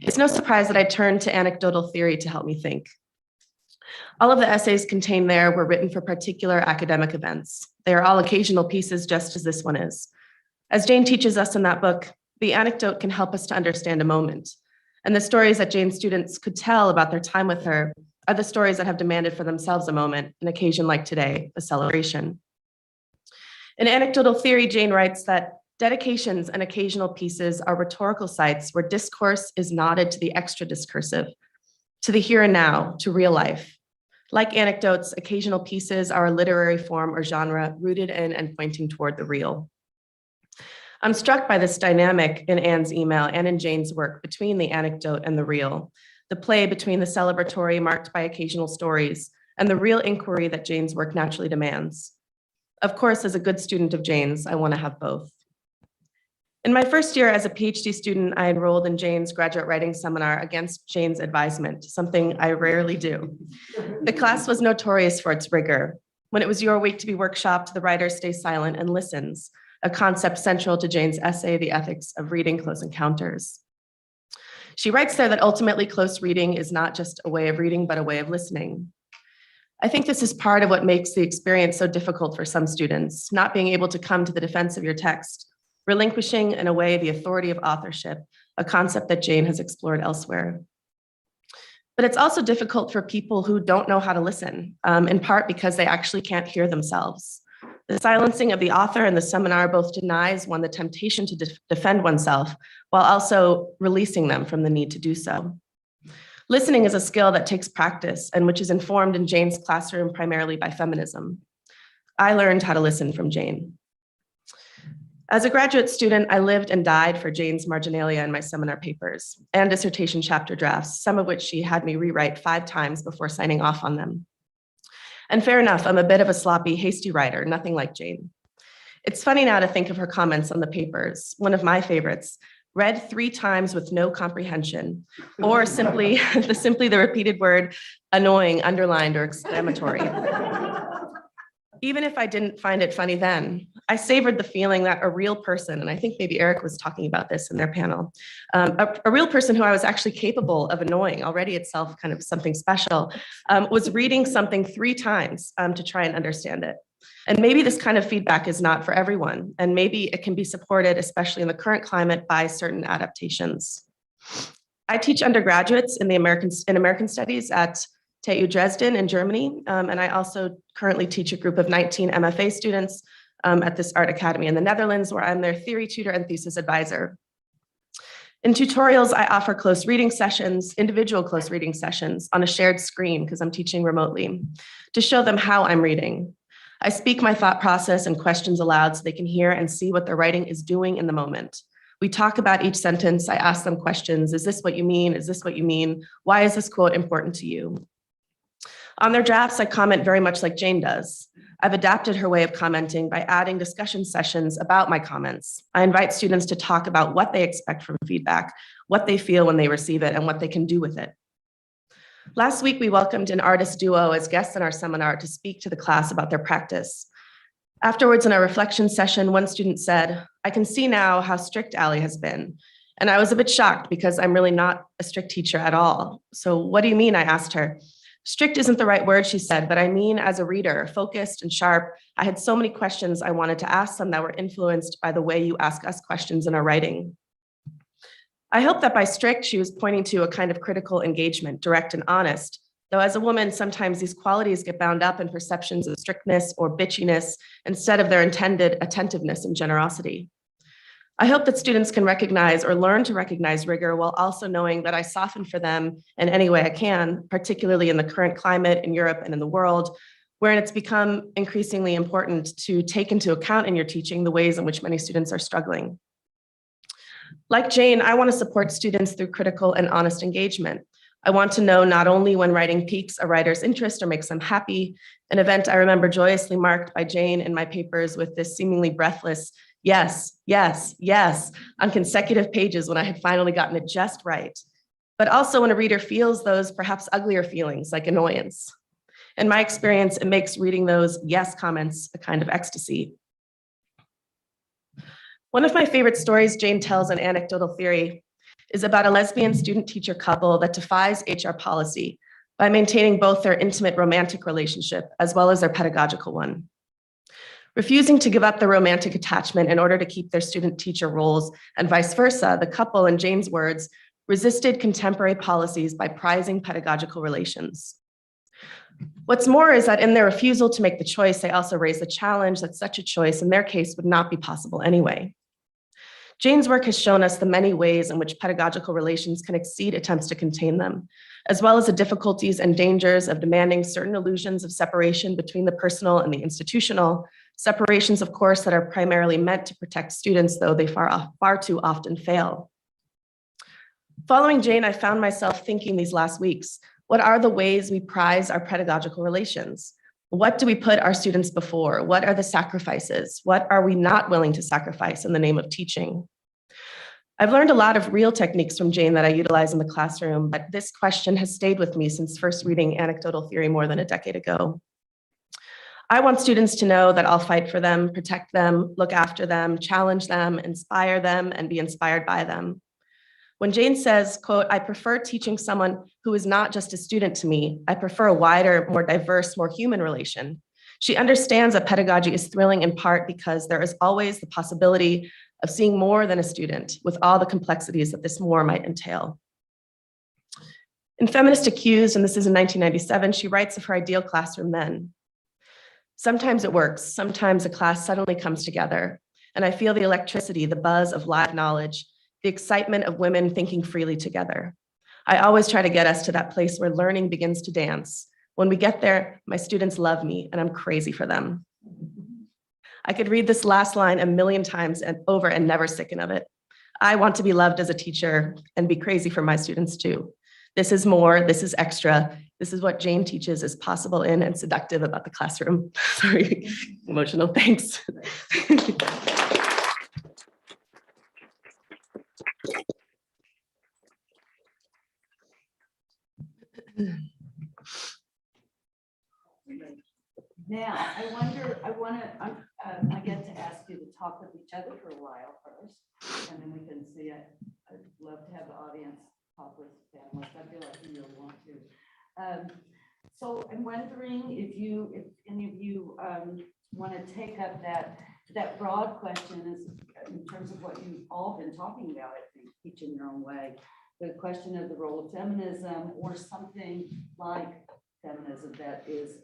It's no surprise that I turned to anecdotal theory to help me think. All of the essays contained there were written for particular academic events. They are all occasional pieces, just as this one is. As Jane teaches us in that book, the anecdote can help us to understand a moment. And the stories that Jane's students could tell about their time with her are the stories that have demanded for themselves a moment, an occasion like today, a celebration. In anecdotal theory, Jane writes that dedications and occasional pieces are rhetorical sites where discourse is nodded to the extra discursive, to the here and now, to real life. Like anecdotes, occasional pieces are a literary form or genre rooted in and pointing toward the real. I'm struck by this dynamic in Anne's email and in Jane's work between the anecdote and the real, the play between the celebratory marked by occasional stories and the real inquiry that Jane's work naturally demands. Of course, as a good student of Jane's, I want to have both. In my first year as a PhD student, I enrolled in Jane's graduate writing seminar against Jane's advisement, something I rarely do. The class was notorious for its rigor. When it was your week to be workshopped, the writer stays silent and listens, a concept central to Jane's essay, The Ethics of Reading Close Encounters. She writes there that ultimately close reading is not just a way of reading, but a way of listening. I think this is part of what makes the experience so difficult for some students, not being able to come to the defense of your text, relinquishing in a way the authority of authorship, a concept that Jane has explored elsewhere. But it's also difficult for people who don't know how to listen, in part because they actually can't hear themselves. The silencing of the author in the seminar both denies one the temptation to defend oneself, while also releasing them from the need to do so. Listening is a skill that takes practice and which is informed in Jane's classroom primarily by feminism. I learned how to listen from Jane. As a graduate student, I lived and died for Jane's marginalia in my seminar papers and dissertation chapter drafts, some of which she had me rewrite 5 times before signing off on them. And fair enough, I'm a bit of a sloppy, hasty writer, nothing like Jane. It's funny now to think of her comments on the papers, one of my favorites, read 3 times with no comprehension, or simply the repeated word annoying, underlined, or exclamatory. Even if I didn't find it funny then, I savored the feeling that a real person, and I think maybe Eric was talking about this in their panel, a real person who I was actually capable of annoying, already itself kind of something special, was reading something 3 times to try and understand it. And maybe this kind of feedback is not for everyone, and maybe it can be supported, especially in the current climate, by certain adaptations. I teach undergraduates in American Studies at TU Dresden in Germany, and I also currently teach a group of 19 MFA students at this art academy in the Netherlands, where I'm their theory tutor and thesis advisor. In tutorials, I offer close reading sessions, individual close reading sessions on a shared screen, because I'm teaching remotely, to show them how I'm reading. I speak my thought process and questions aloud so they can hear and see what the writing is doing in the moment. We talk about each sentence. I ask them questions. Is this what you mean? Is this what you mean? Why is this quote important to you? On their drafts, I comment very much like Jane does. I've adapted her way of commenting by adding discussion sessions about my comments. I invite students to talk about what they expect from feedback, what they feel when they receive it, and what they can do with it. Last week, we welcomed an artist duo as guests in our seminar to speak to the class about their practice. Afterwards, in our reflection session, one student said, "I can see now how strict Allie has been." And I was a bit shocked because I'm really not a strict teacher at all. "So what do you mean?" I asked her. "Strict isn't the right word," she said, "but I mean as a reader, focused and sharp. I had so many questions I wanted to ask them that were influenced by the way you ask us questions in our writing." I hope that by strict, she was pointing to a kind of critical engagement, direct and honest, though as a woman, sometimes these qualities get bound up in perceptions of strictness or bitchiness instead of their intended attentiveness and generosity. I hope that students can recognize or learn to recognize rigor while also knowing that I soften for them in any way I can, particularly in the current climate in Europe and in the world, wherein it's become increasingly important to take into account in your teaching the ways in which many students are struggling. Like Jane, I want to support students through critical and honest engagement. I want to know not only when writing piques a writer's interest or makes them happy, an event I remember joyously marked by Jane in my papers with this seemingly breathless yes, yes, yes on consecutive pages when I had finally gotten it just right, but also when a reader feels those perhaps uglier feelings like annoyance. In my experience, it makes reading those yes comments a kind of ecstasy. One of my favorite stories Jane tells in Anecdotal Theory is about a lesbian student-teacher couple that defies HR policy by maintaining both their intimate romantic relationship as well as their pedagogical one. Refusing to give up the romantic attachment in order to keep their student-teacher roles and vice versa, the couple, in Jane's words, resisted contemporary policies by prizing pedagogical relations. What's more is that in their refusal to make the choice, they also raise the challenge that such a choice in their case would not be possible anyway. Jane's work has shown us the many ways in which pedagogical relations can exceed attempts to contain them, as well as the difficulties and dangers of demanding certain illusions of separation between the personal and the institutional, separations, of course, that are primarily meant to protect students, though they far too often fail. Following Jane, I found myself thinking these last weeks, what are the ways we prize our pedagogical relations? What do we put our students before? What are the sacrifices? What are we not willing to sacrifice in the name of teaching? I've learned a lot of real techniques from Jane that I utilize in the classroom, but this question has stayed with me since first reading Anecdotal Theory more than a decade ago. I want students to know that I'll fight for them, protect them, look after them, challenge them, inspire them, and be inspired by them. When Jane says, quote, "I prefer teaching someone who is not just a student to me. I prefer a wider, more diverse, more human relation," she understands that pedagogy is thrilling in part because there is always the possibility of seeing more than a student with all the complexities that this more might entail. In Feminist Accused, and this is in 1997, she writes of her ideal classroom then. "Sometimes it works. Sometimes a class suddenly comes together, and I feel the electricity, the buzz of live knowledge, the excitement of women thinking freely together. I always try to get us to that place where learning begins to dance. When we get there, my students love me, and I'm crazy for them." I could read this last line a million times and over and never sicken of it. I want to be loved as a teacher and be crazy for my students too. This is more, this is extra. This is what Jane teaches is possible in and seductive about the classroom. Sorry, emotional, thanks. Now, I get to ask you to talk with each other for a while first, and then we can see it. I'd love to have the audience talk with panelists. I feel like you really want to. So I'm wondering if any of you want to take up that broad question in terms of what you've all been talking about, I think, each in your own way. The question of the role of feminism or something like feminism that is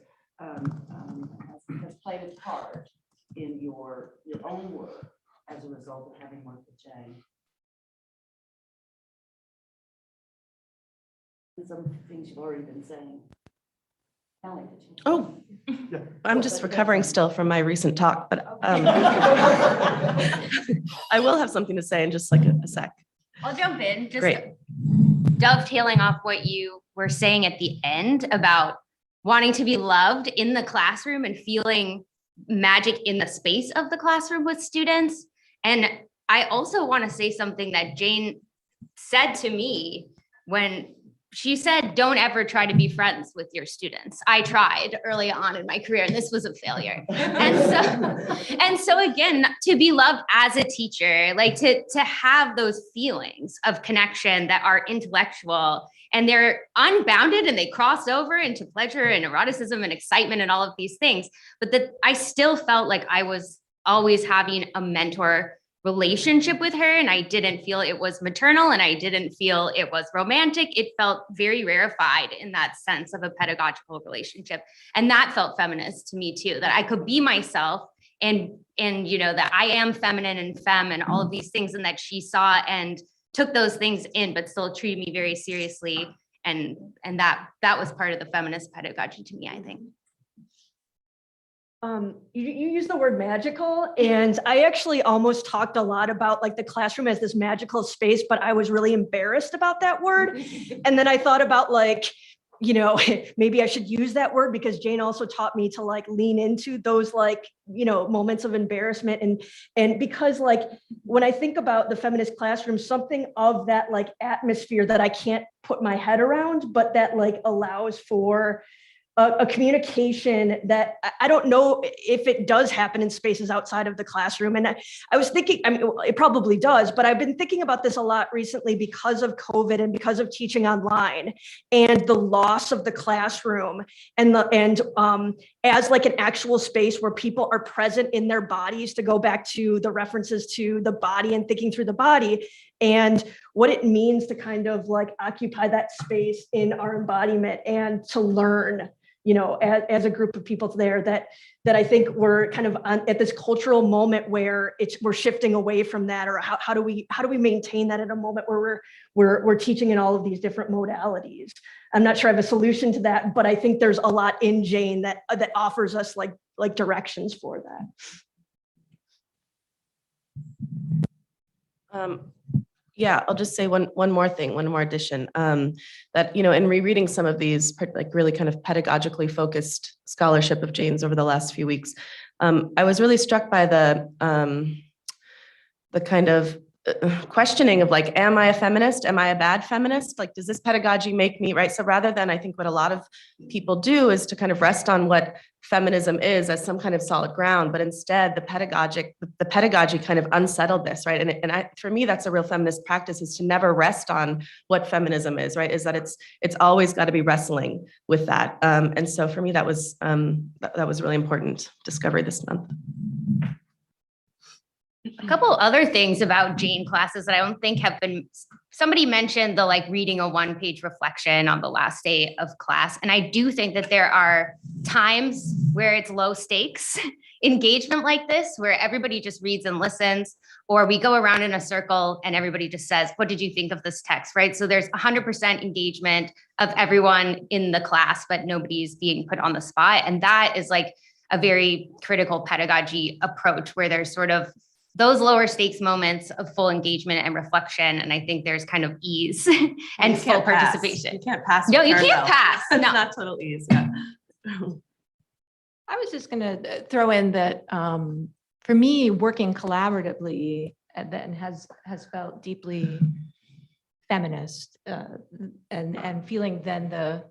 has played a part in your own work as a result of having worked with Jane. Some things you've already been saying. Ellie, did you? Oh, I'm just recovering still from my recent talk, but I will have something to say in just like a sec. I'll jump in, just Great. dovetailing off what you were saying at the end about wanting to be loved in the classroom and feeling magic in the space of the classroom with students. And I also want to say something that Jane said to me when she said, "Don't ever try to be friends with your students." I tried early on in my career and this was a failure. And so again, to be loved as a teacher, like to have those feelings of connection that are intellectual and they're unbounded and they cross over into pleasure and eroticism and excitement and all of these things. But that I still felt like I was always having a mentor relationship with her, and I didn't feel it was maternal and I didn't feel it was romantic. It felt very rarefied in that sense of a pedagogical relationship. And that felt feminist to me too, that I could be myself and that I am feminine and femme and all of these things, and that she saw and took those things in, but still treated me very seriously. And that was part of the feminist pedagogy to me, I think. You use the word magical, and I actually almost talked a lot about like the classroom as this magical space, but I was really embarrassed about that word. And then I thought about like, maybe I should use that word because Jane also taught me to like lean into those like, moments of embarrassment. And because like, when I think about the feminist classroom, something of that like atmosphere that I can't put my head around, but that like allows for a communication that I don't know if it does happen in spaces outside of the classroom. And I was thinking, it probably does, but I've been thinking about this a lot recently because of COVID and because of teaching online and the loss of the classroom and as like an actual space where people are present in their bodies, to go back to the references to the body and thinking through the body and what it means to kind of like occupy that space in our embodiment and to learn, as a group of people there that I think we're kind of at this cultural moment where we're shifting away from that, or how do we maintain that at a moment where we're teaching in all of these different modalities. I'm not sure I have a solution to that, but I think there's a lot in Jane that offers us like directions for that. Yeah, I'll just say one more thing, one more addition, that, in rereading some of these like really kind of pedagogically focused scholarship of Jane's over the last few weeks, I was really struck by the kind of questioning of like, am I a feminist? Am I a bad feminist? Like, does this pedagogy make me, right? So rather than, I think what a lot of people do is to kind of rest on what feminism is as some kind of solid ground, but instead the pedagogy kind of unsettled this, right? And for me, that's a real feminist practice, is to never rest on what feminism is, right? Is that it's always got to be wrestling with that. And so for me, that was really important discovery this month. A couple other things about Jane classes that I don't think have been, somebody mentioned the like reading a one-page reflection on the last day of class. And I do think that there are times where it's low stakes engagement like this, where everybody just reads and listens, or we go around in a circle and everybody just says, what did you think of this text, right? So there's 100% engagement of everyone in the class, but nobody's being put on the spot. And that is like a very critical pedagogy approach, where there's sort of those lower stakes moments of full engagement and reflection. And I think there's kind of ease and full participation. You can't pass. No, you can't pass. It's No. not total ease. Yeah. I was just going to throw in that for me, working collaboratively then has felt deeply feminist, and feeling then the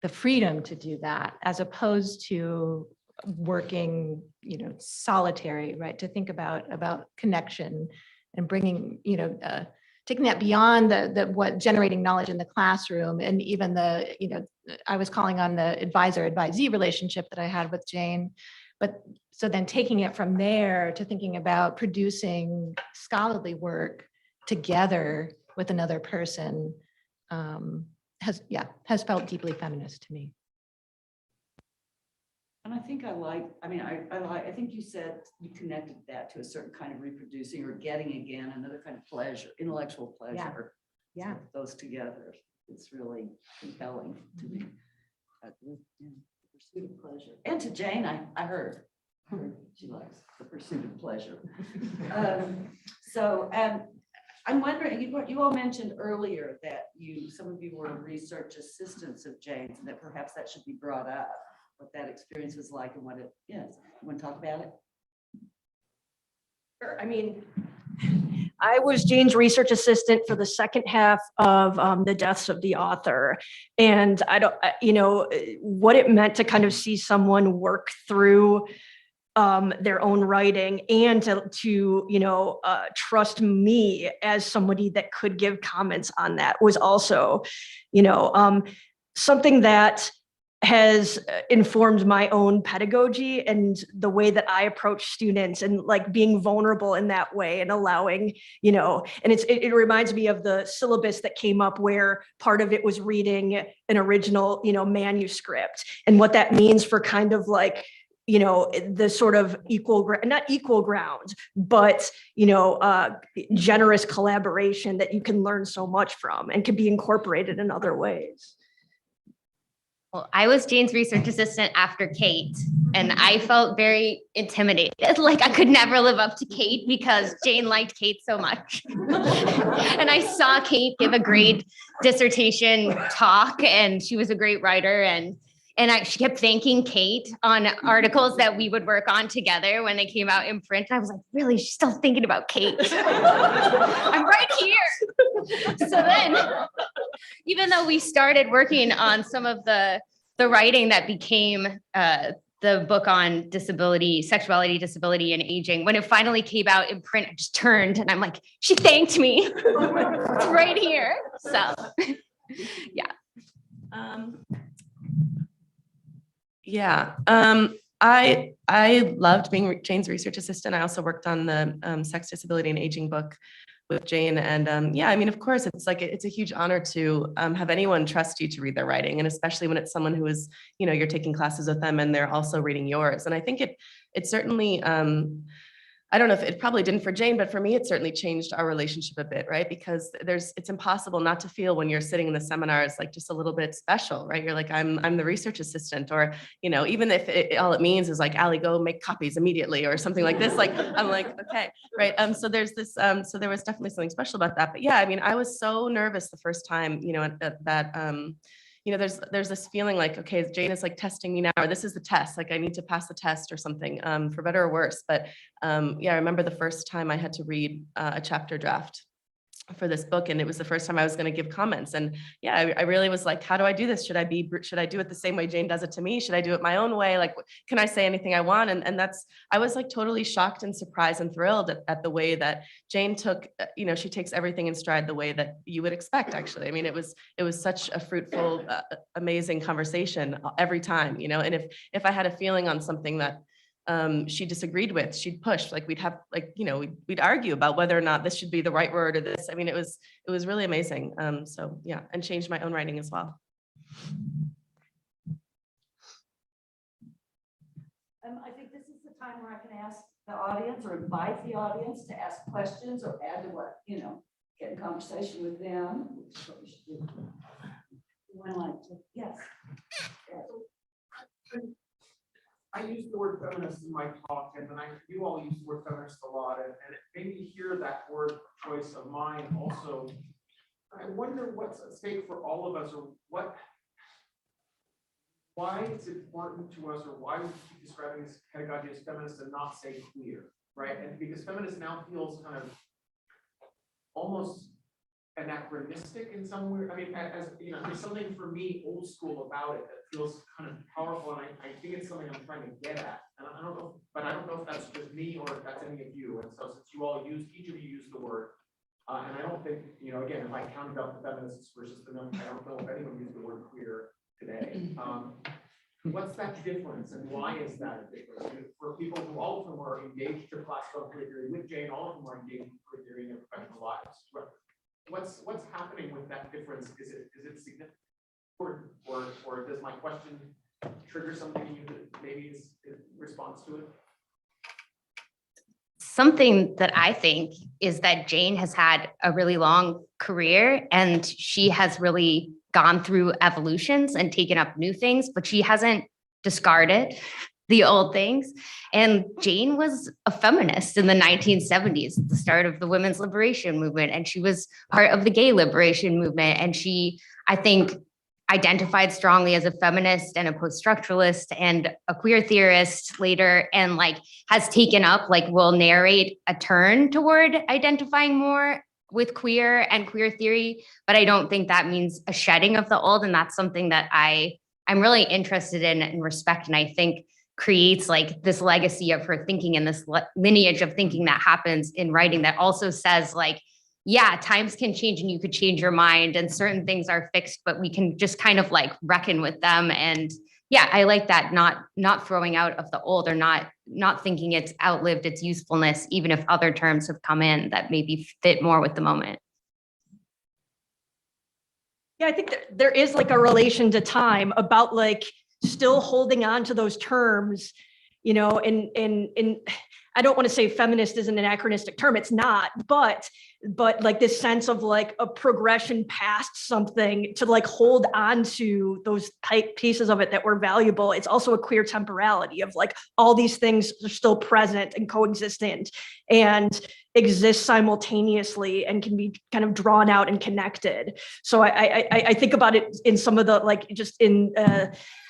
freedom to do that, as opposed to working, solitary, right? To think about connection and bringing, taking that beyond the what generating knowledge in the classroom, and even I was calling on the advisor-advisee relationship that I had with Jane, but so then taking it from there to thinking about producing scholarly work together with another person has felt deeply feminist to me. And I think I think you said you connected that to a certain kind of reproducing or getting again, another kind of pleasure, intellectual pleasure. Yeah. Those together. It's really compelling to me. The pursuit of pleasure. And to Jane, I heard she likes the pursuit of pleasure. I'm wondering, you all mentioned earlier that some of you were research assistants of Jane's, and that perhaps that should be brought up, what that experience was like and what it is. You want to talk about it? Sure. I mean, I was Jane's research assistant for the second half of The Deaths of the Author. And I don't, what it meant to kind of see someone work through their own writing, and to trust me as somebody that could give comments on that was also, something that has informed my own pedagogy and the way that I approach students, and like being vulnerable in that way and allowing, and it reminds me of the syllabus that came up where part of it was reading an original, manuscript, and what that means for kind of like, the sort of not equal ground, but, generous collaboration that you can learn so much from and can be incorporated in other ways. Well, I was Jane's research assistant after Kate, and I felt very intimidated. Like I could never live up to Kate because Jane liked Kate so much. And I saw Kate give a great dissertation talk, and she was a great writer. And she kept thanking Kate on articles that we would work on together when they came out in print. And I was like, really, she's still thinking about Kate. I'm right here. So then, even though we started working on some of the writing that became the book on disability, sexuality, disability, and aging, when it finally came out in print, I just turned and I'm like, she thanked me. It's right here. So, yeah. I loved being Jane's research assistant. I also worked on the sex, disability, and aging book with Jane. And of course, it's a huge honor to have anyone trust you to read their writing, and especially when it's someone who is, you're taking classes with them and they're also reading yours. And I think it certainly, I don't know if it probably didn't for Jane, but for me, it certainly changed our relationship a bit, right? Because it's impossible not to feel when you're sitting in the seminars like just a little bit special, right? You're like, I'm the research assistant, or, even if all it means is like, Allie, go make copies immediately or something like this. Like, I'm like, okay, right. So there's this, so there was definitely something special about that. But yeah, I mean, I was so nervous the first time, there's this feeling like, okay, Jane is like testing me now, or this is the test, like I need to pass the test or something, for better or worse. But yeah, I remember the first time I had to read a chapter draft for this book, and it was the first time I was going to give comments. And yeah, I really was like, how do I do this? Should I do it the same way Jane does it to me? Should I do it my own way? Like, can I say anything I want? And I was like totally shocked and surprised and thrilled at the way that Jane took, she takes everything in stride the way that you would expect, actually. I mean, it was such a fruitful, amazing conversation every time, and if I had a feeling on something that she disagreed with, she'd push, like we'd have we'd argue about whether or not this should be the right word or this. I mean, it was really amazing. So yeah, and changed my own writing as well. I think this is the time where I can ask the audience or invite the audience to ask questions or add to what, get in conversation with them, which is what we should do. Yes. I use the word feminist in my talk, and then you all use the word feminist a lot, and it made me hear that word choice of mine also. I wonder what's at stake for all of us, or why it's important to us, or why we keep describing this pedagogy as feminist and not say queer, right? And because feminist now feels kind of almost anachronistic in some way. I mean, as there's something for me old school about it that feels kind of powerful, and I think it's something I'm trying to get at. And I don't know if that's just me or if that's any of you. And so since each of you use the word, and I don't think, again, if I counted up the feminists versus the non, I don't know if anyone used the word queer today. What's that difference, and why is that a difference? For people who all of them are engaged in classical queer theory with Jane, all of them are engaged in queer theory in their professional lives. What's happening with that difference? Is it significant, or does my question trigger something in you that maybe is in response to it? Something that I think is that Jane has had a really long career, and she has really gone through evolutions and taken up new things, but she hasn't discarded the old things. And Jane was a feminist in the 1970s, at the start of the women's liberation movement. And she was part of the gay liberation movement. And she, I think, identified strongly as a feminist and a post-structuralist and a queer theorist later, and has taken up, will narrate a turn toward identifying more with queer and queer theory. But I don't think that means a shedding of the old. And that's something that I'm really interested in and respect. And I think creates this legacy of her thinking and this lineage of thinking that happens in writing that also says yeah, times can change and you could change your mind and certain things are fixed, but we can just kind of reckon with them. And yeah, I like that, not throwing out of the old, or not thinking it's outlived its usefulness, even if other terms have come in that maybe fit more with the moment. Yeah, I think there is a relation to time about still holding on to those terms, and I don't want to say feminist is an anachronistic term. It's not, but this sense of a progression past something to hold on to those pieces of it that were valuable. It's also a queer temporality of all these things are still present and coexistent and exist simultaneously and can be kind of drawn out and connected. So I think about it in some of the just in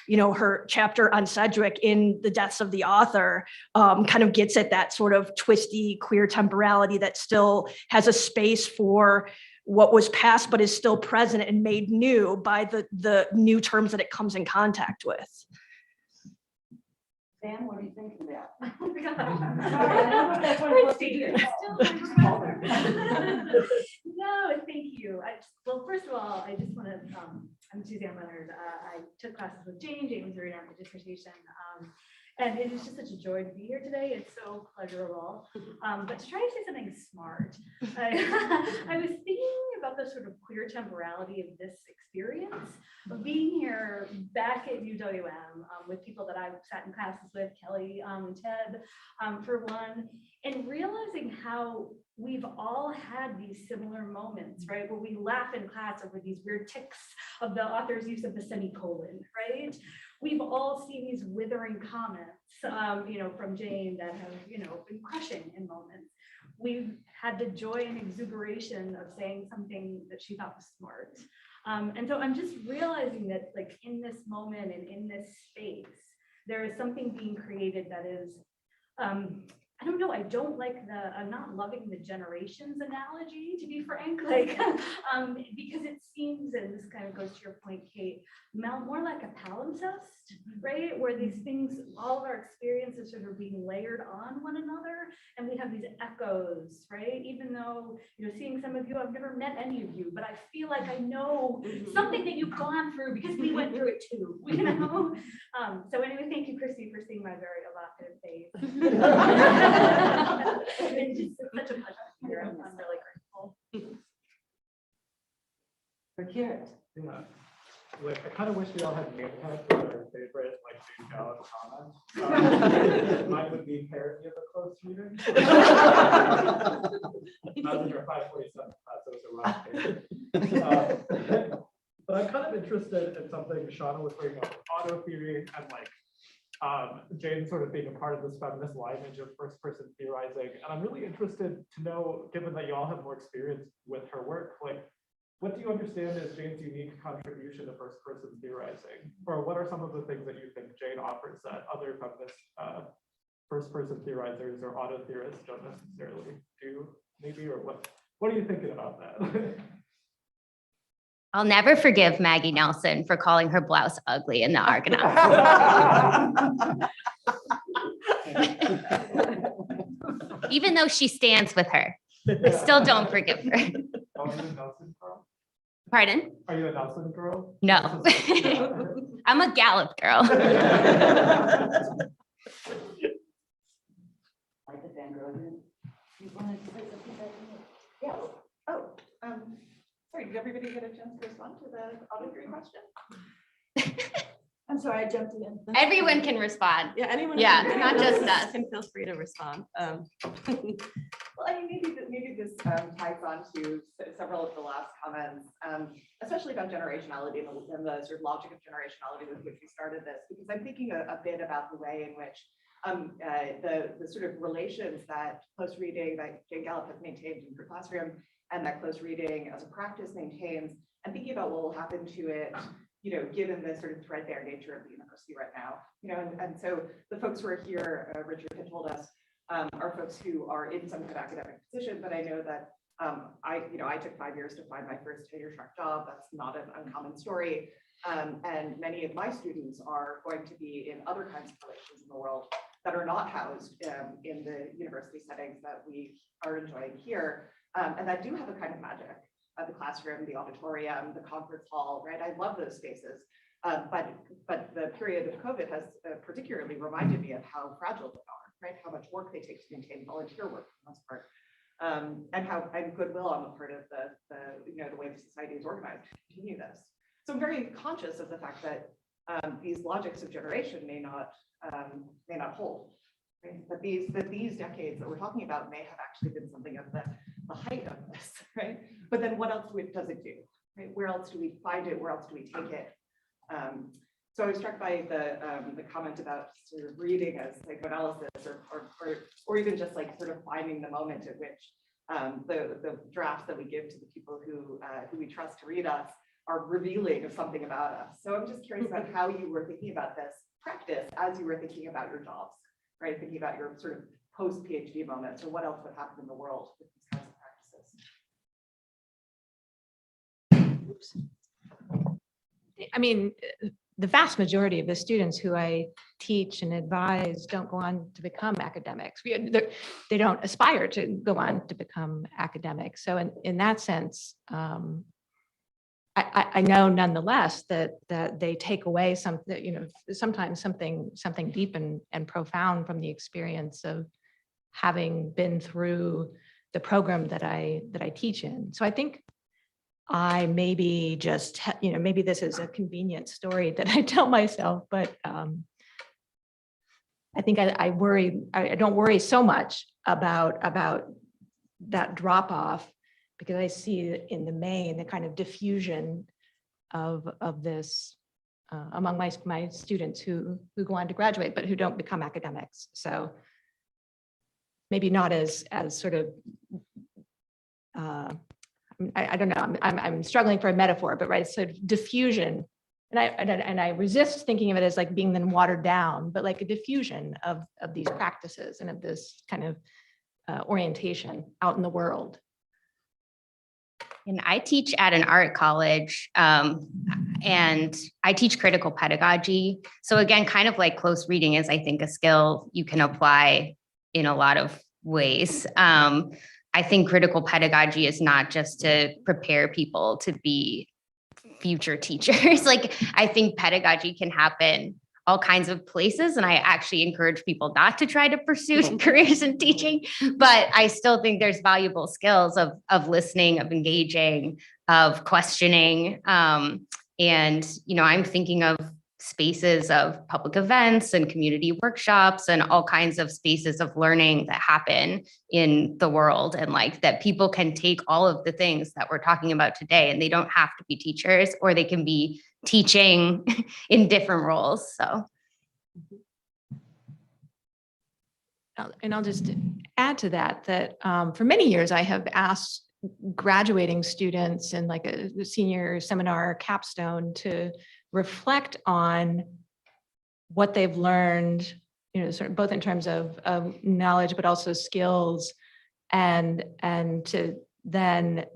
her chapter on Sedgwick in The Deaths of the Author, kind of gets at that sort of twisty queer temporality that still has a space for what was past, but is still present and made new by the new terms that it comes in contact with. Dan, what do you think of that? No, thank you. Well, first of all, I just want to, I'm Suzanne Leonard. I took classes with Jane. Jane was reading on her dissertation. And it is just such a joy to be here today. It's so pleasurable. But to try to say something smart, I was thinking about the sort of queer temporality of this experience of being here back at UWM with people that I've sat in classes with, Kelly and Ted, for one, and realizing how we've all had these similar moments, right? Where we laugh in class over these weird tics of the author's use of the semicolon, right? We've all seen these withering comments, you know, from Jane that have, you know, been crushing in moments. We've had the joy and exuberation of saying something that she thought was smart. And so I'm just realizing that, like, in this moment and in this space, there is something being created that is, I don't know, I don't like I'm not loving the generations analogy, to be frank, like, because it seems, and this kind of goes to your point, Kate, more like a palimpsest, right? Where these things, all of our experiences sort of being layered on one another, and we have these echoes, right? Even though, you know, seeing some of you, I've never met any of you, but I feel like I know something that you've gone through because we went through it too, you know? So anyway, thank you, Christie, for seeing my very evocative face. It's just such a pleasure to be here. I'm really grateful. For Garrett. Yeah. Like, I kind of wish we all had name tags for our favorite, like, Jane Gallop comments. Mine would be parody of a close reader. I was in your 547 class, so it was a rough. But I'm kind of interested in something Shawna was bringing up, auto theory, and like Jane sort of being a part of this feminist lineage of first-person theorizing. And I'm really interested to know, given that you all have more experience with her work, like, what do you understand as Jane's unique contribution to first-person theorizing? Or what are some of the things that you think Jane offers that other feminist first-person theorizers or auto theorists don't necessarily do, maybe? Or what are you thinking about that? I'll never forgive Maggie Nelson for calling her blouse ugly in the Argonaut. Even though she stands with her, I still don't forgive her. Are you a Nelson girl? Pardon? Are you a Nelson girl? No. I'm a Gallop girl. Like the fangirl again. You wanted to say something back to me? Yes. Oh, sorry, did everybody get a chance to respond to the auto theory question? I'm sorry, I jumped in. Everyone can respond. Yeah, anyone. Yeah, can- not anyone just else us. Can feel free to respond. Well, I mean, maybe this ties on to several of the last comments, especially about generationality and the sort of logic of generationality with which we started this, because I'm thinking a bit about the way in which the sort of relations that close reading that Jane Gallop has maintained in her classroom and that close reading as a practice maintains, and thinking about what will happen to it, you know, given the sort of threadbare nature of the university right now, you know, and so the folks who are here, Richard had told us, are folks who are in some kind of academic position, but I know that I took 5 years to find my first tenure track job. That's not an uncommon story. And many of my students are going to be in other kinds of relations in the world that are not housed in the university settings that we are enjoying here, and that do have a kind of magic. The classroom, the auditorium, the conference hall, right? I love those spaces. But the period of COVID has particularly reminded me of how fragile they are, right? How much work they take to maintain volunteer work for the most part, and goodwill on the part of the way the society is organized to continue this. So I'm very conscious of the fact that these logics of generation may not hold. Right? That these decades that we're talking about may have actually been something of the height of this, right? But then what else does it do? Right? Where else do we find it? Where else do we take it? So I was struck by the comment about sort of reading as psychoanalysis, or even just like sort of finding the moment at which the drafts that we give to the people who we trust to read us are revealing of something about us. So I'm just curious about how you were thinking about this practice as you were thinking about your jobs, right? Thinking about your sort of post-PhD moments, or what else would happen in the world with these kinds of practices. Oops. I mean, the vast majority of the students who I teach and advise don't go on to become academics. They don't aspire to go on to become academics. So in that sense, I know nonetheless that they take away something, sometimes something deep and profound from the experience of having been through the program that I teach in. So I think I maybe just, maybe this is a convenient story that I tell myself, but I think I don't worry so much about that drop off, because I see in the main the kind of diffusion of this among my students who go on to graduate, but who don't become academics. So maybe not as sort of, I don't know, I'm struggling for a metaphor, but right, it's sort of diffusion. And I resist thinking of it as like being then watered down, but like a diffusion of these practices and of this kind of orientation out in the world. And I teach at an art college, and I teach critical pedagogy. So again, kind of like close reading is, I think, a skill you can apply in a lot of ways. I think critical pedagogy is not just to prepare people to be future teachers. Like, I think pedagogy can happen all kinds of places. And I actually encourage people not to try to pursue careers in teaching, but I still think there's valuable skills of listening, of engaging, of questioning. And, I'm thinking of spaces of public events and community workshops and all kinds of spaces of learning that happen in the world, and like that people can take all of the things that we're talking about today, and they don't have to be teachers, or they can be teaching in different roles. So. And I'll just add to that for many years, I have asked graduating students in like a senior seminar capstone to reflect on what they've learned, sort of both in terms of knowledge, but also skills, and to then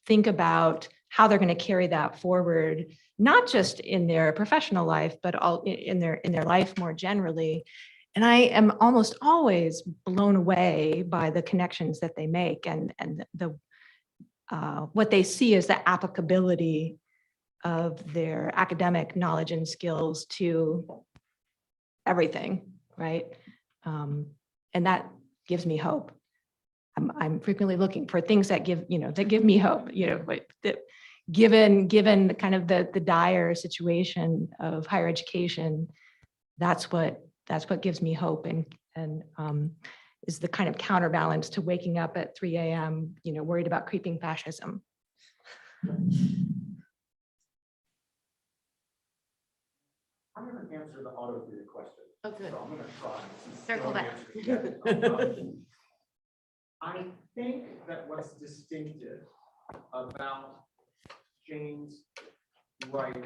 think about how they're going to carry that forward, not just in their professional life, but all in their life more generally. And I am almost always blown away by the connections that they make and the what they see as the applicability of their academic knowledge and skills to everything, right? And that gives me hope. I'm frequently looking for things that give me hope, that given the kind of the dire situation of higher education, that's what gives me hope and is the kind of counterbalance to waking up at 3 a.m., worried about creeping fascism. I'm going to answer the auto-read question. Okay. So I'm going to try. Circle back. I think that what's distinctive about Jane's writing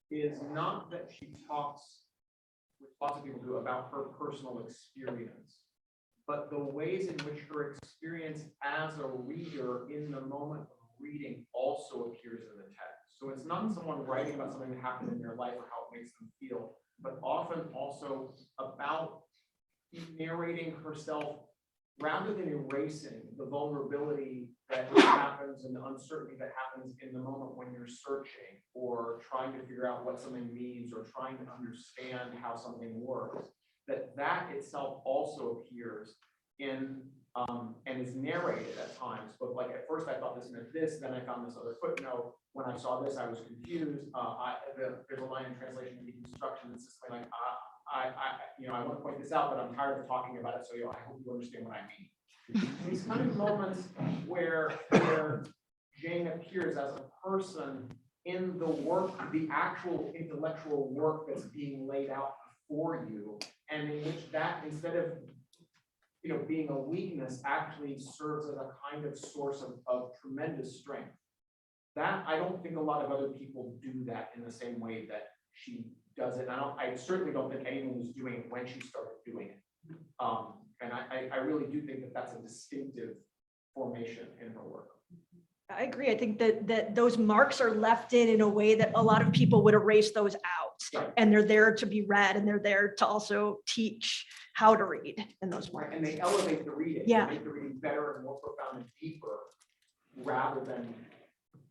is not that she talks, which lots of people do, about her personal experience, but the ways in which her experience as a reader in the moment of reading also appears in the text. So it's not someone writing about something that happened in their life or how it makes them feel, but often also about narrating herself rather than erasing the vulnerability that happens and the uncertainty that happens in the moment when you're searching or trying to figure out what something means or trying to understand how something works, that itself also appears in and is narrated at times. But like at first I thought this meant this, then I found this other footnote. When I saw this, I was confused. There's a line in translation and deconstruction that's just like, I want to point this out, but I'm tired of talking about it. So I hope you understand what I mean. These kind of moments where Jane appears as a person in the work, the actual intellectual work that's being laid out for you, and in which that, instead of being a weakness, actually serves as a kind of source of tremendous strength. That I don't think a lot of other people do that in the same way that she does it. I certainly don't think anyone was doing it when she started doing it. And I really do think that that's a distinctive formation in her work. I agree. I think that those marks are left in a way that a lot of people would erase those out, and they're there to be read, and they're there to also teach how to read in those marks. And they elevate the reading. Yeah. They make the reading better and more profound and deeper, rather than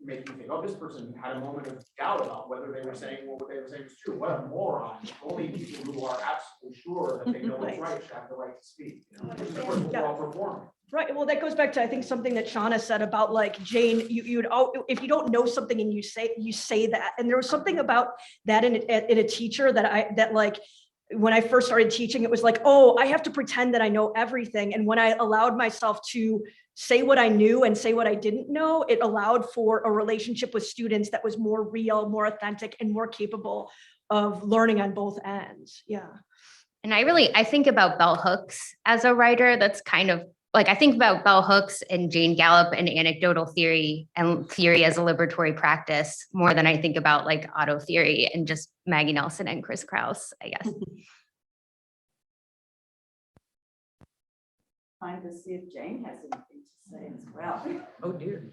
make you think, oh, this person had a moment of doubt about whether they were saying what they were saying was true. What a moron. Only people who are absolutely sure that they know what's right should have the right to speak. You know? Of course, we're all performing. Right. Well, that goes back to, I think, something that Shawna said about like, Jane, you'd, if you don't know something and you say that, and there was something about that in a teacher that like, when I first started teaching, it was like, oh, I have to pretend that I know everything. And when I allowed myself to say what I knew and say what I didn't know, it allowed for a relationship with students that was more real, more authentic, and more capable of learning on both ends. Yeah. And I think about bell hooks as a writer. That's kind of like, I think about bell hooks and Jane Gallop and anecdotal theory and theory as a liberatory practice more than I think about like auto theory and just Maggie Nelson and Chris Kraus, I guess. Time to see if Jane has anything to say as well. Oh, dear.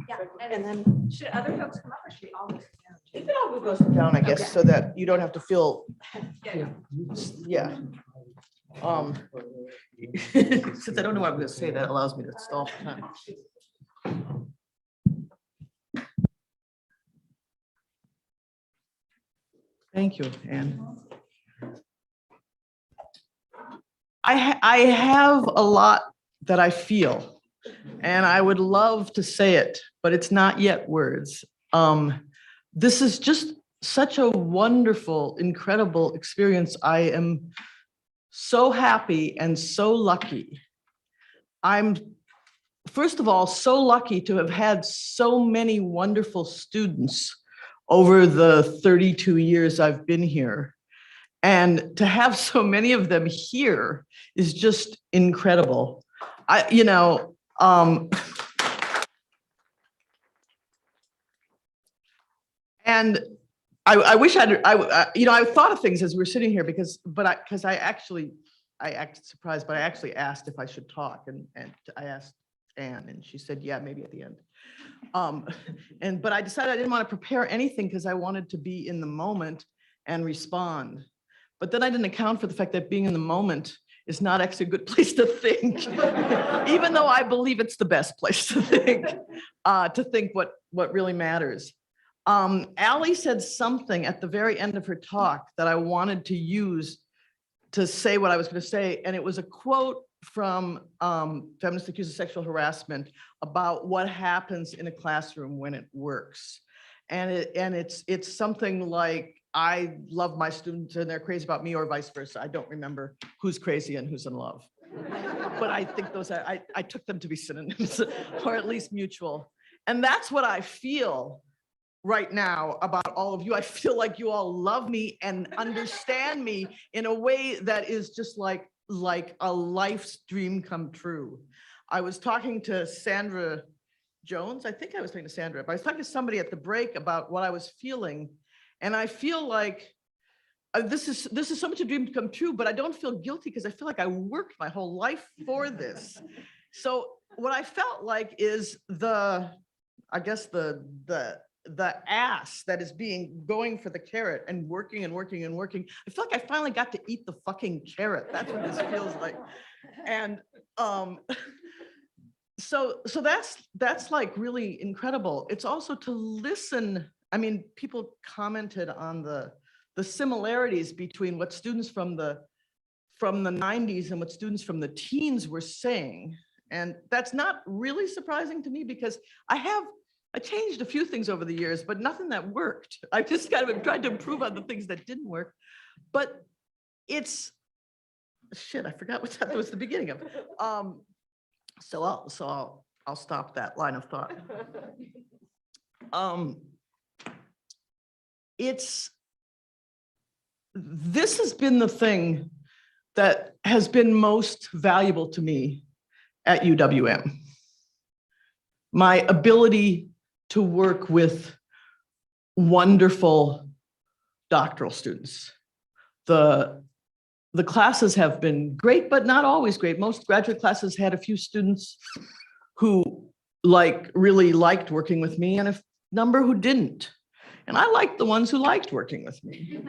Yeah, and then should other folks come up or should we all go down? You can all go sit down, I guess, so that you don't have to feel, yeah. Since I don't know what I'm gonna say, that allows me to stall for time. Thank you, Anne. I have a lot that I feel, and I would love to say it, but it's not yet words. This is just such a wonderful, incredible experience. I am so happy and so lucky. I'm, first of all, so lucky to have had so many wonderful students over the 32 years I've been here. And to have so many of them here is just incredible. And I wish I thought of things as we were sitting here because I acted surprised, but I actually asked if I should talk, and I asked Anne, and she said, yeah, maybe at the end. But I decided I didn't want to prepare anything because I wanted to be in the moment and respond. But then I didn't account for the fact that being in the moment is not actually a good place to think, even though I believe it's the best place to think what really matters. Allie said something at the very end of her talk that I wanted to use to say what I was going to say, and it was a quote from Feminist Accused of Sexual Harassment about what happens in a classroom when it works. And it's something like, I love my students and they're crazy about me, or vice versa. I don't remember who's crazy and who's in love. But I think those are, I took them to be synonyms, or at least mutual. And that's what I feel right now about all of you. I feel like you all love me and understand me in a way that is just like a life's dream come true. I was talking to Sandra Jones. I think I was talking to Sandra, but I was talking to somebody at the break about what I was feeling. And I feel like this is so much a dream to come true, but I don't feel guilty because I feel like I worked my whole life for this. So what I felt like is the ass that is going for the carrot and working and working and working. I feel like I finally got to eat the fucking carrot. That's what this feels like. And so that's like really incredible. It's also to listen. I mean, people commented on the similarities between what students from the 90s and what students from the teens were saying. And that's not really surprising to me because I changed a few things over the years, but nothing that worked. I just kind of tried to improve on the things that didn't work. But it's, shit, I forgot what that was the beginning of. So I'll stop that line of thought. This has been the thing that has been most valuable to me at UWM. My ability to work with wonderful doctoral students. The classes have been great, but not always great. Most graduate classes had a few students who really liked working with me and a number who didn't. And I liked the ones who liked working with me.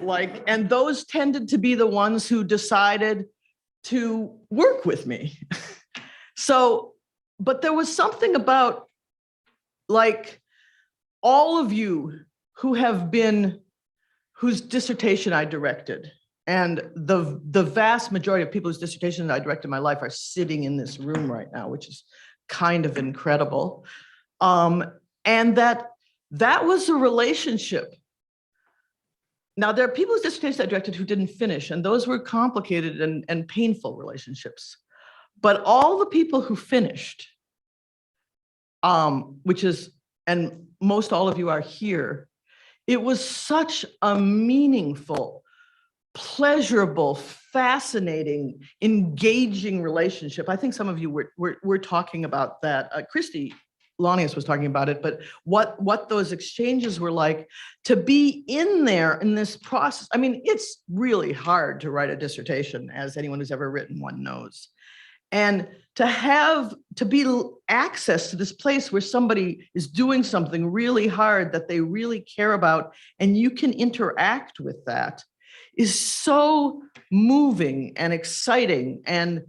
Like, and those tended to be the ones who decided to work with me. So, but there was something about like all of you who have been, whose dissertation I directed, and the vast majority of people whose dissertation I directed in my life are sitting in this room right now, which is kind of incredible. And that was a relationship. Now, there are people whose dissertations I directed who didn't finish, and those were complicated and painful relationships. But all the people who finished, which is, and most all of you are here, it was such a meaningful, pleasurable, fascinating, engaging relationship. I think some of you were talking about that. Christie, Launius was talking about it, but what those exchanges were like, to be in there in this process. I mean, it's really hard to write a dissertation, as anyone who's ever written one knows. And to be access to this place where somebody is doing something really hard that they really care about, and you can interact with that, is so moving and exciting. And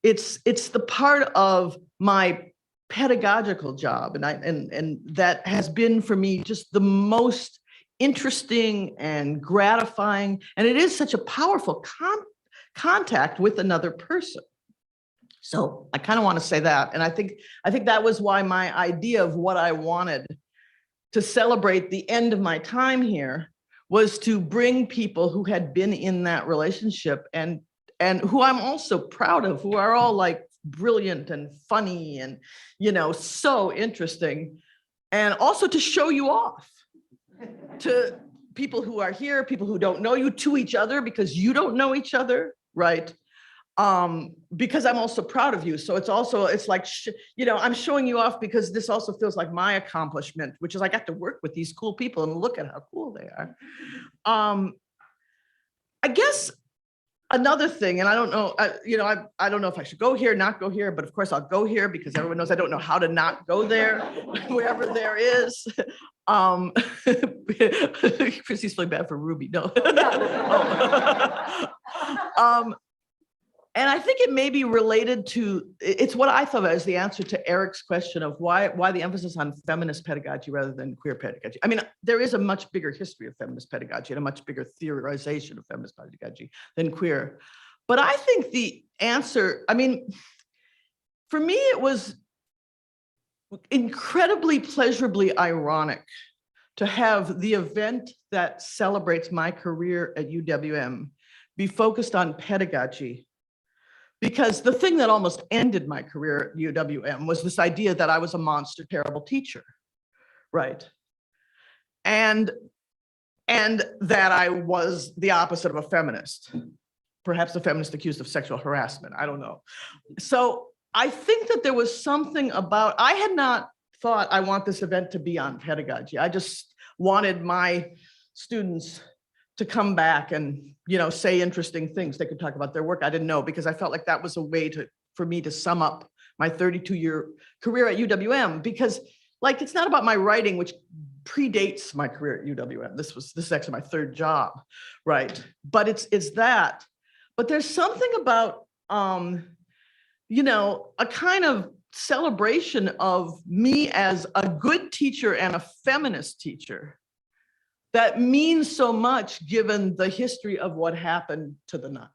it's the part of my pedagogical job, and that has been for me just the most interesting and gratifying. And it is such a powerful contact with another person. So I kind of want to say that. And I think that was why my idea of what I wanted to celebrate the end of my time here was to bring people who had been in that relationship and who I'm also proud of, who are all like brilliant and funny and, you know, so interesting. And also to show you off to people who are here, people who don't know you, to each other, because you don't know each other, right? Because I'm also proud of you. So it's like, you know, I'm showing you off because this also feels like my accomplishment, which is I got to work with these cool people and look at how cool they are. I guess another thing, and I don't know, I don't know if I should go here, not go here, but of course I'll go here because everyone knows I don't know how to not go there, wherever there is. Christie's feeling bad for Ruby, no. And I think it may be related to, it's what I thought as the answer to Eric's question of why the emphasis on feminist pedagogy rather than queer pedagogy. I mean, there is a much bigger history of feminist pedagogy and a much bigger theorization of feminist pedagogy than queer. But I think the answer, I mean, for me, it was incredibly pleasurably ironic to have the event that celebrates my career at UWM be focused on pedagogy. Because the thing that almost ended my career at UWM was this idea that I was a monster, terrible teacher, right? And that I was the opposite of a feminist, perhaps a feminist accused of sexual harassment, I don't know. So I think that there was something about, I had not thought I want this event to be on pedagogy. I just wanted my students to come back and, you know, say interesting things. They could talk about their work. I didn't know, because I felt like that was a way for me to sum up my 32-year career at UWM, because like, it's not about my writing, which predates my career at UWM. This is actually my third job, right? But it's that, but there's something about, you know, a kind of celebration of me as a good teacher and a feminist teacher that means so much given the history of what happened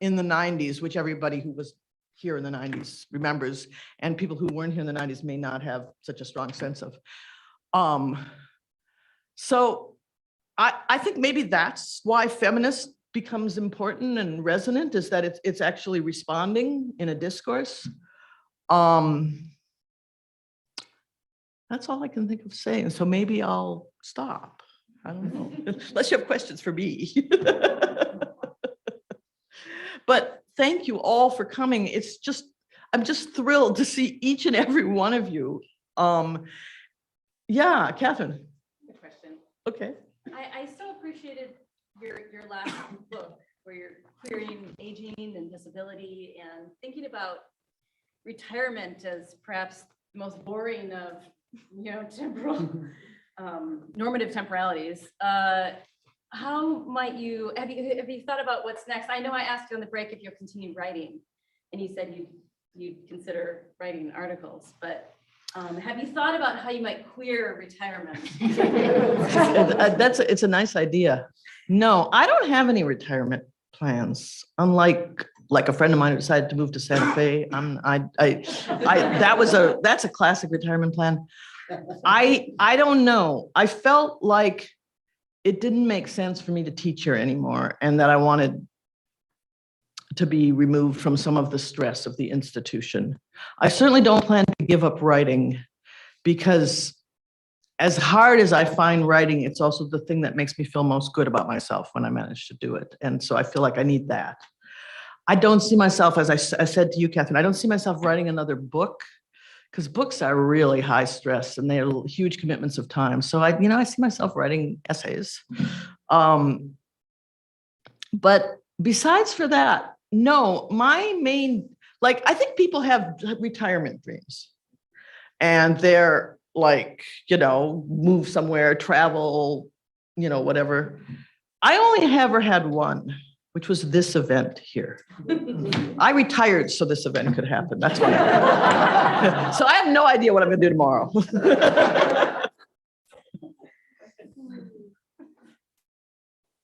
in the 90s, which everybody who was here in the 90s remembers, and people who weren't here in the 90s may not have such a strong sense of. So I think maybe that's why feminist becomes important and resonant, is that it's actually responding in a discourse. That's all I can think of saying. So maybe I'll stop. I don't know, unless you have questions for me. But thank you all for coming. It's just, I'm just thrilled to see each and every one of you. Yeah, Catherine. Good question. Okay. I so appreciated your last book where you're querying aging and disability and thinking about retirement as perhaps the most boring of, you know, temporal normative temporalities. How might you, have you thought about what's next? I know I asked you on the break if you'll continue writing, and you said you'd consider writing articles, but have you thought about how you might queer retirement? It's a nice idea. No, I don't have any retirement plans. Unlike a friend of mine who decided to move to Santa Fe. That's a classic retirement plan. I don't know. I felt like it didn't make sense for me to teach here anymore, and that I wanted to be removed from some of the stress of the institution. I certainly don't plan to give up writing, because as hard as I find writing, it's also the thing that makes me feel most good about myself when I manage to do it. And so I feel like I need that. I don't see myself, as I said to you, Catherine, I don't see myself writing another book, because books are really high stress and they're huge commitments of time. So I see myself writing essays. But besides for that, no, my main, I think people have retirement dreams, and they're move somewhere, travel, whatever. I only ever had one, which was this event here. I retired so this event could happen. That's why. So I have no idea what I'm gonna do tomorrow.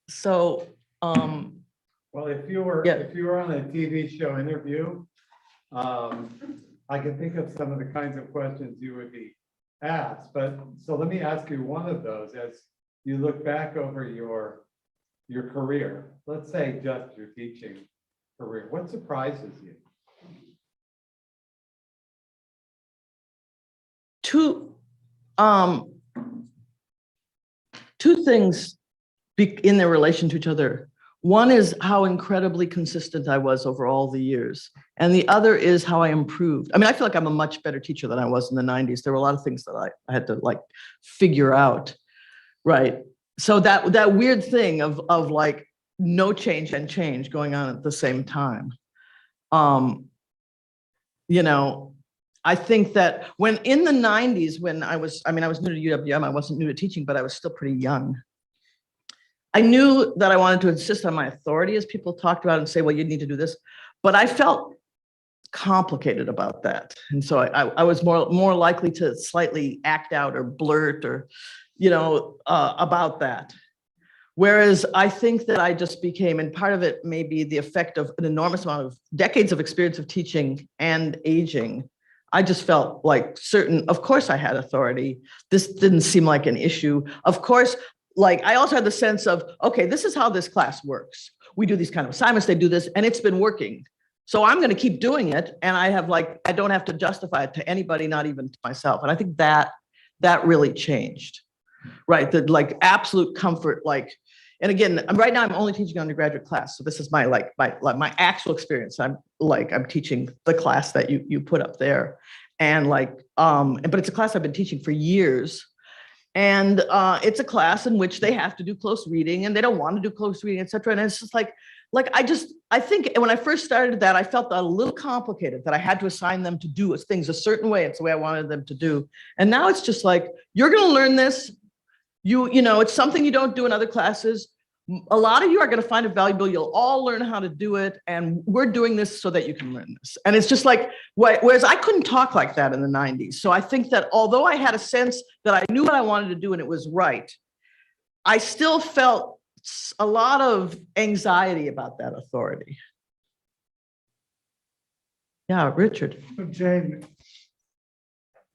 So, well, if you were on a TV show interview, I can think of some of the kinds of questions you would be asked. But so let me ask you one of those. As you look back over your career, let's say just your teaching career, what surprises you? Two things in their relation to each other. One is how incredibly consistent I was over all the years. And the other is how I improved. I mean, I feel like I'm a much better teacher than I was in the 90s. There were a lot of things that I had to figure out, right? So that weird thing of no change and change going on at the same time. I think that when in the 90s, when I was new to UWM, I wasn't new to teaching, but I was still pretty young. I knew that I wanted to insist on my authority, as people talked about, and say, well, you need to do this. But I felt complicated about that. And so I was more likely to slightly act out or blurt or, about that. Whereas I think that I just became, and part of it may be the effect of an enormous amount of decades of experience of teaching and aging. I just felt of course I had authority. This didn't seem like an issue. Of course, I also had the sense of, okay, this is how this class works. We do these kind of assignments, they do this, and it's been working. So I'm going to keep doing it. And I have I don't have to justify it to anybody, not even to myself. And I think that really changed, right? The absolute comfort, and again, right now I'm only teaching undergraduate class. So this is my my actual experience. I'm teaching the class that you put up there. And but it's a class I've been teaching for years. And it's a class in which they have to do close reading and they don't want to do close reading, et cetera. And it's just I think when I first started that, I felt that a little complicated, that I had to assign them to do things a certain way. It's the way I wanted them to do. And now it's just you're going to learn this. It's something you don't do in other classes. A lot of you are going to find it valuable. You'll all learn how to do it. And we're doing this so that you can learn this. And it's just whereas I couldn't talk like that in the 90s. So I think that although I had a sense that I knew what I wanted to do and it was right, I still felt a lot of anxiety about that authority. Yeah, Richard. So Jane,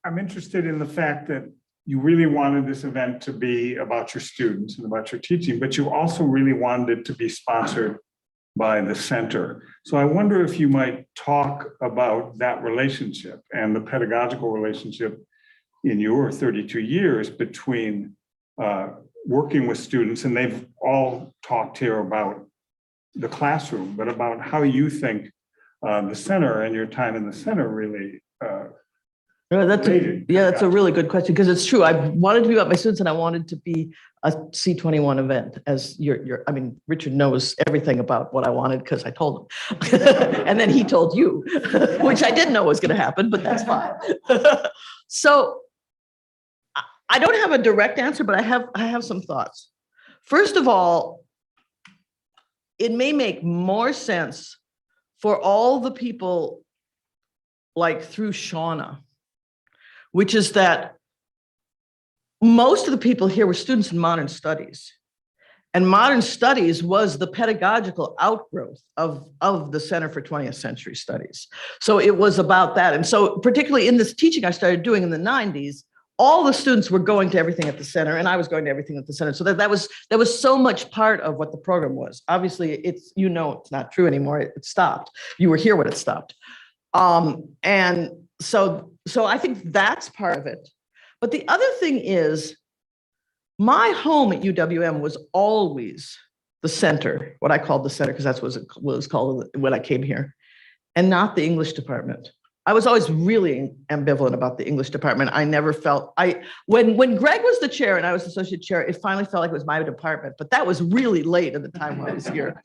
I'm interested in the fact that you really wanted this event to be about your students and about your teaching, but you also really wanted it to be sponsored by the center. So I wonder if you might talk about that relationship and the pedagogical relationship in your 32 years between working with students, and they've all talked here about the classroom, but about how you think the center and your time in the center really that's a really good question, because it's true. I wanted to be about my students and I wanted to be a C21 event, as Richard knows everything about what I wanted because I told him. And then he told you, which I didn't know was going to happen, but that's fine. So I don't have a direct answer, but I have some thoughts. First of all, it may make more sense for all the people like through Shawna, which is that most of the people here were students in modern studies. And modern studies was the pedagogical outgrowth of the Center for 20th Century Studies. So it was about that. And so particularly in this teaching I started doing in the 90s, all the students were going to everything at the center, and I was going to everything at the center. So that was so much part of what the program was. Obviously, it's not true anymore. It stopped. You were here when it stopped. And so I think that's part of it. But the other thing is, my home at UWM was always the center, what I called the center, because that's what it was called when I came here, and not the English department. I was always really ambivalent about the English department. I never felt, when Greg was the chair and I was associate chair, it finally felt like it was my department, but that was really late in the time when I was here,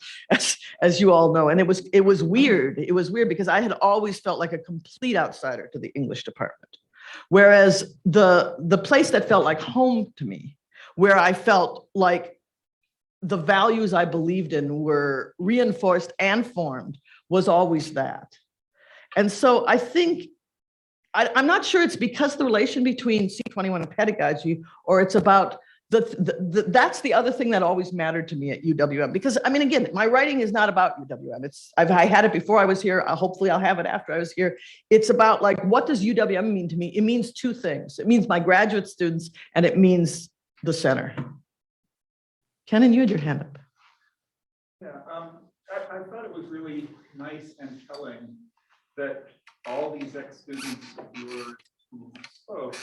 as you all know. And it was weird. It was weird because I had always felt like a complete outsider to the English department. Whereas the place that felt like home to me, where I felt like the values I believed in were reinforced and formed, was always that. And so I think, I'm not sure it's because of the relation between C21 and pedagogy, or it's about that's the other thing that always mattered to me at UWM. Because I mean, again, my writing is not about UWM. I had it before I was here. Hopefully I'll have it after I was here. It's about like, what does UWM mean to me? It means two things. It means my graduate students, and it means the center. Kenan, you had your hand up. Yeah, I thought it was really nice and telling that all these ex-students who spoke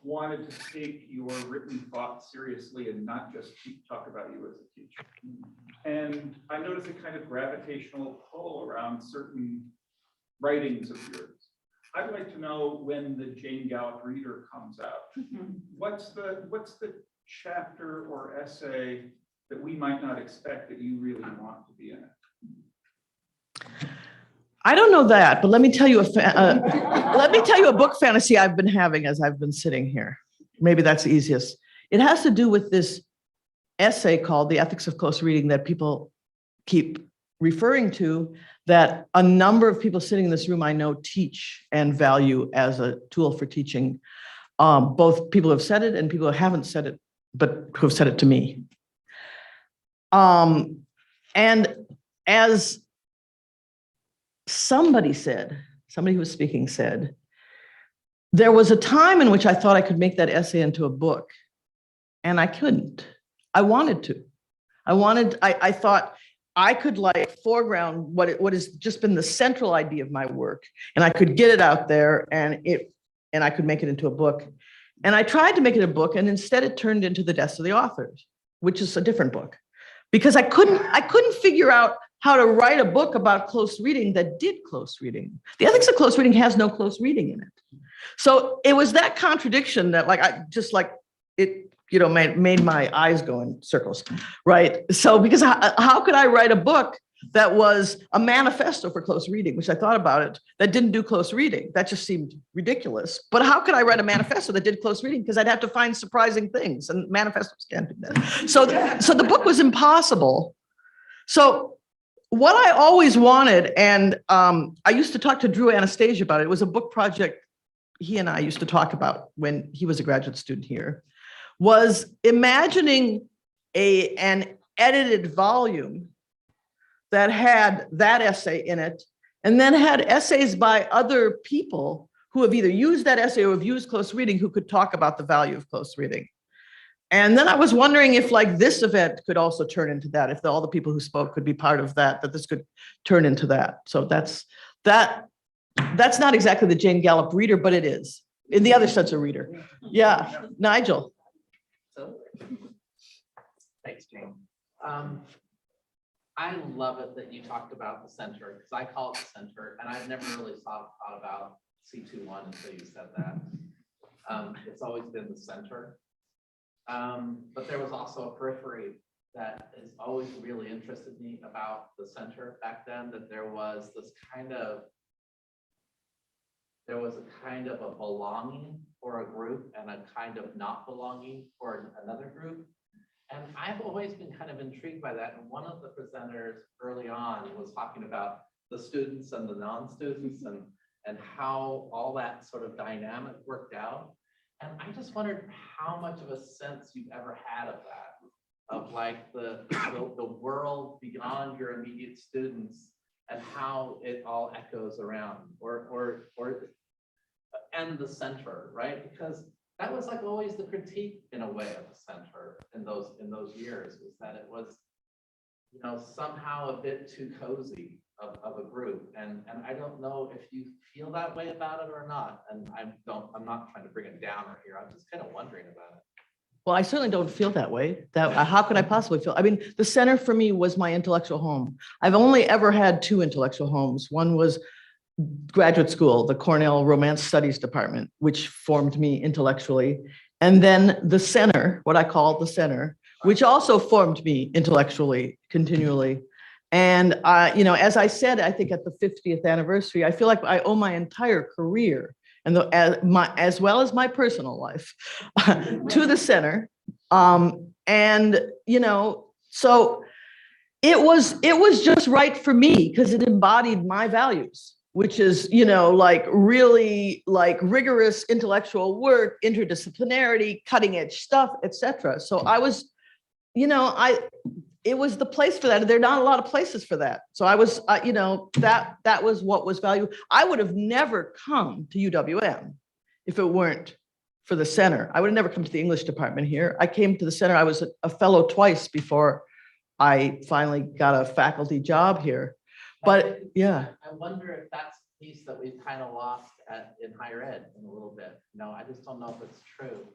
wanted to take your written thought seriously and not just talk about you as a teacher. And I noticed a kind of gravitational pull around certain writings of yours. I'd like to know when the Jane Gallop reader comes out. What's the chapter or essay that we might not expect that you really want to be in it? I don't know that, but let me tell you a book fantasy I've been having as I've been sitting here. Maybe that's the easiest. It has to do with this essay called The Ethics of Close Reading that people keep referring to, that a number of people sitting in this room I know teach and value as a tool for teaching. Both people who have said it and people who haven't said it, but who have said it to me. And as somebody who was speaking said, there was a time in which I thought I could make that essay into a book, and I couldn't. I wanted to. I thought I could like foreground what has just been the central idea of my work, and I could get it out there, and I could make it into a book. And I tried to make it a book, and instead it turned into The Deaths of the Authors, which is a different book, because I couldn't figure out how to write a book about close reading that did close reading. The Ethics of Close Reading has no close reading in it. So it was that contradiction that made my eyes go in circles, right? So because how could I write a book that was a manifesto for close reading, which I thought about it, that didn't do close reading? That just seemed ridiculous. But how could I write a manifesto that did close reading? Because I'd have to find surprising things, and manifestos can't do that. So the book was impossible. So what I always wanted, and I used to talk to Drew Anastasia about it. It was a book project he and I used to talk about when he was a graduate student here, was imagining an edited volume that had that essay in it, and then had essays by other people who have either used that essay or have used close reading, who could talk about the value of close reading. And then I was wondering if like this event could also turn into that, if all the people who spoke could be part of that, that this could turn into that. So that's not exactly the Jane Gallop reader, but it is in the other sense of reader. Yeah, Nigel. Thanks, Jane. I love it that you talked about the center, because I call it the center, and I've never really thought about C21 until you said that. It's always been the center. But there was also a periphery that has always really interested me about the center back then, that there was a kind of a belonging for a group group and a kind of not belonging for another group. And I've always been kind of intrigued by that. And one of the presenters early on was talking about the students and the non-students and how all that sort of dynamic worked out. And I just wondered how much of a sense you've ever had of that, of like the world beyond your immediate students and how it all echoes around and the center, right? Because that was like always the critique in a way of the center in those years, was that it was, you know, somehow a bit too cozy of a group. And I don't know if you feel that way about it or not. And I'm not trying to bring it down here. I'm just kind of wondering about it. Well, I certainly don't feel that way. How could I possibly feel? I mean, the center for me was my intellectual home. I've only ever had two intellectual homes. One was graduate school, the Cornell Romance Studies Department, which formed me intellectually. And then the center, what I call the center, which also formed me intellectually, continually. And you know, as I said, I think at the 50th anniversary, I feel like I owe my entire career and as well as my personal life to the center. And you know, so it was just right for me because it embodied my values, which is, you know, like really like rigorous intellectual work, interdisciplinarity, cutting edge stuff, etc. So I was, you know, it was the place for that. There are not a lot of places for that. So I was, you know, that was what was valued. I would have never come to UWM if it weren't for the center. I would have never come to the English department here. I came to the center. I was a fellow twice before I finally got a faculty job here. But yeah. I wonder if that's the piece that we've kind of lost in higher ed in a little bit. No, I just don't know if it's true.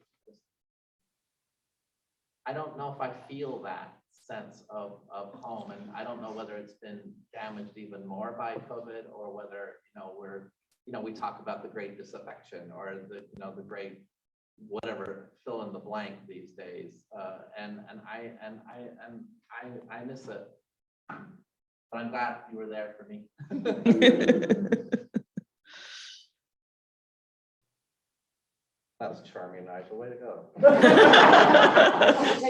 I don't know if I feel that sense of home, and I don't know whether it's been damaged even more by COVID or whether, you know, we talk about the great disaffection or the great whatever, fill in the blank these days, and I miss it. But I'm glad you were there for me. That was charming, Nigel. Way to go.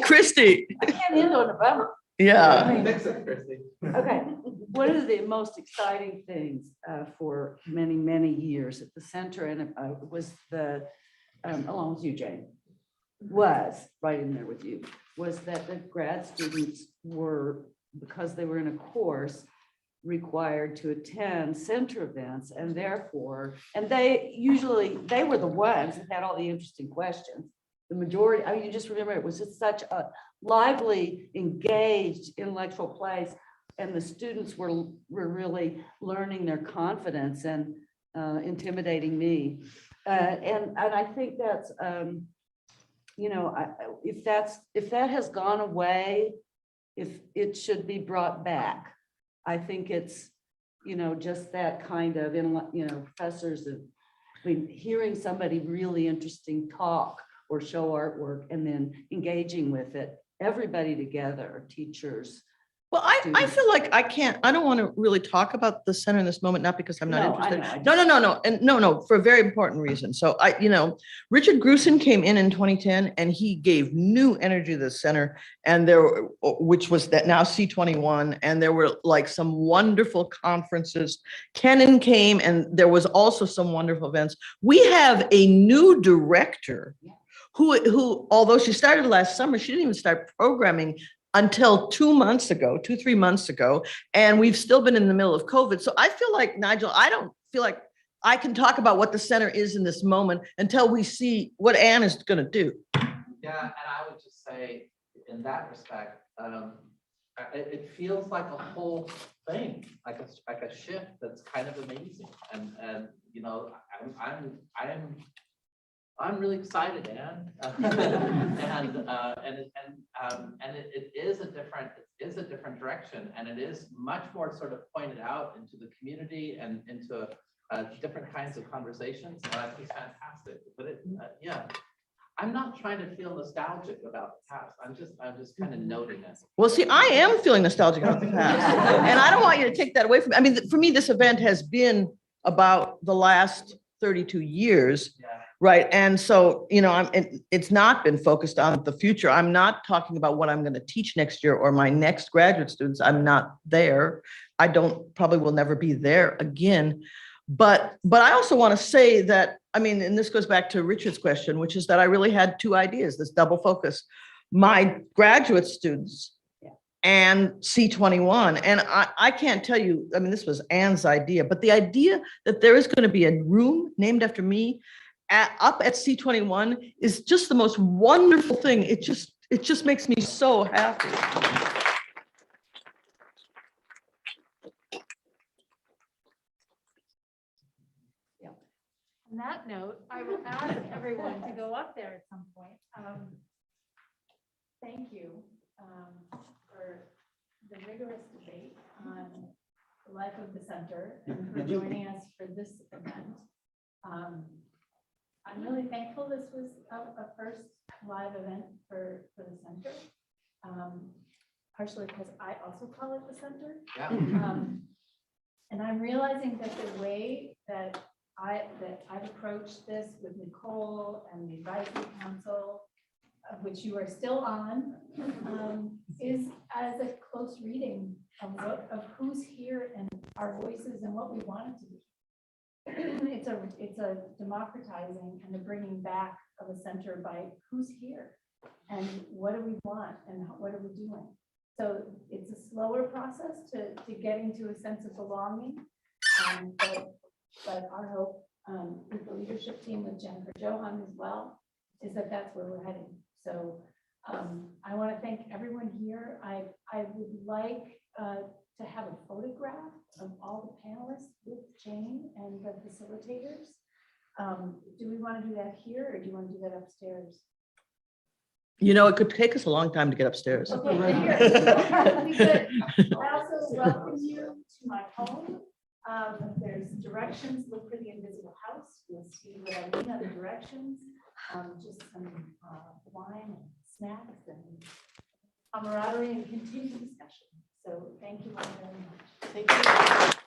Christie. I can't handle November. Yeah. Fix it, Christie. Okay. One of the most exciting things for many, many years at the center, and was the, along with you, Jane, was right in there with you, was that the grad students were, because they were in a course, required to attend center events, and therefore, and they were the ones that had all the interesting questions. The majority, I mean, you just remember it was just such a lively, engaged intellectual place, and the students were really learning their confidence and intimidating me. And I think that's, you know, if that has gone away, if it should be brought back. I think it's, you know, just that kind of, you know, professors of, I mean, hearing somebody really interesting talk or show artwork and then engaging with it, everybody together, teachers. Well, I feel like I don't want to really talk about the center in this moment, not because I'm not interested. No. And no, for a very important reason. So you know, Richard Grusin came in 2010 and he gave new energy to the center, and which was that now C21, and there were like some wonderful conferences. Kennan came, and there was also some wonderful events. We have a new director who, although she started last summer, she didn't even start programming until 3 months ago, and we've still been in the middle of COVID. So I feel like, Nigel, I don't feel like I can talk about what the center is in this moment until we see what Anne is going to do. Yeah, and I would just say, in that respect, it feels like a whole thing, like a shift that's kind of amazing, and you know, I'm really excited, Anne, and it is a different direction, and it is much more sort of pointed out into the community and into different kinds of conversations, and I think it's fantastic. But yeah, I'm not trying to feel nostalgic about the past. I'm just kind of noting it. Well, see, I am feeling nostalgic about the past, and I don't want you to take that away from me. I mean, for me, this event has been about the last 32 years. Yeah. Right. And so, it's not been focused on the future. I'm not talking about what I'm going to teach next year or my next graduate students. I'm not there. I probably will never be there again. But I also want to say that, and this goes back to Richard's question, which is that I really had two ideas, this double focus. My graduate students and C21. And I can't tell you, this was Anne's idea, but the idea that there is going to be a room named after me up at C21 is just the most wonderful thing. It just makes me so happy. On that note, I will ask everyone to go up there at some point. Thank you for the rigorous debate on the life of the center and for joining us for this event. I'm really thankful this was a first live event for the center, partially because I also call it the center. Yeah. And I'm realizing that the way that I've approached this with Nicole and the advisory council, of which you are still on, is as a close reading of who's here and our voices and what we want it to be. It's a democratizing and the bringing back of a center by who's here and what do we want and what are we doing. So it's a slower process to getting to a sense of belonging, but our hope with the leadership team with Jennifer Johan as well is that that's where we're heading. So I want to thank everyone here. I would like to have a photograph of all the panelists with Jane and the facilitators. Do we want to do that here or do you want to do that upstairs? It could take us a long time to get upstairs. Okay, I also welcome you to my home. There's directions, look for the invisible house. You'll see what I mean on the directions. Just some wine and snacks and camaraderie and continued discussion. So thank you all very much. Thank you.